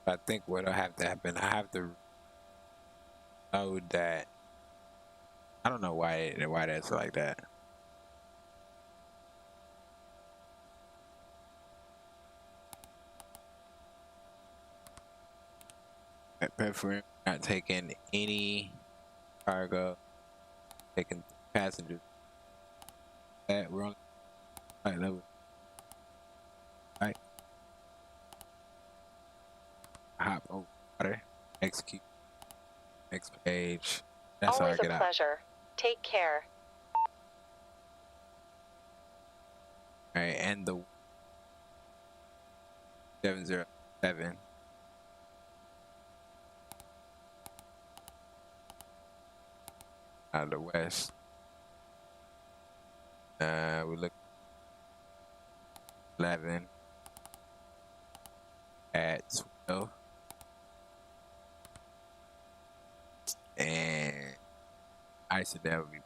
I think what'll have to happen, I have to know that. I don't know why that's like that. Preferring not taking any cargo, taking passengers. That we're on flight level. Right. Hop over water. Execute. Next page. That's how I Always a get out. pleasure. Take care. Alright, and the 707. Out of the west. We look 11 at 12. And I said that would be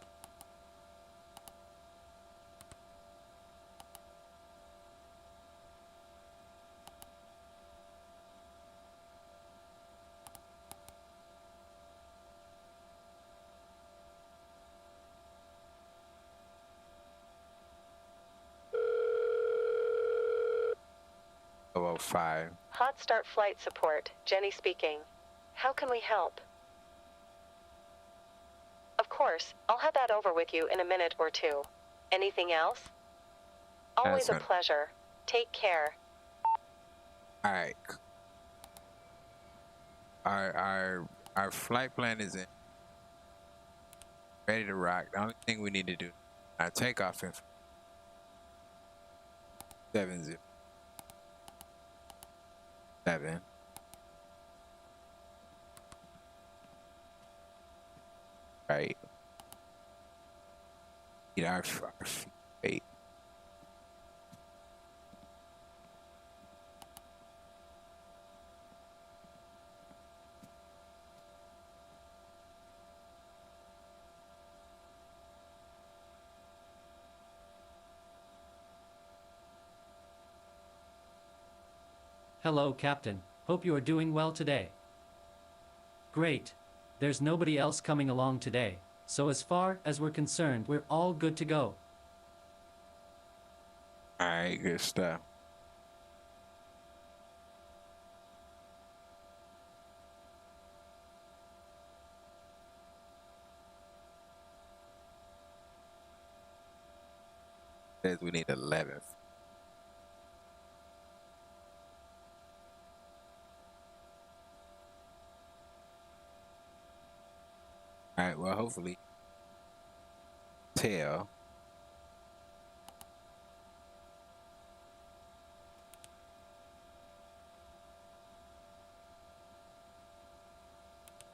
about 5. Hot Start Flight Support. Jenny speaking. How can we help? Of course, I'll have that over with you in a minute or two. Anything else? Always a pleasure. Take care. Alright. Our flight plan is in. Ready to rock. The only thing we need to do, our takeoff info. 707. Right. Need our feet. Hello, Captain. Hope you are doing well today. Great. there's nobody else coming along today, so as far as we're concerned, we're all good to go. Alright, good stuff. Says we need 11. Alright, well, hopefully tell.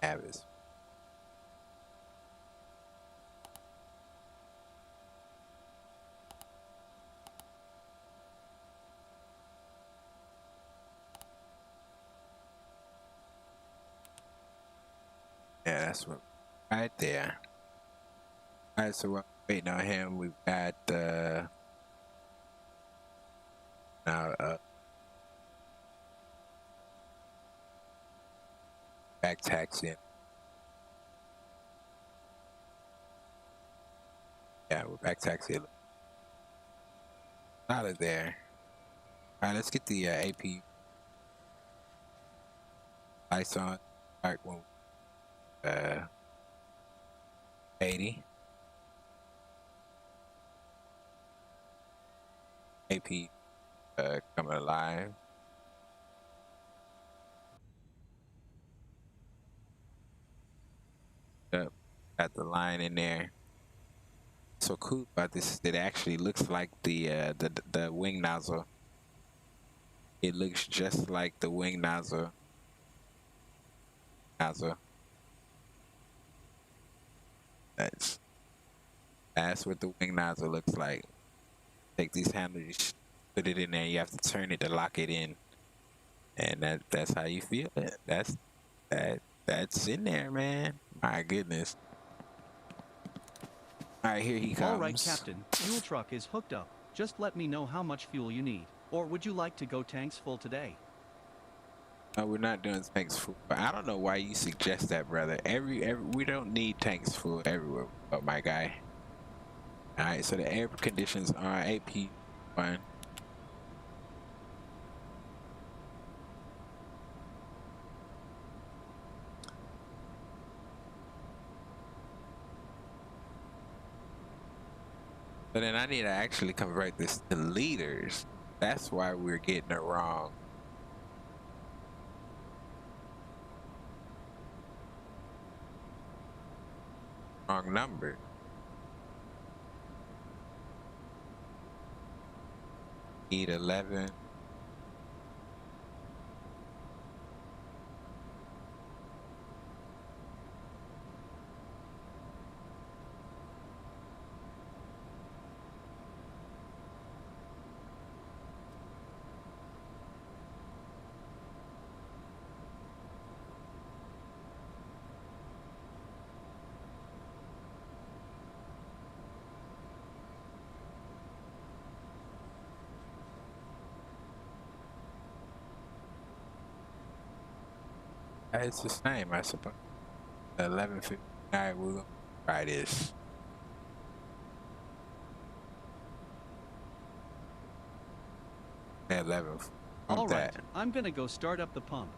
Habits. Yeah, that's what right there. Alright, so we're waiting on him. We've got now back taxiing. Yeah, we're back taxiing. Out of there. Alright, let's get the AP lights on. Alright, well, 80. AP coming alive. Yep, got the line in there. So cool about this is that it actually looks like the wing nozzle. It looks just like the wing nozzle. That's what the wing nozzle looks like. Take these handles, put it in there. You have to turn it to lock it in, and that's how you feel it. That's in there, man. My goodness. All right, here he comes. All right, Captain. Fuel truck is hooked up. Just let me know how much fuel you need. Or would you like to go tanks full today? No, we're not doing tanks full. But I don't know why you suggest that, brother. We don't need tanks full everywhere, but my guy. All right, so the air conditions are AP1. But then I need to actually convert this to liters. That's why we're getting it wrong. Wrong number. Need 11. It's the same, I suppose. 11:59. We'll try this. At 11. All right, I'm gonna go start up the pump.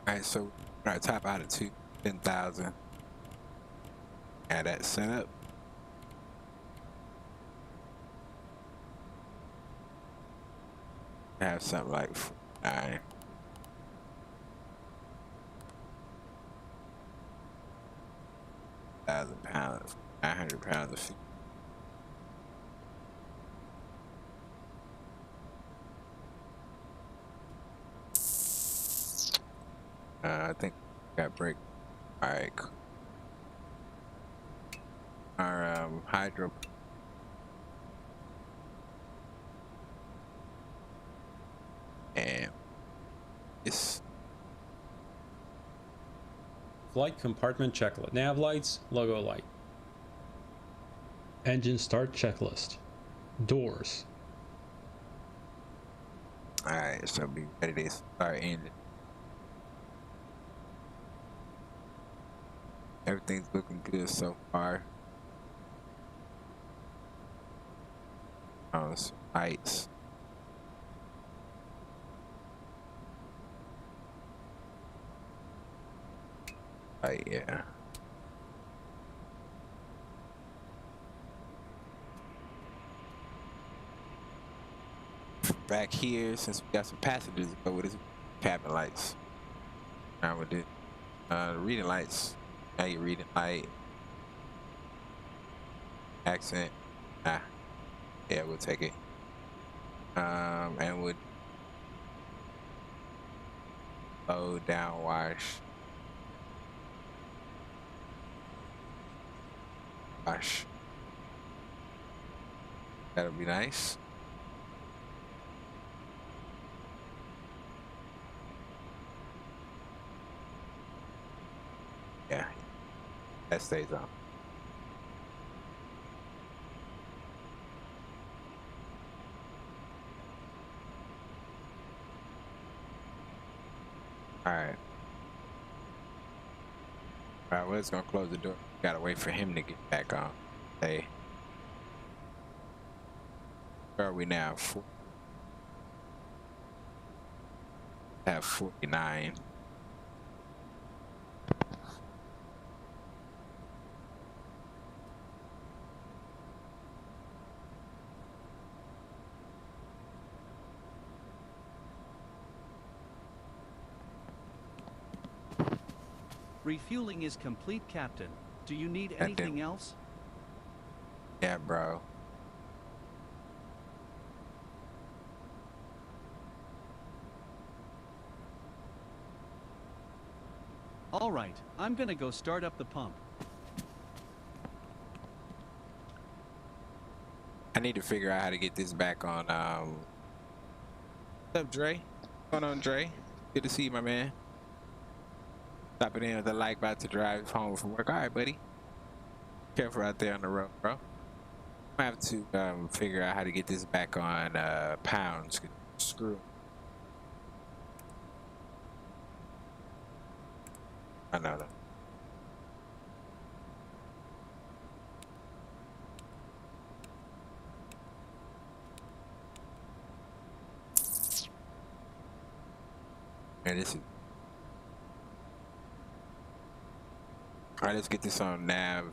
All right, so our top out of 10,000. Add that set up. Have something like 9. £1,000, 900 pounds of fuel. I think we got break. All right. Our hydro. And this. Flight compartment checklist. Nav lights, logo light. Engine start checklist. Doors. Alright, so be ready to start engine. Everything's looking good so far. Oh, some lights. Oh, yeah. Back here, since we got some passengers to go with us, cabin lights. Now with it. Reading lights. Now you reading light. Accent. Ah. Yeah, we'll take it. And we'll low down wash. Wash. That'll be nice. Yeah, that stays on. All right. All right, well, it's gonna close the door. Gotta wait for him to get back on. Hey, where are we now? Have 49. Refueling is complete, Captain. Do you need anything else? Yeah, bro. All right, I'm gonna go start up the pump. I need to figure out how to get this back on. What's up, Dre? What's going on, Dre? Good to see you, my man. Stopping in with the like, about to drive home from work. All right, buddy. Careful out there on the road, bro. I have to figure out how to get this back on pounds. Screw. I know that. Man, this is. All right, let's get this on nav.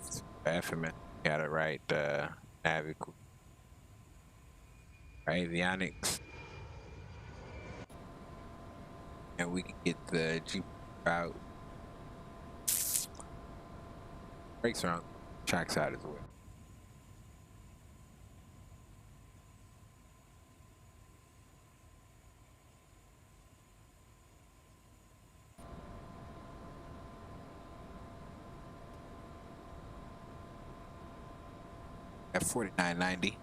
FMS. Got it right. Nav equal. Avionics. And we can get the Jeep out. Brakes are on the track side as well. At 49.90.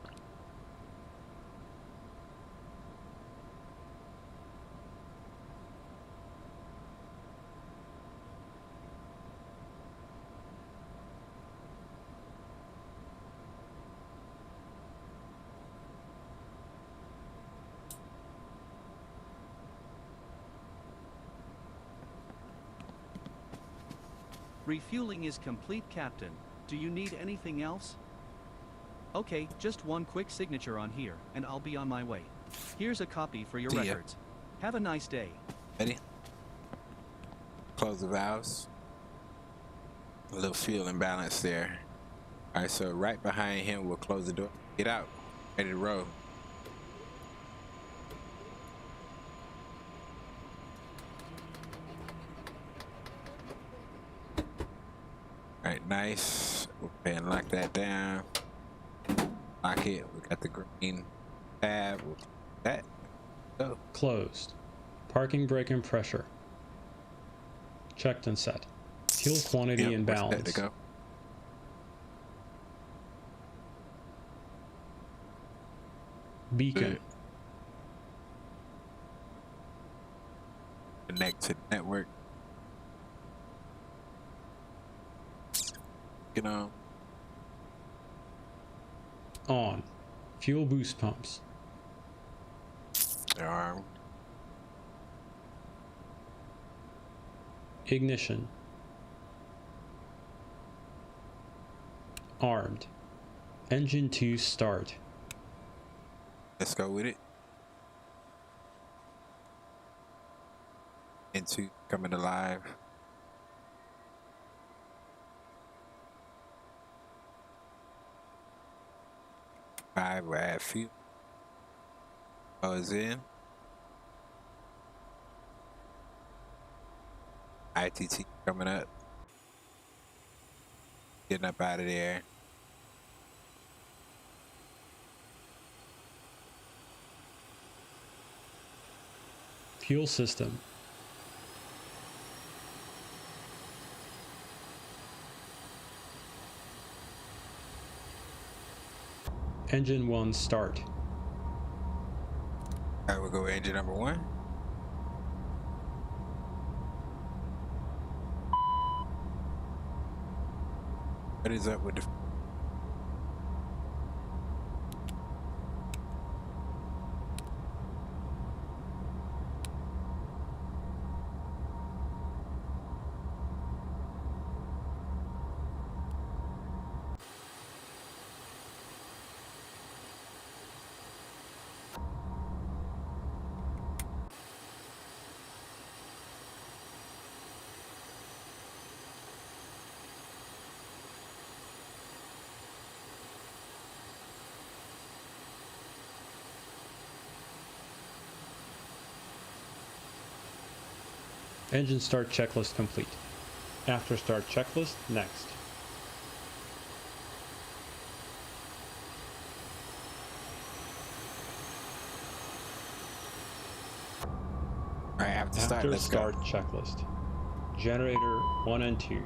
Refueling is complete, Captain. Do you need anything else? Okay, just one quick signature on here, and I'll be on my way. Here's a copy for your See ya. records. Have a nice day. Ready? Close the valves. A little fuel imbalance there. All right, so right behind him, we'll close the door. Get out. Ready to roll. All right, nice. We'll go ahead and lock that down. Lock it. We got the green tab. We'll close that. Go. Closed. Parking brake and pressure. Checked and set. Fuel quantity and we're set balance. to go. Beacon. Good. Connect to the network. Get on. On. Fuel boost pumps. They're armed. Ignition. Armed. Engine 2 start. Let's go with it. Into coming alive. Alright, we're at fuel. Is in. ITT coming up. Getting up out of there. Fuel system. Engine 1 start. Alright, we'll go with engine number 1. What is up with the... Engine start checklist complete. After start checklist, next. Alright, after start, let's start go. Checklist. Generator 1 and 2.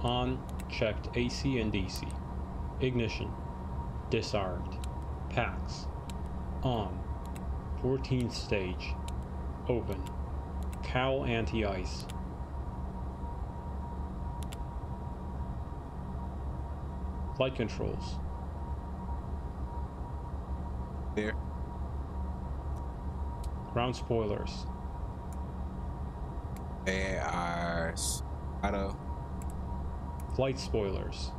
On, checked AC and DC. Ignition. Disarmed. Packs. On. 14th stage. Open. Cowl anti-ice. Flight controls. There. Ground spoilers. They are auto. Flight spoilers.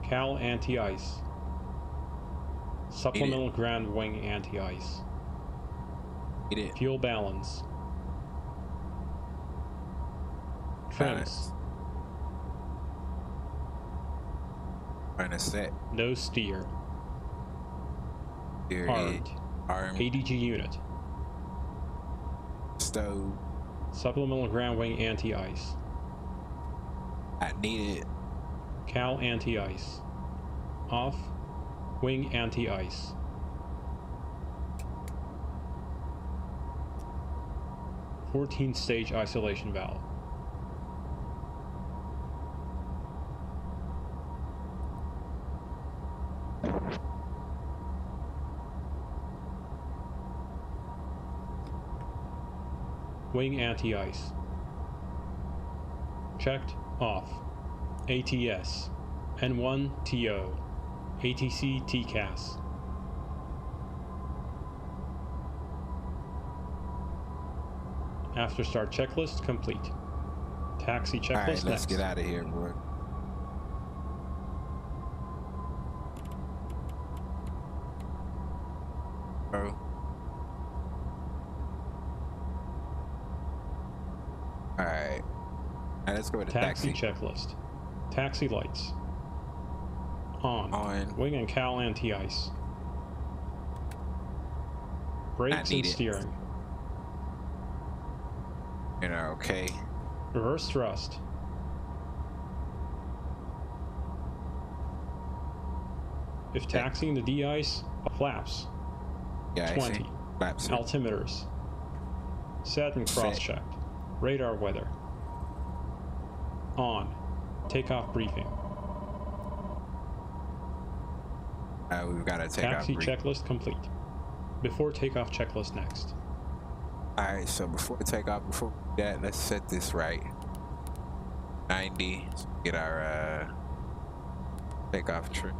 Cowl anti-ice. Supplemental ground wing anti-ice. Fuel balance. Trims. Trying to set. No steer. Steer. Armed. Armed. ADG unit. Stove. Supplemental ground wing anti-ice. I need it. Cowl anti-ice. Off. Wing anti-ice. Fourteenth stage isolation valve. Wing anti-ice. Checked. Off. ATS. N1 TO. ATC TCAS. After start checklist complete. Taxi checklist Alright, let's next. get out of here, boy. Oh. Alright. Alright, let's go with the Taxi taxi. checklist. Taxi lights. On. Wing and cowl anti-ice. Brakes and steering. You know, okay. Reverse thrust. If taxiing the de-ice, flaps. Yeah, 20. Flaps. Altimeters. Set and cross-checked. Radar weather. On. Takeoff briefing. We've got to take off. Taxi checklist complete. Before takeoff checklist next. Alright, so before takeoff, before that, let's set this right. 90. So get our takeoff trim.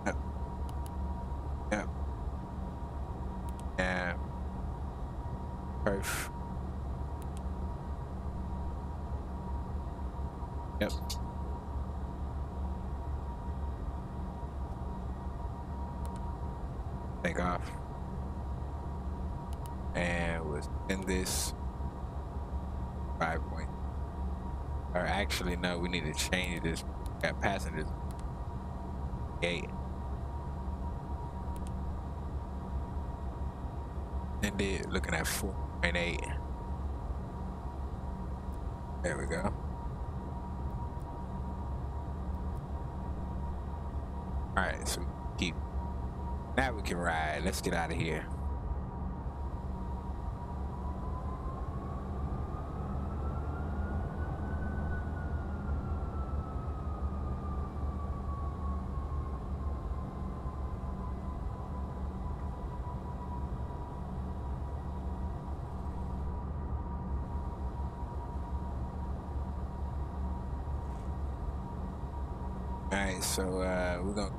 Yep. Yep. Yeah. Perf. Yep. Take off. And we'll send this 5 point. Or actually, no, we need to change this. Got passengers. 8. And then looking at 4.8. There we go. Alright, so keep. Now we can ride. Let's get out of here. Alright, so we're gonna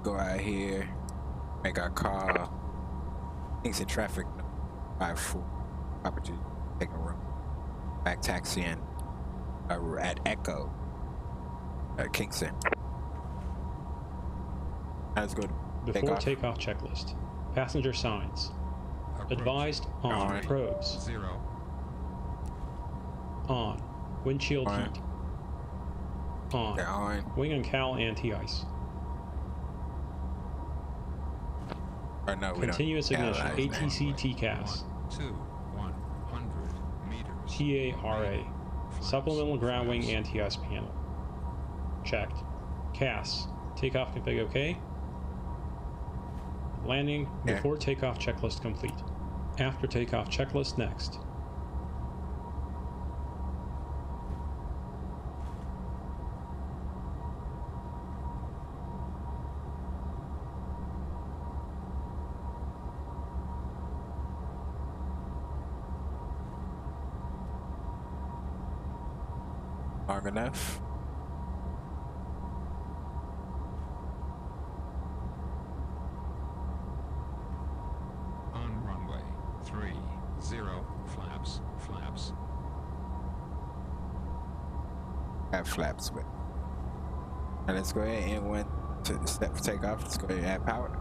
go out here, make our call. Kingston traffic 54 opportunity, take a room. Back taxiing at Echo at Kingston. Let's go. Before takeoff checklist. Passenger signs. Advised on probes. 0. On. Windshield heat. On. They're on. Wing and cowl anti-ice. Or no, we Continuous don't. ignition. ATC TCAS. 2, 100 meters. TARA. Supplemental ground wing anti-ice panel. Checked. CAS. Takeoff config OK. Landing before takeoff checklist complete. After takeoff checklist next. Arm enough. On runway 30, flaps, flaps. Add flaps, but. And let's go ahead and when to the step for takeoff, let's go ahead and add power.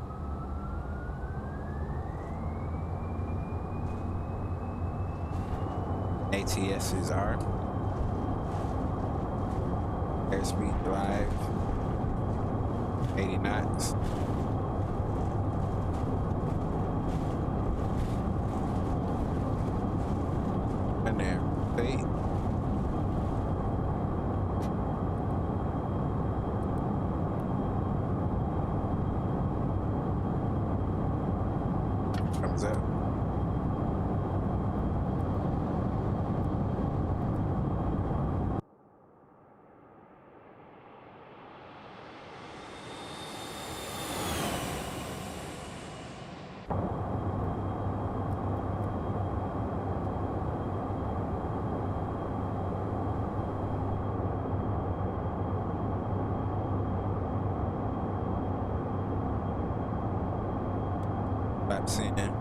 ATS is armed. Airspeed drive 80 knots. And there, wait. Comes up. Flaps in.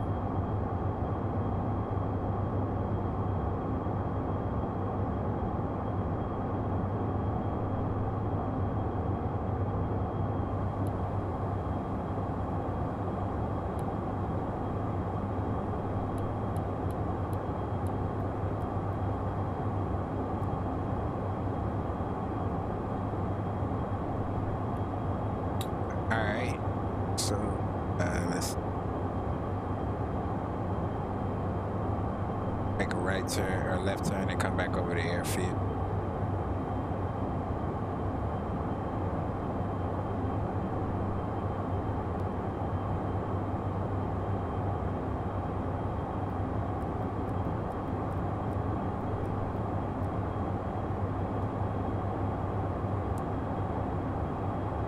Alright, so let's make a right turn or left turn and come back over the airfield.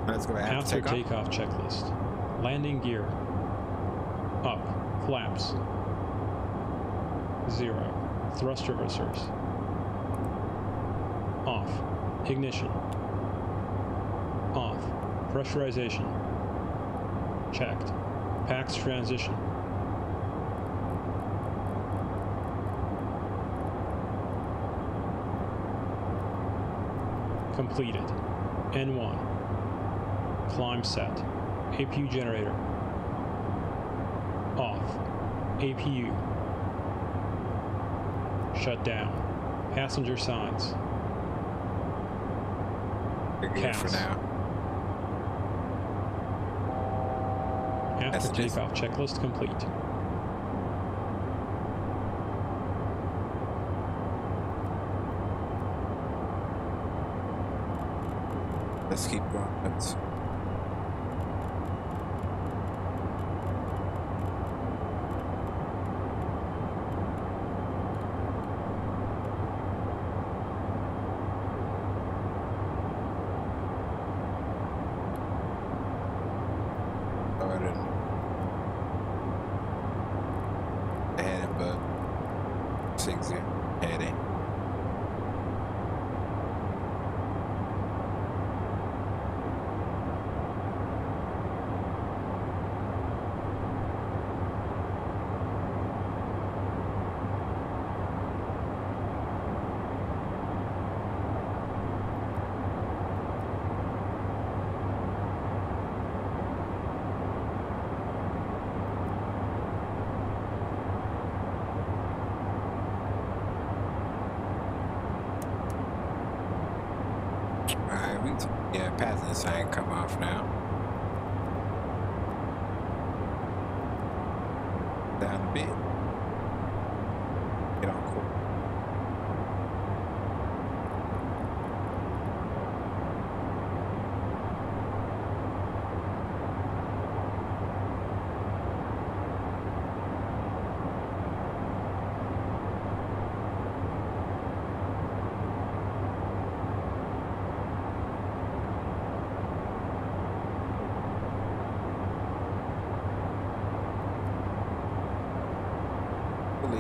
Let's go after takeoff checklist. Landing gear. Up. Flaps. 0. Thrust reversers. Off. Ignition. Off. Pressurization. Checked. PAX transition. Completed. N1. Climb set. APU generator. Off. APU. Shut down. Passenger signs. Good for now. After takeoff, checklist complete. Let's keep going. Let's... Ahead of 60 heading. Yeah, passenger sign come off now. Down a bit. Get on cool.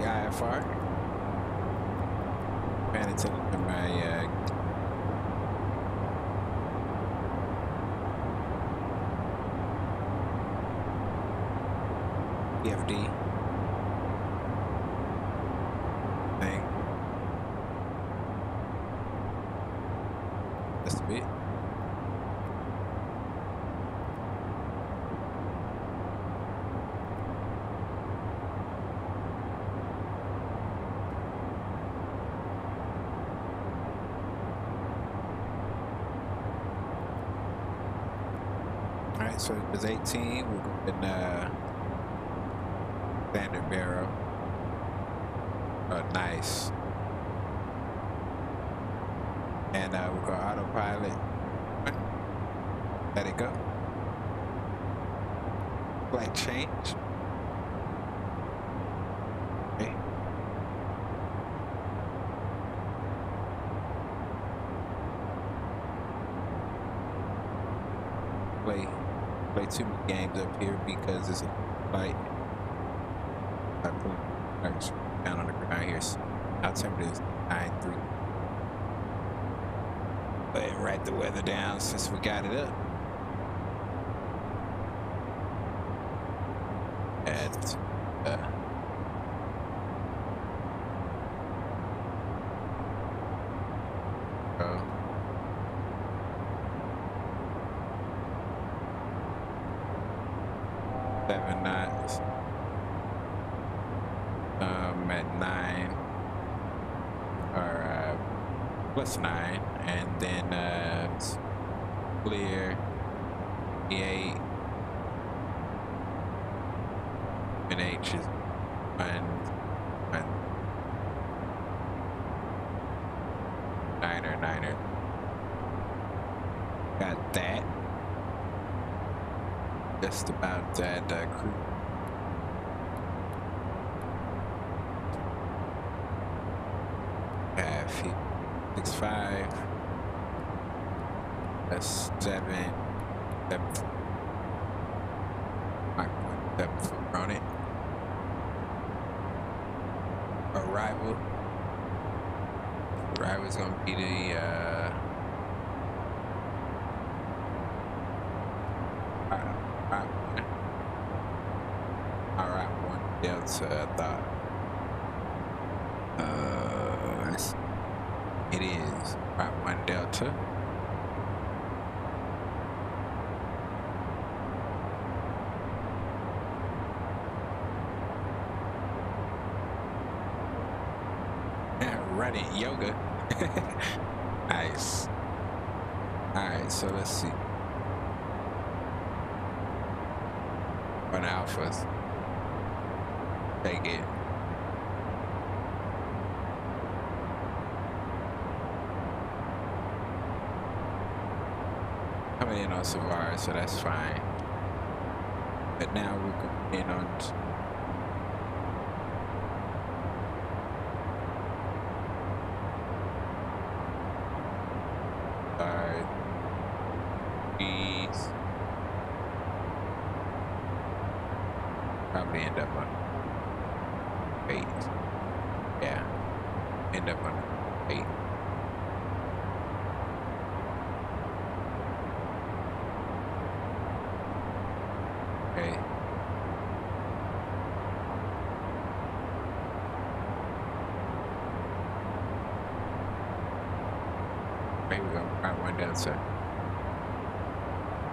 IFR. Paying attention to my EFD thing. Just a bit. So it was 18. We're going standard barrel. Oh, nice. And we're going autopilot. Let it go. Flight change. Okay. Play too many games up here because it's a fight. I put down on the ground here. So our temperature is 9.3. But write the weather down since we got it up. At 7 knots. At 9 or plus 9, and then it's clear E8 and H is 1 9er. Got that. Just about that crew. Feet 6'5". That's 7 foot. 7 foot on it. Arrival's gonna be the Alright, 1 Delta, I thought. It is Alright, 1 Delta. running yoga. Nice. All right, so let's see. Run alphas. Take it. Coming in on Savara, so that's fine. But now we're going in on these probably end up on 8. Yeah, end up on 8. Okay. Maybe we'll try one down, sir.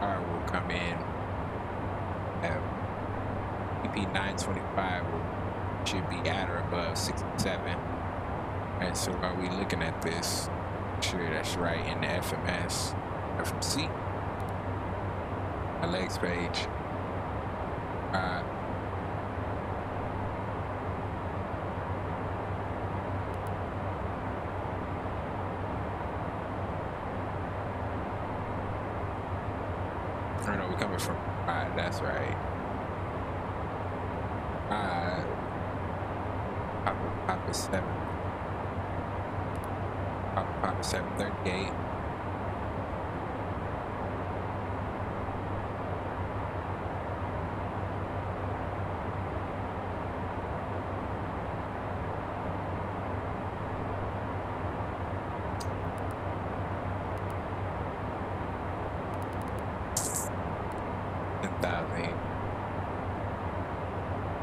Alright, we'll come in. PP 925 should be at or above 67. And so while we looking at this, sure that's right in the FMS, FMC, my legs page. I know we're coming from. That's right. Papa 7. Papa 738.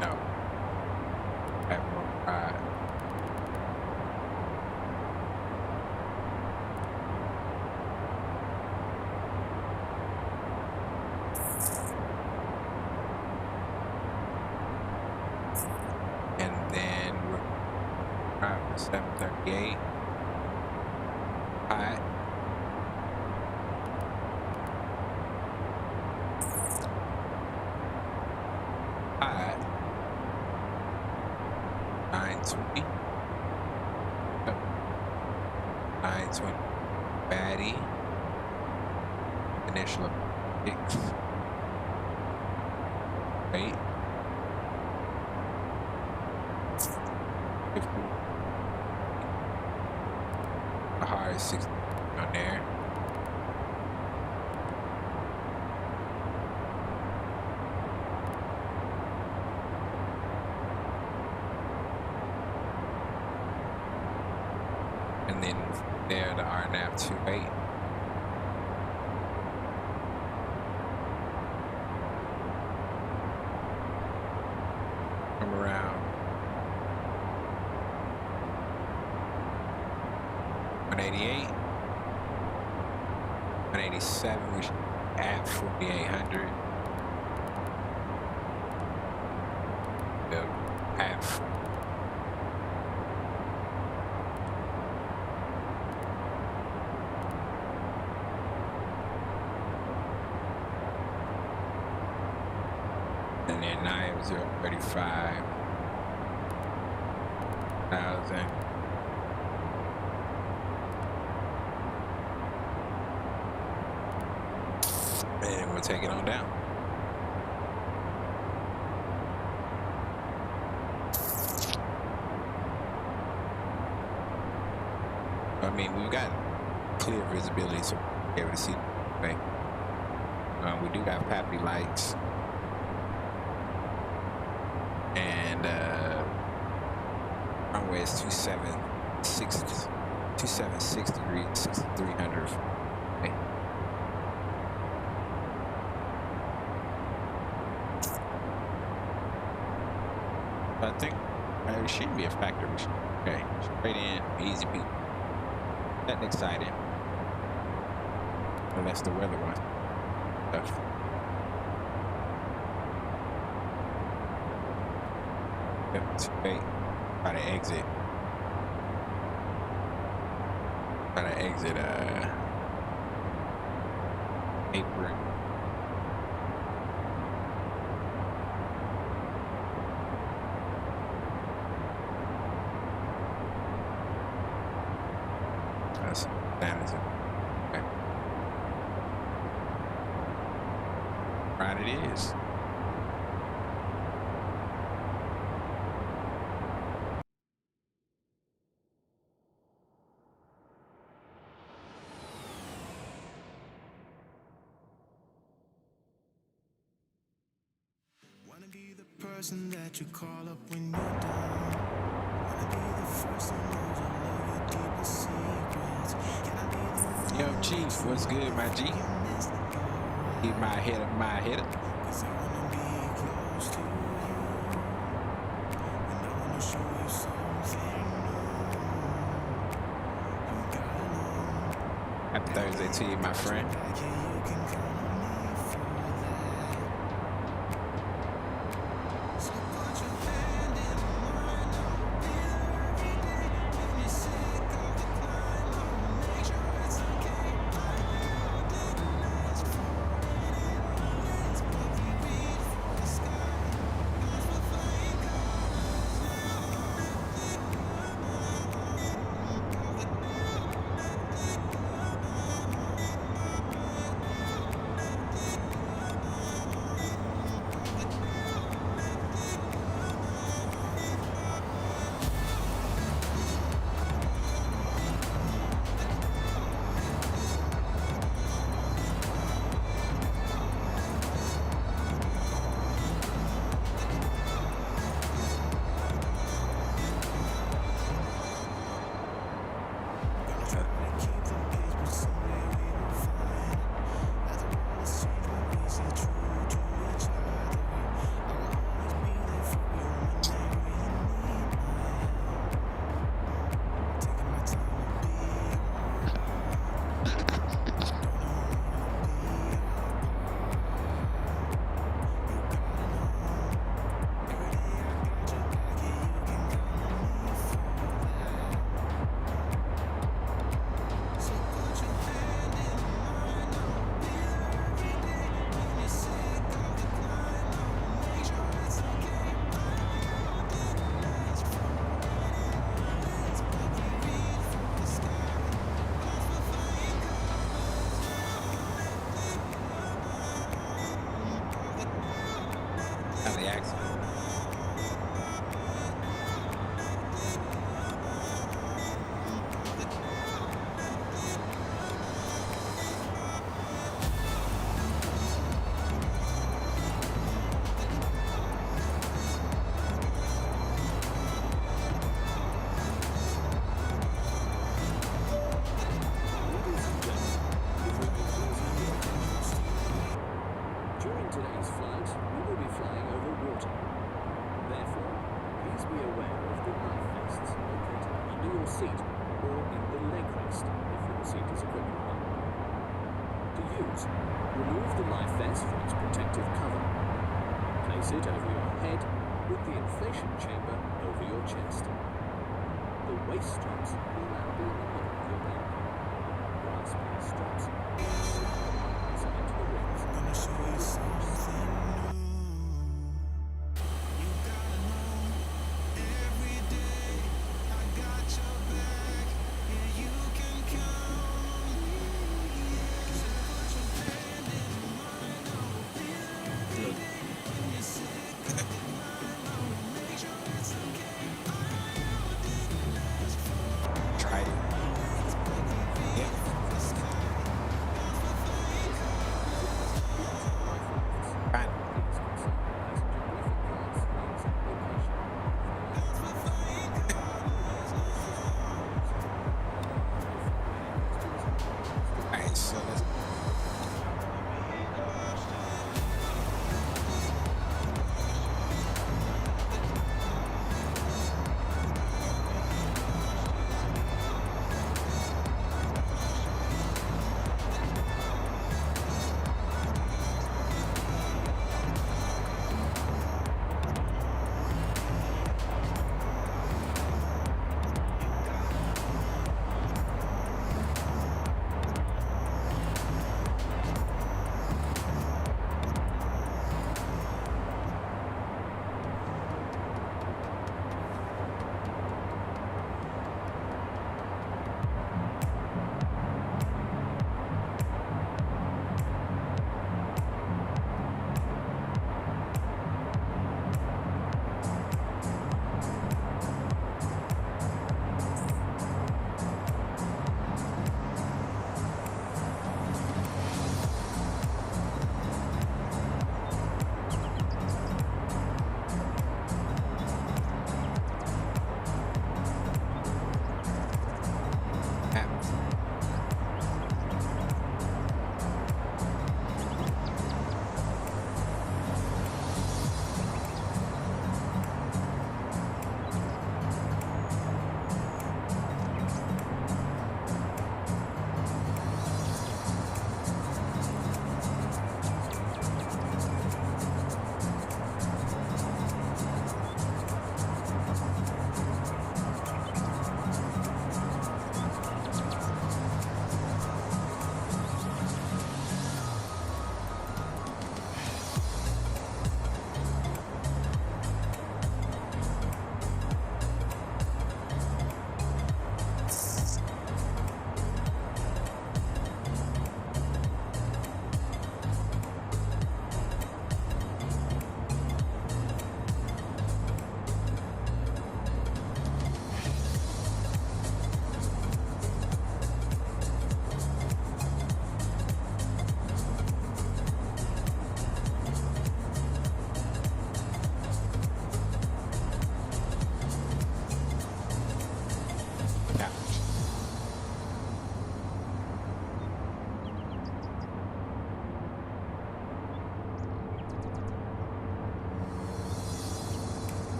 No. And then we're 738. High. High. 920. 920. Batty. Initial 6. 8. 50. A high 60 on there. And then there the RNAV 28. Come around 188, 187. We should add 4,800. We'll add and then 9,035,000. And we'll take it on down. I mean, we've got clear visibility, so we'll be able to see the thing. We do have PAPI lights. And runway is 276 degrees, 6,300. Okay. I think it shouldn't be a factor. Okay, straight in, easy peak. Nothing exciting. Unless the weather wants stuff. Yep, too late. Try to exit. Trying to exit apron. That's Amazon. Okay. Right, it is. Wanna be the person that you call up when you're down. Wanna be the first one knows all of your deepest secrets. Can I be the one Yo, Chief, what's good, my G? Keep my head up, my head up. 'cause I wanna be close to you. And I wanna show you something new. You gotta know. Happy Thursday to you, my friend. Back here you can count on me for that. So put your hand in mine. I'll be there every day. When you're sick of the climb, I'll make sure it's okay. I didn't ask for it, but we reach for the sky. Cause we're flying The accident. During today's flight, we will be flying over water. Therefore, please be aware of the life vests located under your seat or in the leg rest if your seat is equipped with one. To use, remove the life vest from its protective cover. Place it over your head with the inflation chamber over your chest. The waist straps will now be in the middle of your back. Grasp these straps into the ribs. Gonna show you something new. You gotta know every day I got your back. Yeah, you can count on me. So put your hand in mine. I'll be there every day. When you're sick of the climb, I'll make sure it's okay. I didn't ask for it. Tried it. Yeah. For the sky. Cause we're flying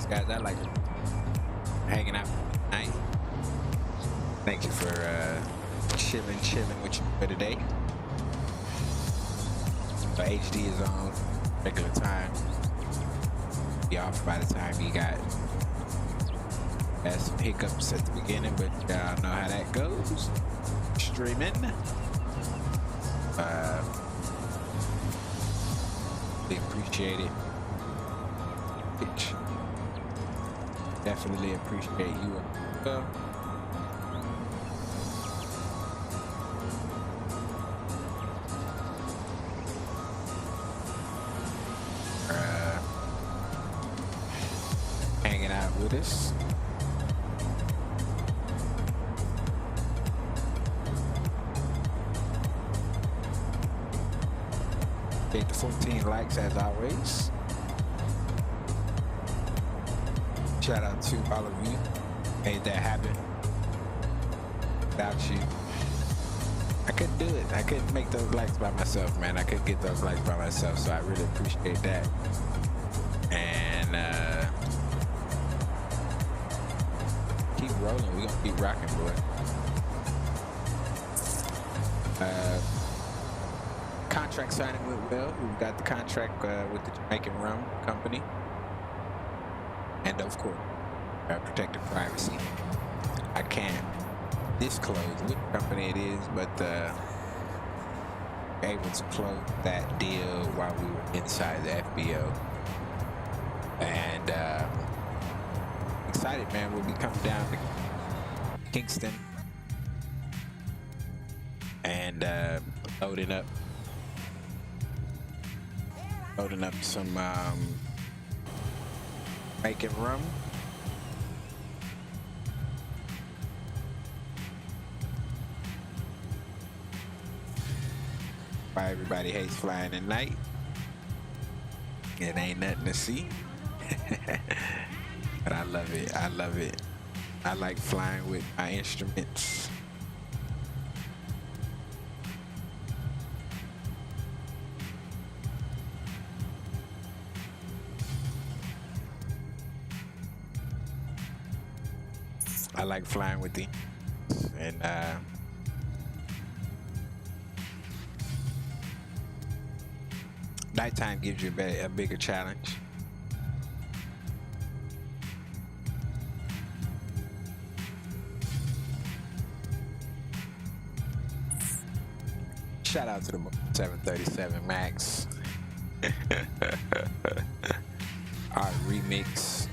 guys. I like hanging out tonight. Thank you for chilling with you for today. So HD is on regular time. Be off by the time you got some hiccups at the beginning, but y'all know how that goes. Streaming. They appreciate it. Definitely appreciate you. Hanging out with us. Get the 14 likes as always. Shout out to all of you. Made that happen. Without you, I couldn't do it. I couldn't make those likes by myself, man. I couldn't get those likes by myself, so I really appreciate that. And keep rolling. We're gonna keep rocking, boy. Contract signing went well. We got the contract with the Jamaican rum company. And of course, protected privacy. I can't disclose which company it is, but able to close that deal while we were inside the FBO. And excited, man. We'll be coming down to Kingston and loading up some Jamaican rum. Why everybody hates flying at night. It ain't nothing to see. But I love it. I love it. I like flying with my instruments. I like flying with these, and nighttime gives you a bigger challenge. Shout out to the 737 Max. Our remix.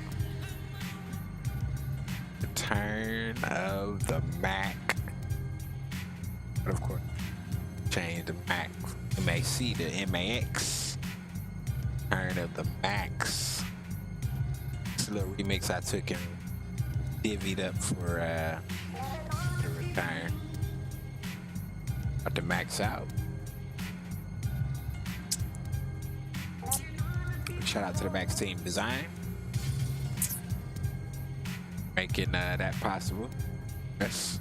Return of the Mac. But of course, change the Mac MAC to MAX. Return of the Max. It's a little remix I took and divvied up for the return. Got the Max out. Shout out to the Max team design. Making that possible. Yes.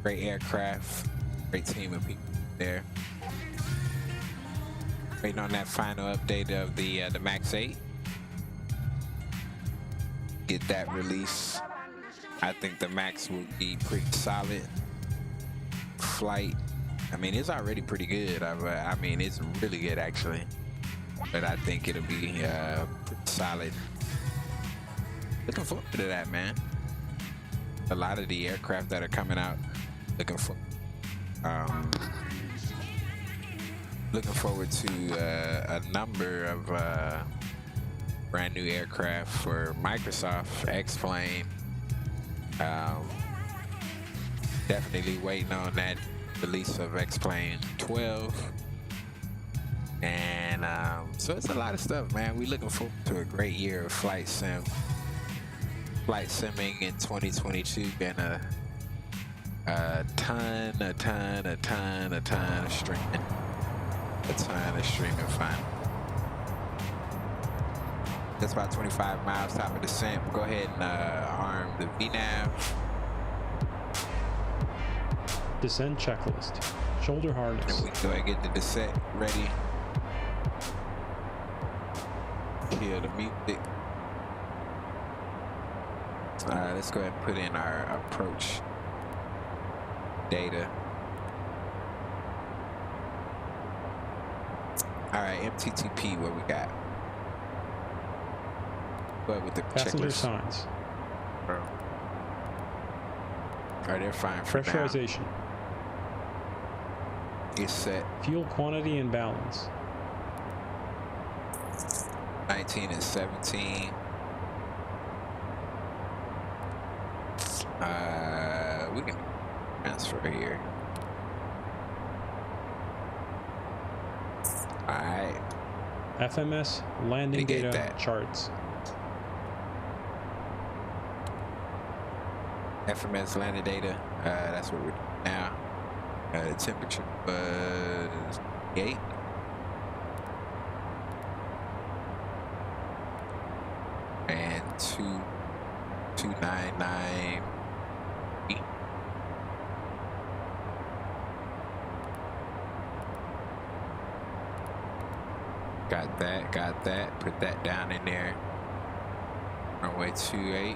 Great aircraft, great team of people there. Waiting on that final update of the Max 8. Get that release. I think the Max will be pretty solid flight. I mean, it's already pretty good. I mean, it's really good actually. But I think it'll be pretty solid. Looking forward to that, man. A lot of the aircraft that are coming out, looking forward to a number of brand new aircraft for Microsoft X-Plane. Definitely waiting on that release of X-Plane 12. And so it's a lot of stuff, man. We looking forward to a great year of flight sim. Flight simming in 2022 been a ton of streaming. A ton of streaming fun. That's about 25 miles, top of descent. Go ahead and arm the VNAV. Descent checklist. Shoulder harness. And we can go ahead and get the descent ready. Kill the music. Let's go ahead and put in our approach data. All right, MTTP, what we got? What with the passenger checklist? signs. All right, they're fine for now. Pressurization. It's set. Fuel quantity and balance. 19 and 17. We can transfer here. Alright. FMS landing Mitigate data that. charts. FMS landing data. That's what we're doing now. Temperature was 8. And 299. Got that. Put that down in there. Runway 28.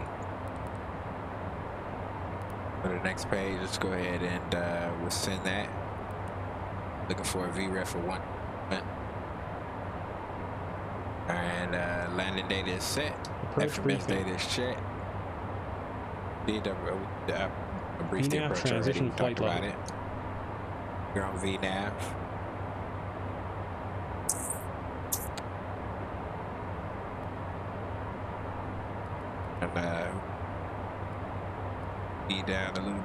For the next page, let's go ahead and we'll send that. Looking for a VREF of 1. And landing data is set. Approach FMS briefing. data is checked. Did a brief the VNAV approach transition already. flight Talked about level. it. You're on VNAV. And be down a little bit.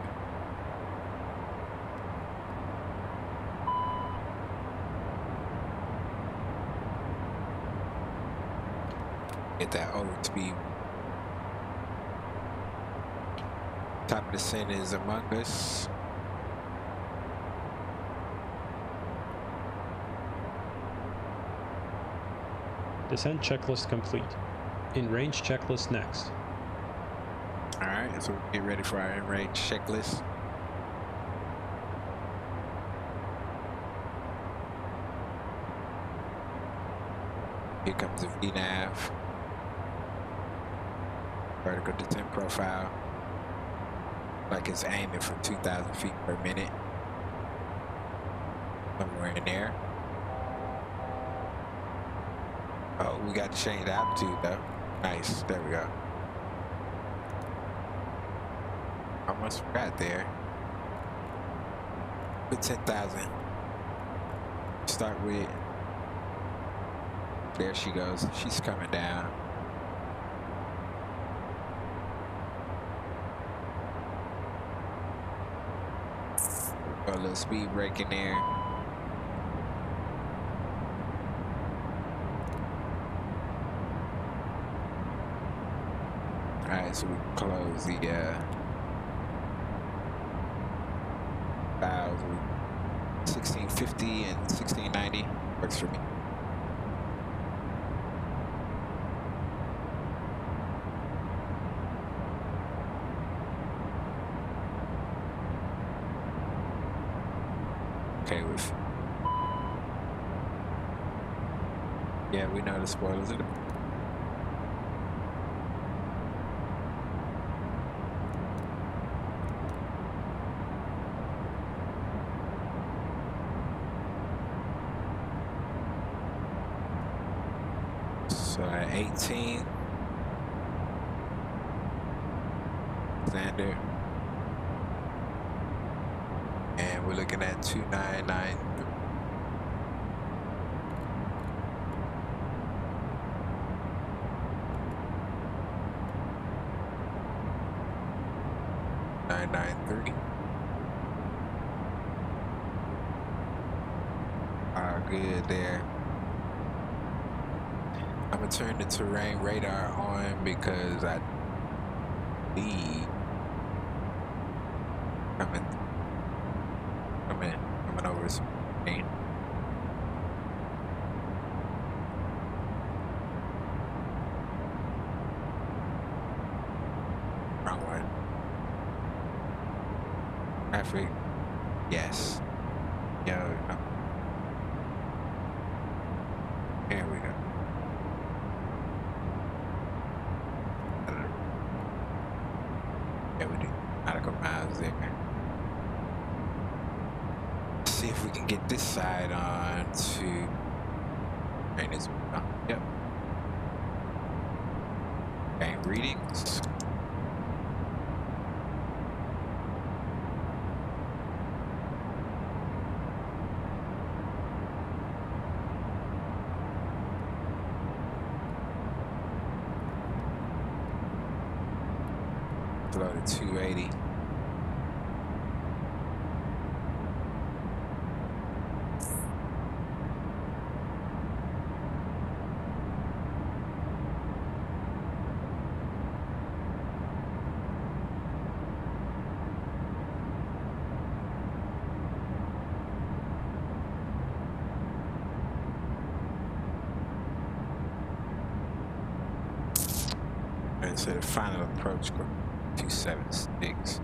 Get that over speed. Top of the descent is among us. Descent checklist complete. In range checklist next. Alright, so get ready for our in-range checklist. Here comes the VNAV. Vertical descent profile. Like it's aiming for 2,000 feet per minute. Somewhere in there. Oh, we got to change the altitude though. Nice, there we go. Almost got there. Put 10,000. Start with. There she goes. She's coming down. Got a little speed break in there. Alright, so we close the valves. 1650 and 1690 works for me. Okay with. Yeah, we know the spoilers of the. So at 18, standard, and we're looking at 299. Good there. I'm gonna turn the terrain radar on because I need coming over some rain. Wrong one. Traffic. Yes. Yo. No. Here we go. this side on to. And it's yep. Okay, readings. Loaded 280. And so the final approach group 276.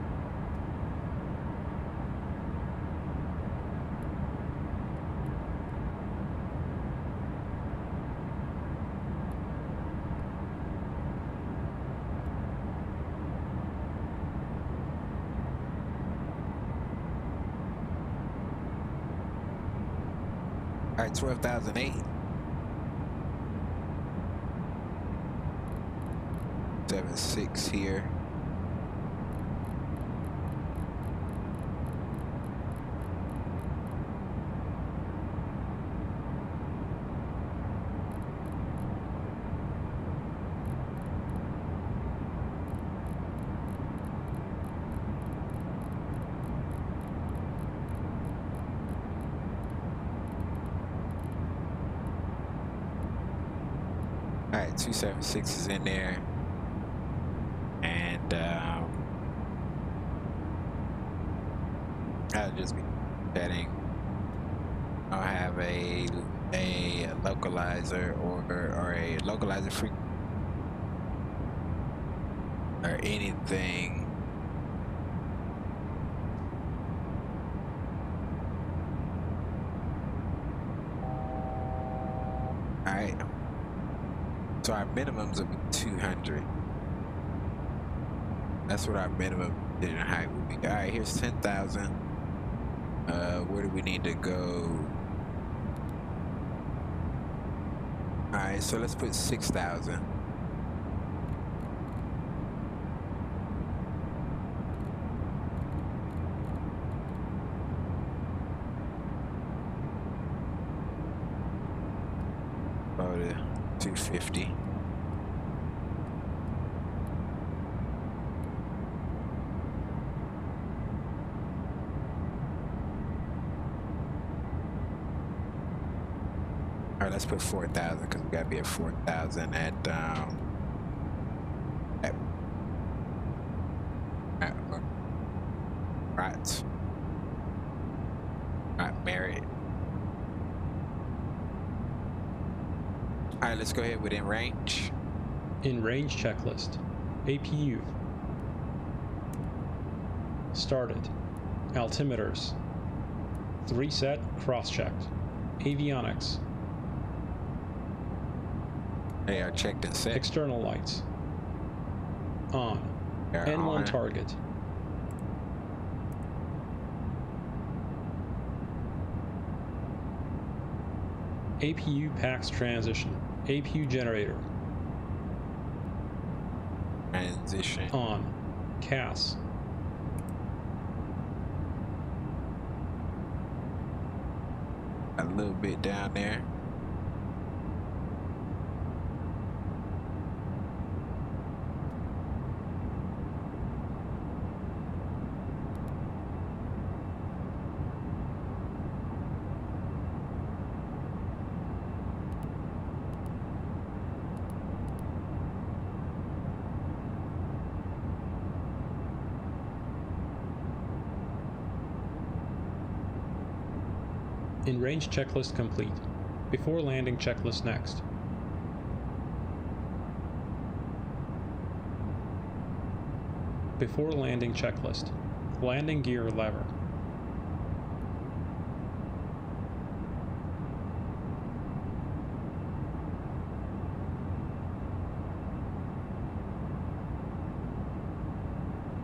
All right, 12,008. 76 here. All right, 276 is in there. And I'll just be betting I'll have a localizer or a localizer free or anything. All right, so our minimums will be 200. That's what our minimum in height would be. All right, here's 10,000. Where do we need to go? All right, so let's put 6,000. Go to 250. All right, let's put 4,000 because we gotta be at 4,000 at Marriott. All right, let's go ahead with in range. In range checklist. APU. Started. Altimeters. 3 set, cross-checked. Avionics. They are checked and set. External lights. On. They're N1 on. target. APU PAX transition. APU generator. Transition. On. CAS. A little bit down there. In range checklist complete. Before landing checklist next. Before landing checklist. Landing gear lever.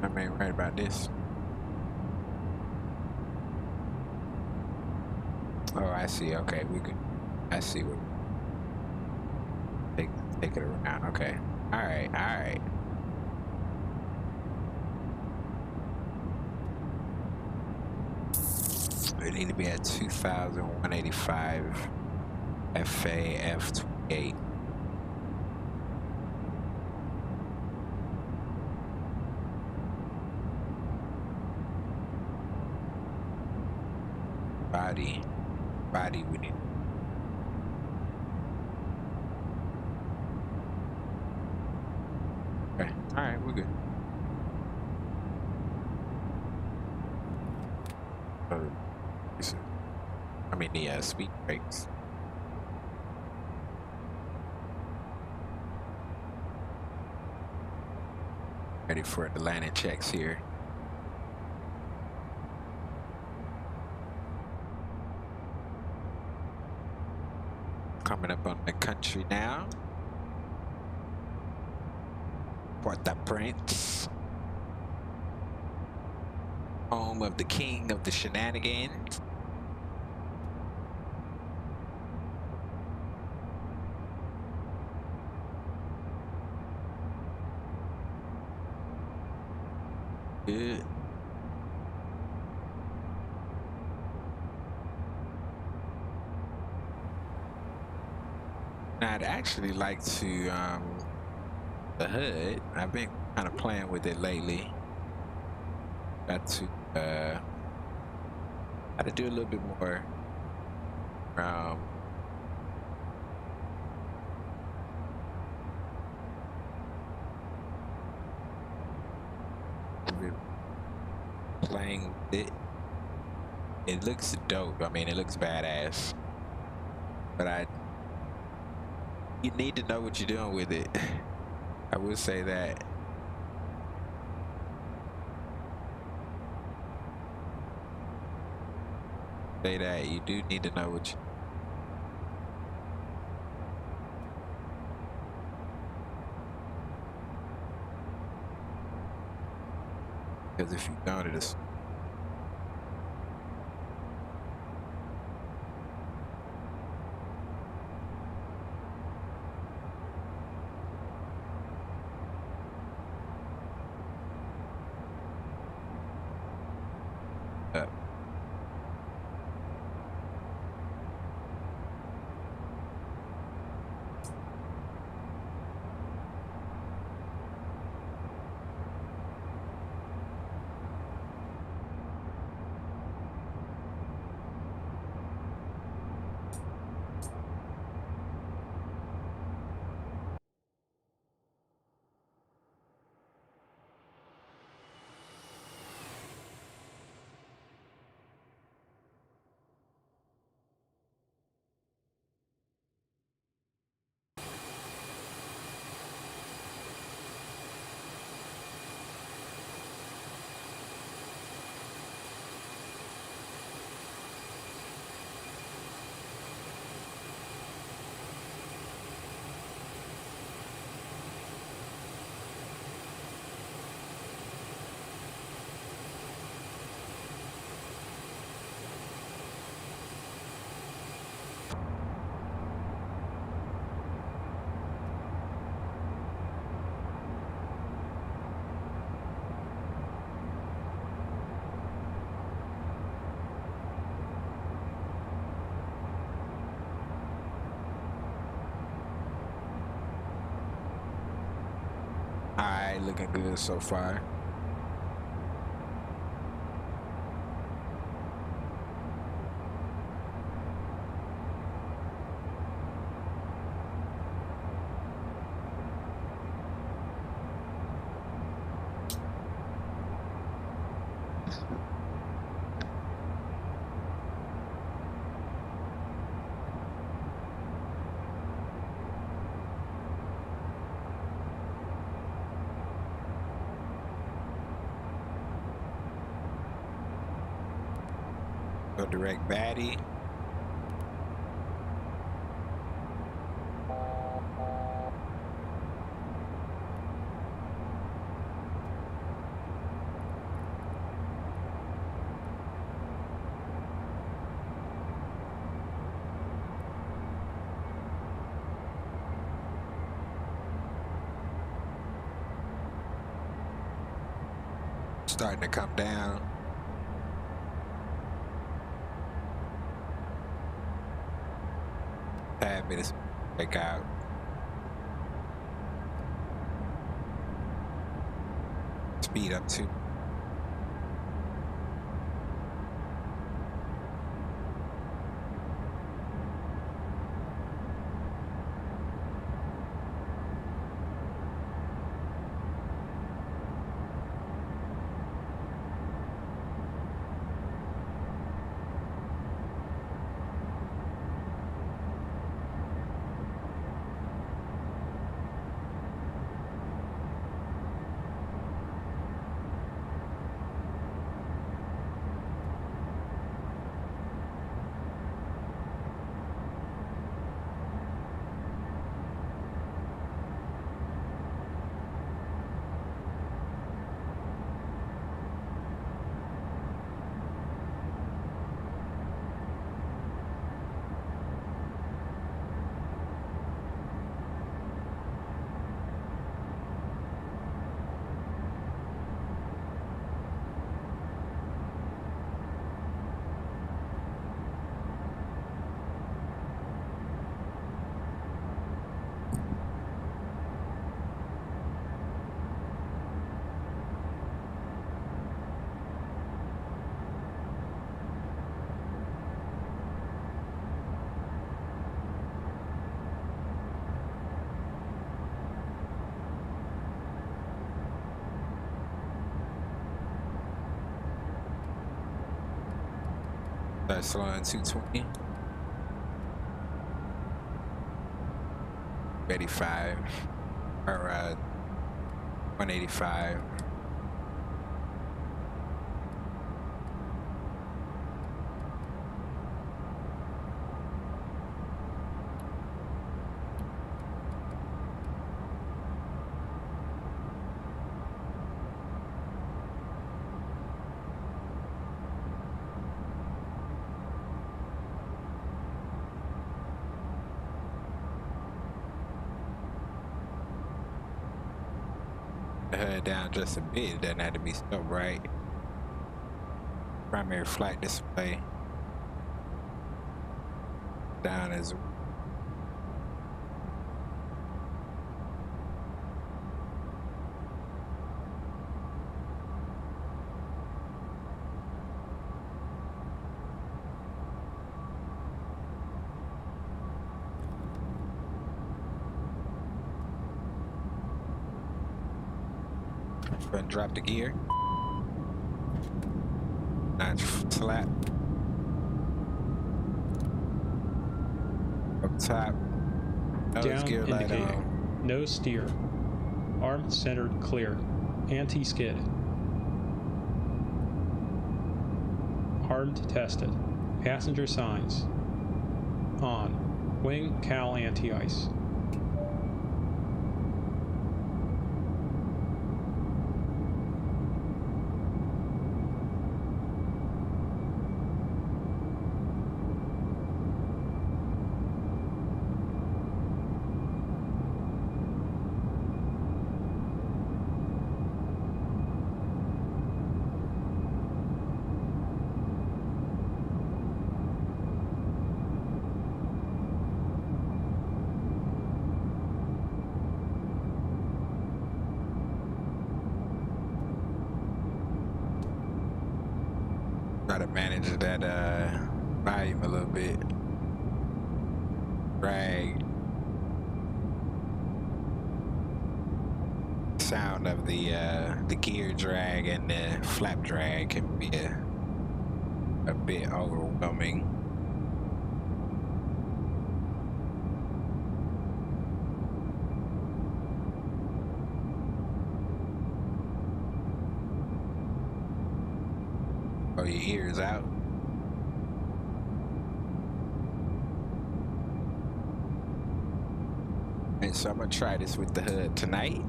I mean, right about this. Oh, I see. Okay, we could. I see what. Take it around. Okay. All right. All right. We need to be at 2,185 FAF28. Body we need. Okay, all right, we're good. I mean the speed brakes. Ready for the landing checks here. Coming up on the country now. Port-au-Prince. Home of the king of the shenanigans. Good. I'd actually like to the hood. I've been kind of playing with it lately. Got to got to do a little bit more playing with it. It looks dope. I mean, it looks badass, but you need to know what you're doing with it. I will say that. Say that you do need to know what you. Because if you don't, it is. Alright, looking good so far. Go direct baddie. starting to come down. Had me to break out. Speed up too. Slowing 220. 85 or 185. Head down just a bit, it doesn't have to be so bright. Primary flight display down as and drop the gear. Notch slap. Up top. Down gear light indicating. on. No steer. Arm centered clear. Anti-skid. Armed tested. Passenger signs. On. Wing cowl anti-ice. Try to manage that volume a little bit. Drag. Sound of the gear drag and the flap drag can be a bit overwhelming. Oh, your ears out. And so I'm gonna try this with the hood tonight.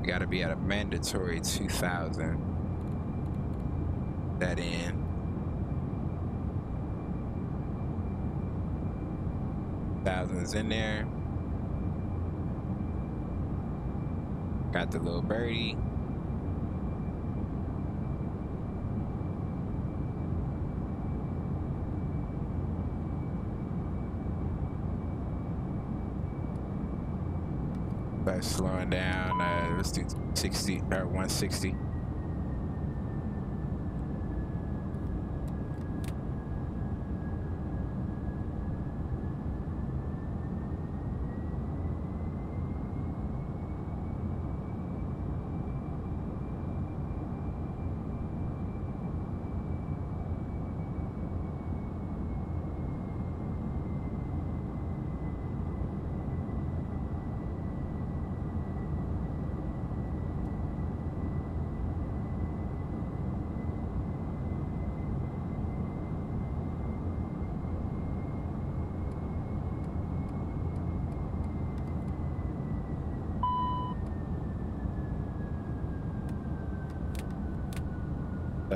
We gotta be at a mandatory 2,000. That in. Thousands in there. Got the little birdie. That's slowing down. Let's do 60 or 160.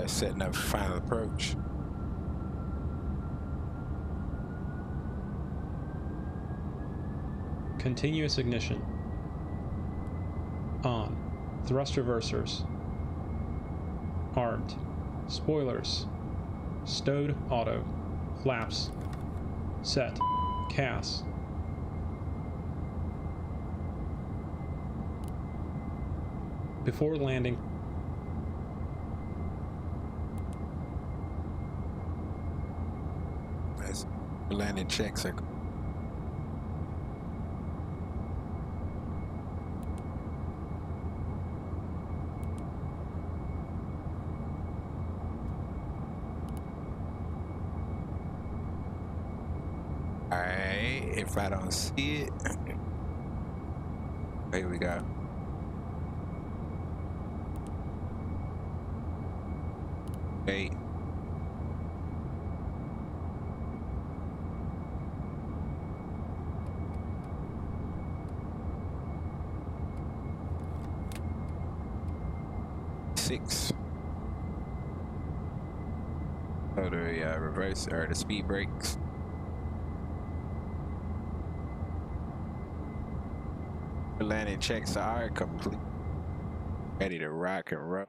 Setting up final approach. Continuous ignition. On. Thrust reversers. Armed. Spoilers. Stowed auto. Flaps. Set. CAS. Before landing, landing checks are alright. If I don't see it, here we go. Wait. So the reverse or the speed brakes. The landing checks are complete. Ready to rock and roll.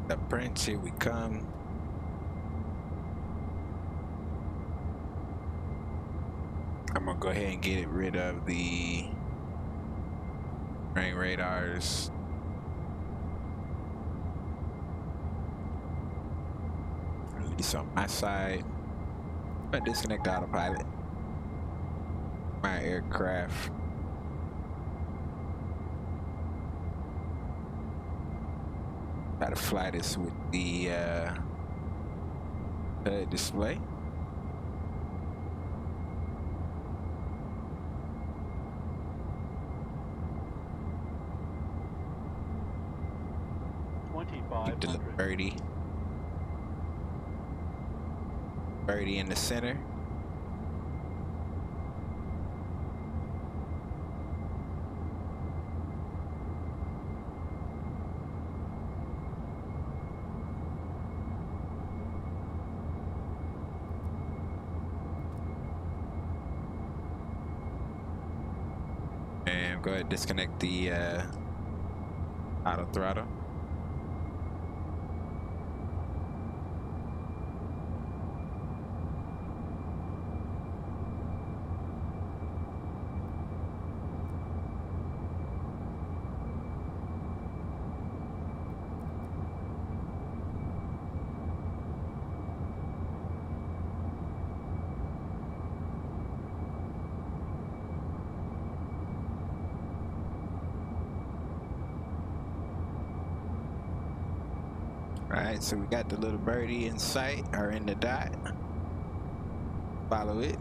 The Prince, here we come. I'm gonna go ahead and get rid of the terrain radars. At least on my side. But disconnect the autopilot. My aircraft. Try to fly this with the display. Birdie. Birdie in the center. And go ahead and disconnect the auto throttle. Alright, so we got the little birdie in sight, or in the dot. Follow it.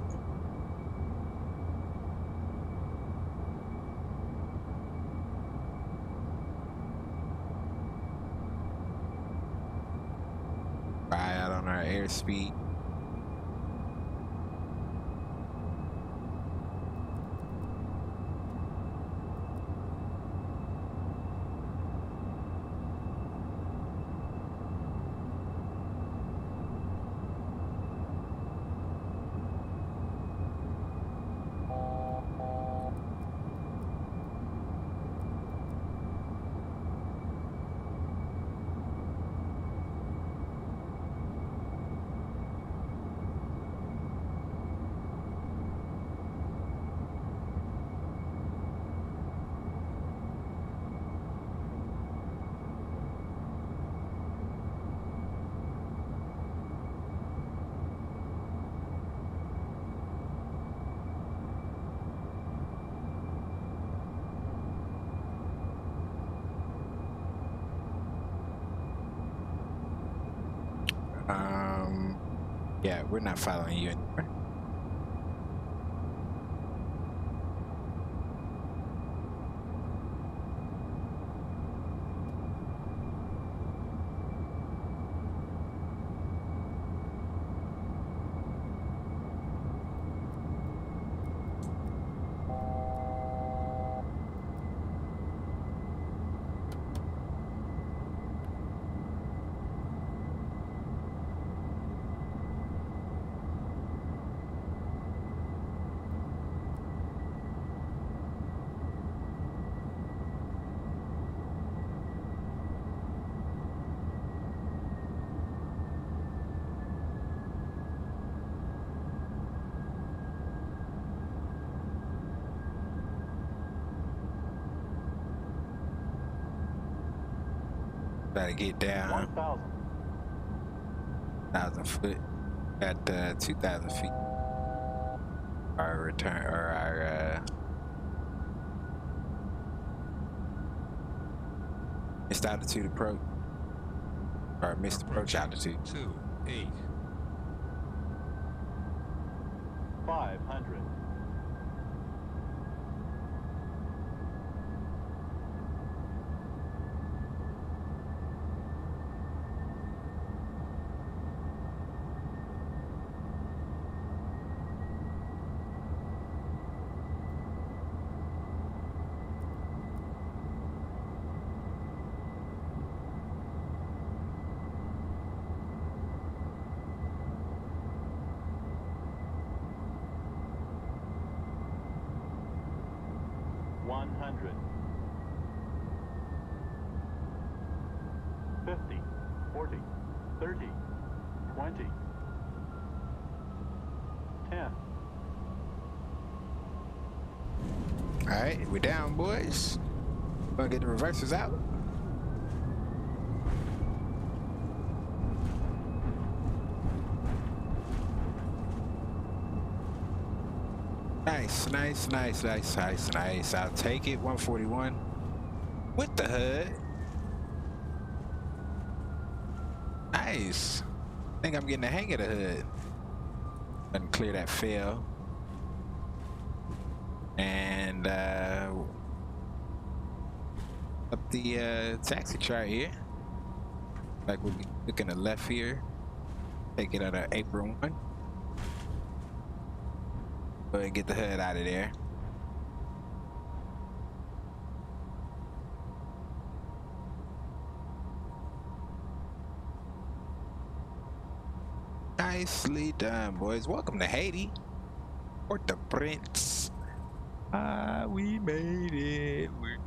on our airspeed. Yeah, we're not following you anymore. Gotta get down 1,000 foot at 2,000 feet. Our return or our missed altitude approach or missed approach altitude. 28. 500. $100. 50, 40, 30, 20, 10. All right, we're down, boys. Gonna get the reversers out. Nice. I'll take it. 141 with the hood. Nice. I think I'm getting the hang of the hood. Let me clear that fail. And up the taxi chart here. Like we'll be looking to the left here. Take it on our apron 1. Go ahead and get the hood out of there. Nicely done, boys. Welcome to Haiti. Port-au-Prince. We made it. We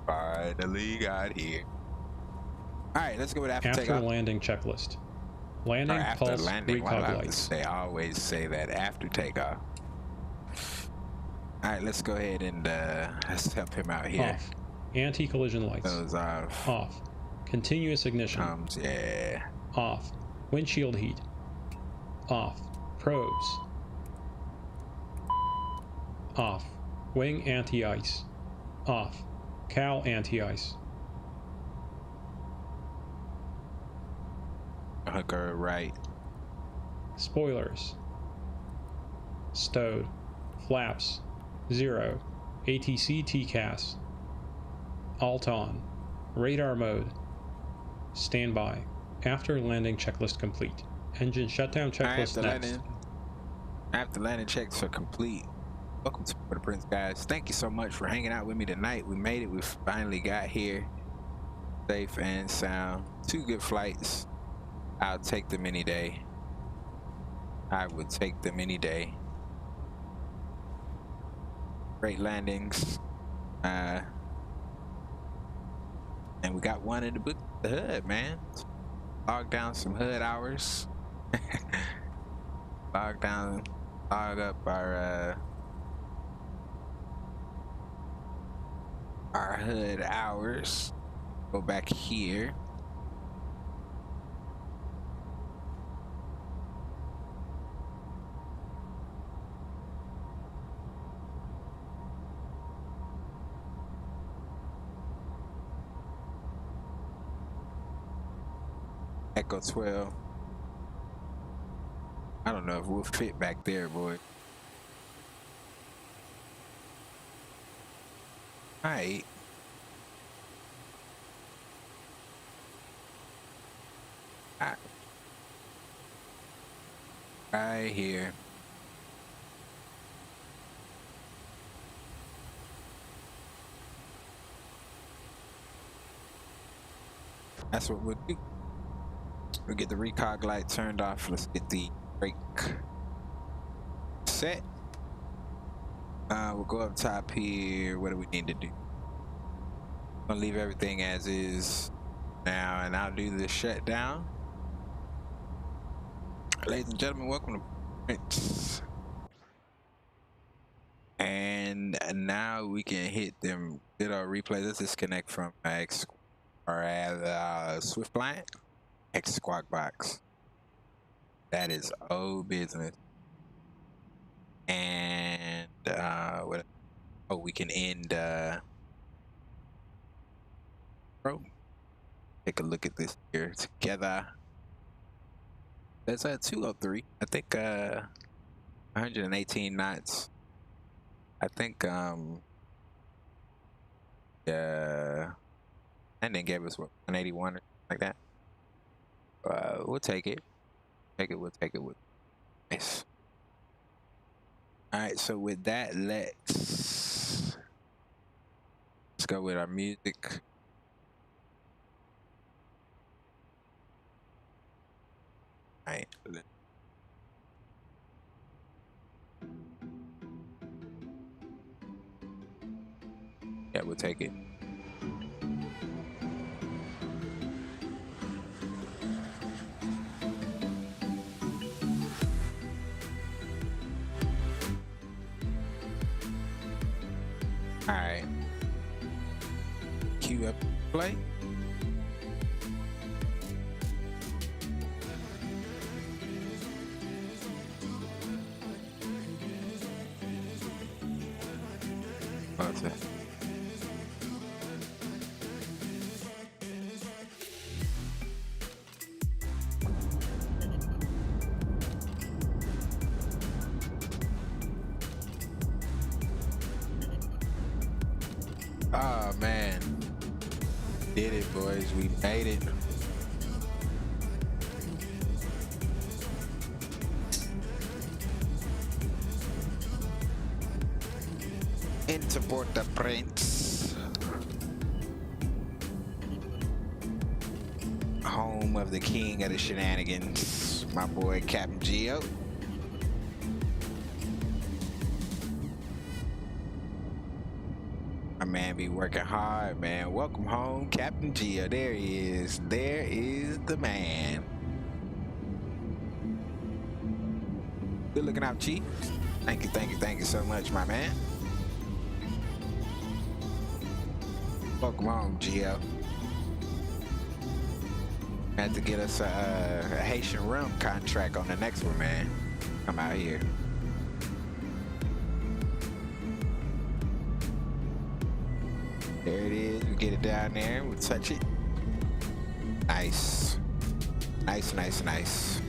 finally got here. All right, let's go with after takeoff. Landing checklist. Landing, after pulse, landing. Why do I have to lights. say? I always say that after takeoff. All right, let's go ahead and let's help him out here. Off. Anti-collision lights. Those off. Off. Continuous ignition. Yeah. Off. Windshield heat. Off. Probes. Off. Wing anti-ice. Off. Cowl anti-ice. Hooker right. Spoilers. Stowed. Flaps. 0. ATC TCAS. Alt on. Radar mode. Standby. After landing checklist complete. Engine shutdown checklist next. After landing checks are complete. Welcome to Port-au-Prince, guys. Thank you so much for hanging out with me tonight. We made it. We finally got here. Safe and sound. 2 good flights. I'll take them any day. I would take them any day. Great landings. And we got one in the hood, man. Log down some hood hours. Log up our hood hours. Go back here. Echo 12. I don't know if we'll fit back there, boy. Alright. Right here. That's what we'll do. We'll get the recog light turned off. Let's get the brake set. We'll go up top here. What do we need to do? I'm gonna leave everything as is now, and I'll do the shutdown. Ladies and gentlemen, welcome to Prince. And now we can hit them good old replays. Let's disconnect from X or Swift client. X Squawk Box. That is old business. And what? Oh, we can end. Bro, take a look at this here together. That's at 203. I think 118 knots. I think and then gave us what, 181 or something like that. We'll take it. We'll take it with nice. Alright, so with that, let's go with our music. Alright. Yeah, we'll take it. Alright. Cue up play. What's that? Oh man, did it, boys. We made it. Into Port-au-Prince, home of the king of the shenanigans, my boy Captain Geo. My man be working hard, man. Welcome home, Captain Geo. There he is. There is the man. Good looking out, Chief. Thank you so much, my man. Welcome home, Geo. Had to get us a Haitian rum contract on the next one, man. Come out here. There it is. We get it down there. We'll touch it. Nice. Nice, nice, nice.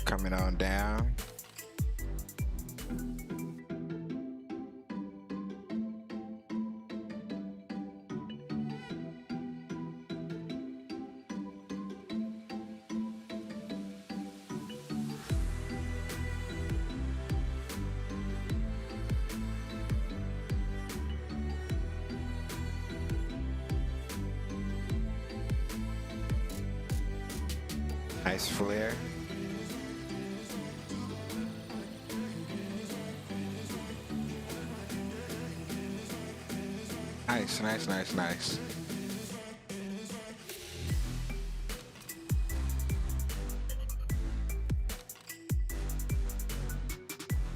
coming on down. Nice flare. Nice, nice, nice, nice.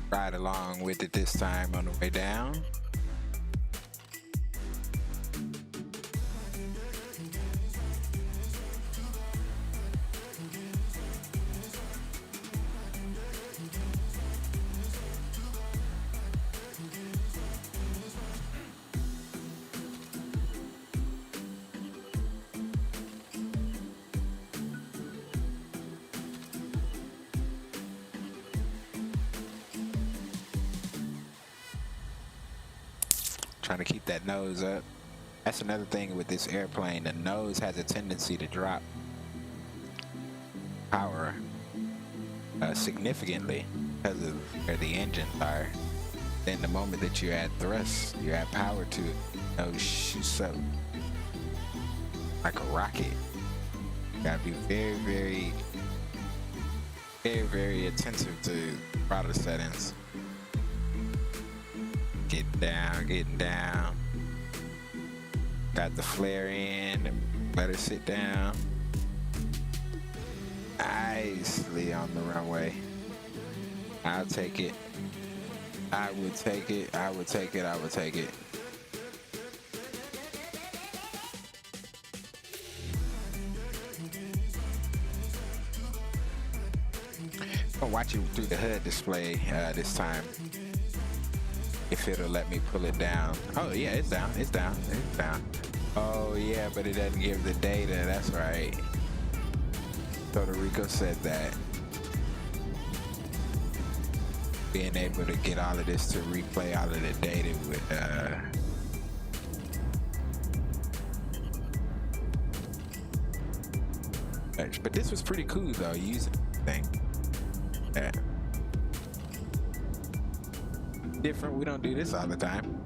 Ride along with it this time on the way down. Trying to keep that nose up. That's another thing with this airplane. The nose has a tendency to drop power significantly because of where the engines are. Then the moment that you add thrust, you add power to it, the nose shoots up like a rocket. You gotta be very, very, very, very attentive to throttle settings. Getting down. Got the flare in and let her sit down. Nicely on the runway. I'll take it. I would take it. I would take it. I would take it. I'll watch it through the HUD display this time. If it'll let me pull it down. Oh yeah, it's down, it's down, it's down. Oh yeah, but it doesn't give the data, that's right. Puerto Rico said that. Being able to get all of this to replay all of the data with but this was pretty cool though, using the thing. Yeah. Different, we don't do this all the time.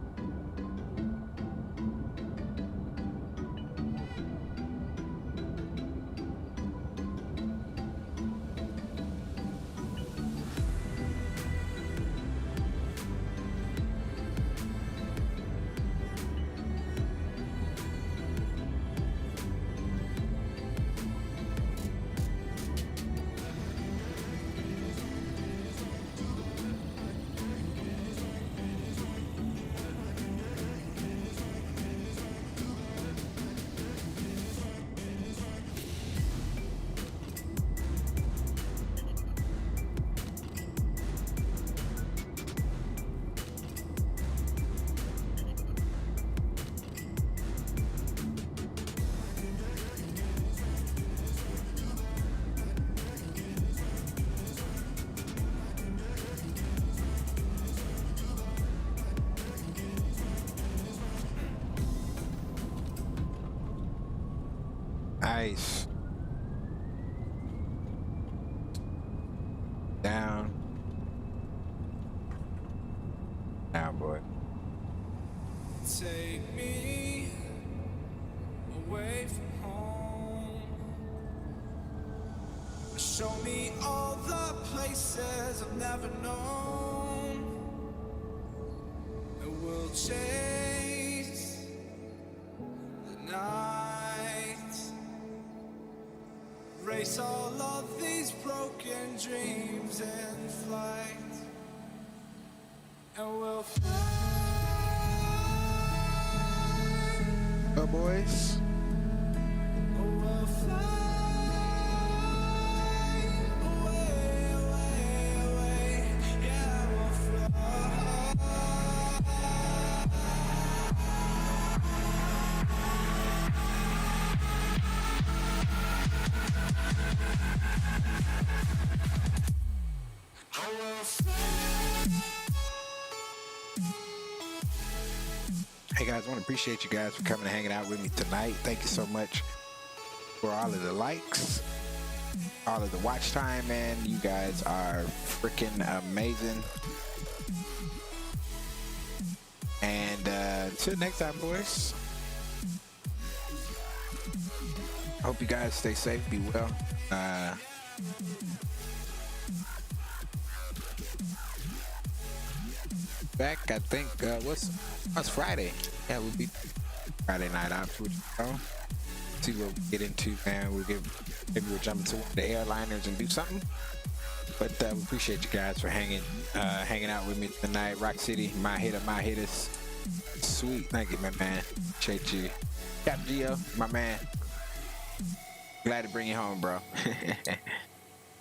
Nice. Down. Down, boy. Take me away from home. Show me all the places I've never known. And we'll chase the night. Race all of these broken dreams in flight. And we'll fly. Oh, boys. We'll fly away, away, away. Yeah, we'll fly. Hey guys, I want to appreciate you guys for coming and hanging out with me tonight. Thank you so much for all of the likes, all of the watch time, man. You guys are freaking amazing. And until next time, boys. Hope you guys stay safe, be well. Back, I think, what's Friday? Yeah, we'll be Friday night ops, which, see what we get into, man. Maybe we'll jump into the airliners and do something. But we appreciate you guys for hanging out with me tonight. Rock City, my hitters. Sweet, thank you, my man. Appreciate you. Cap Geo, my man. Glad to bring you home, bro.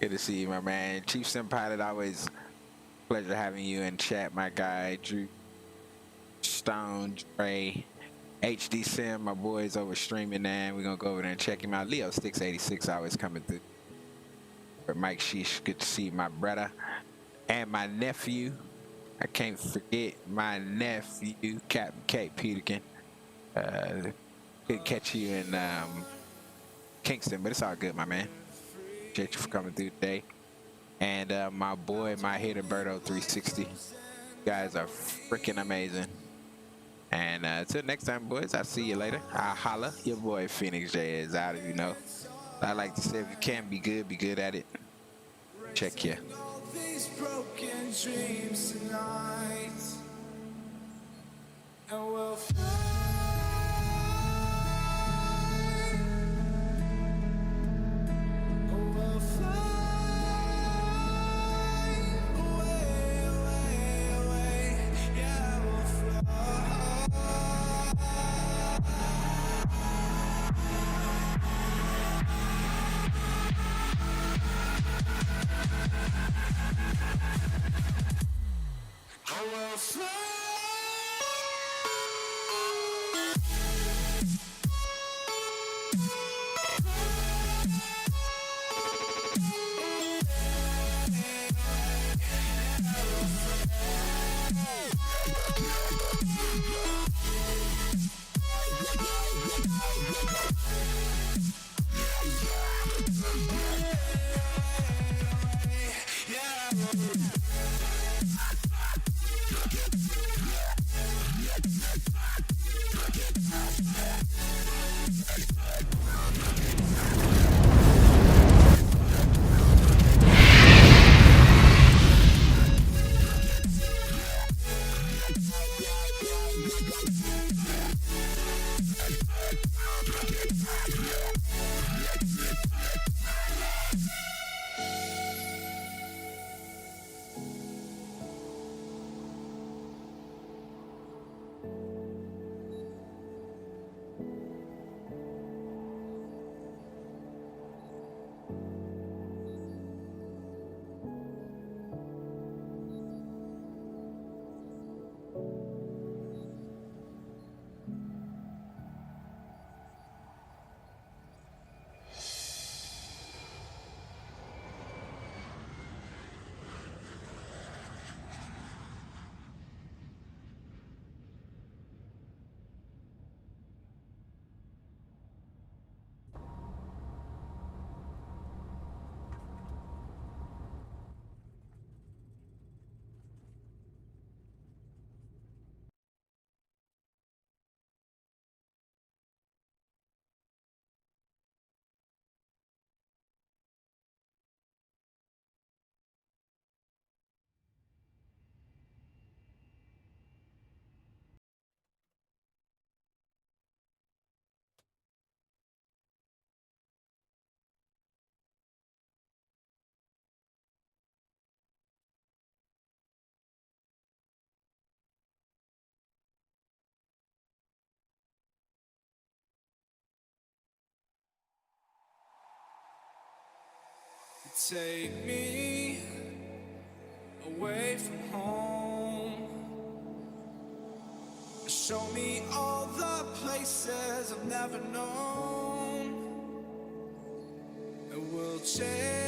Good to see you, my man. Chief Sim Pilot, always pleasure having you in chat, my guy. Drew Stone, Dre, HD Sim, my boys over streaming, man. We're gonna go over there and check him out. Leo Sticks 86 always coming through. But Mike Sheesh, good to see my brother and my nephew. I can't forget my nephew, Captain Kate Peterkin. Could catch you in Kingston, but it's all good, my man. Appreciate you for coming through today. And my boy, my hitter, Berto 360. You guys are freaking amazing. And until next time, boys, I'll see you later. I'll holla. Your boy Phoenix Jay is out, if you know. I like to say, if you can be good at it. Check ya. These broken dreams tonight, and we'll take me away from home. Show me all the places I've never known. And we'll change.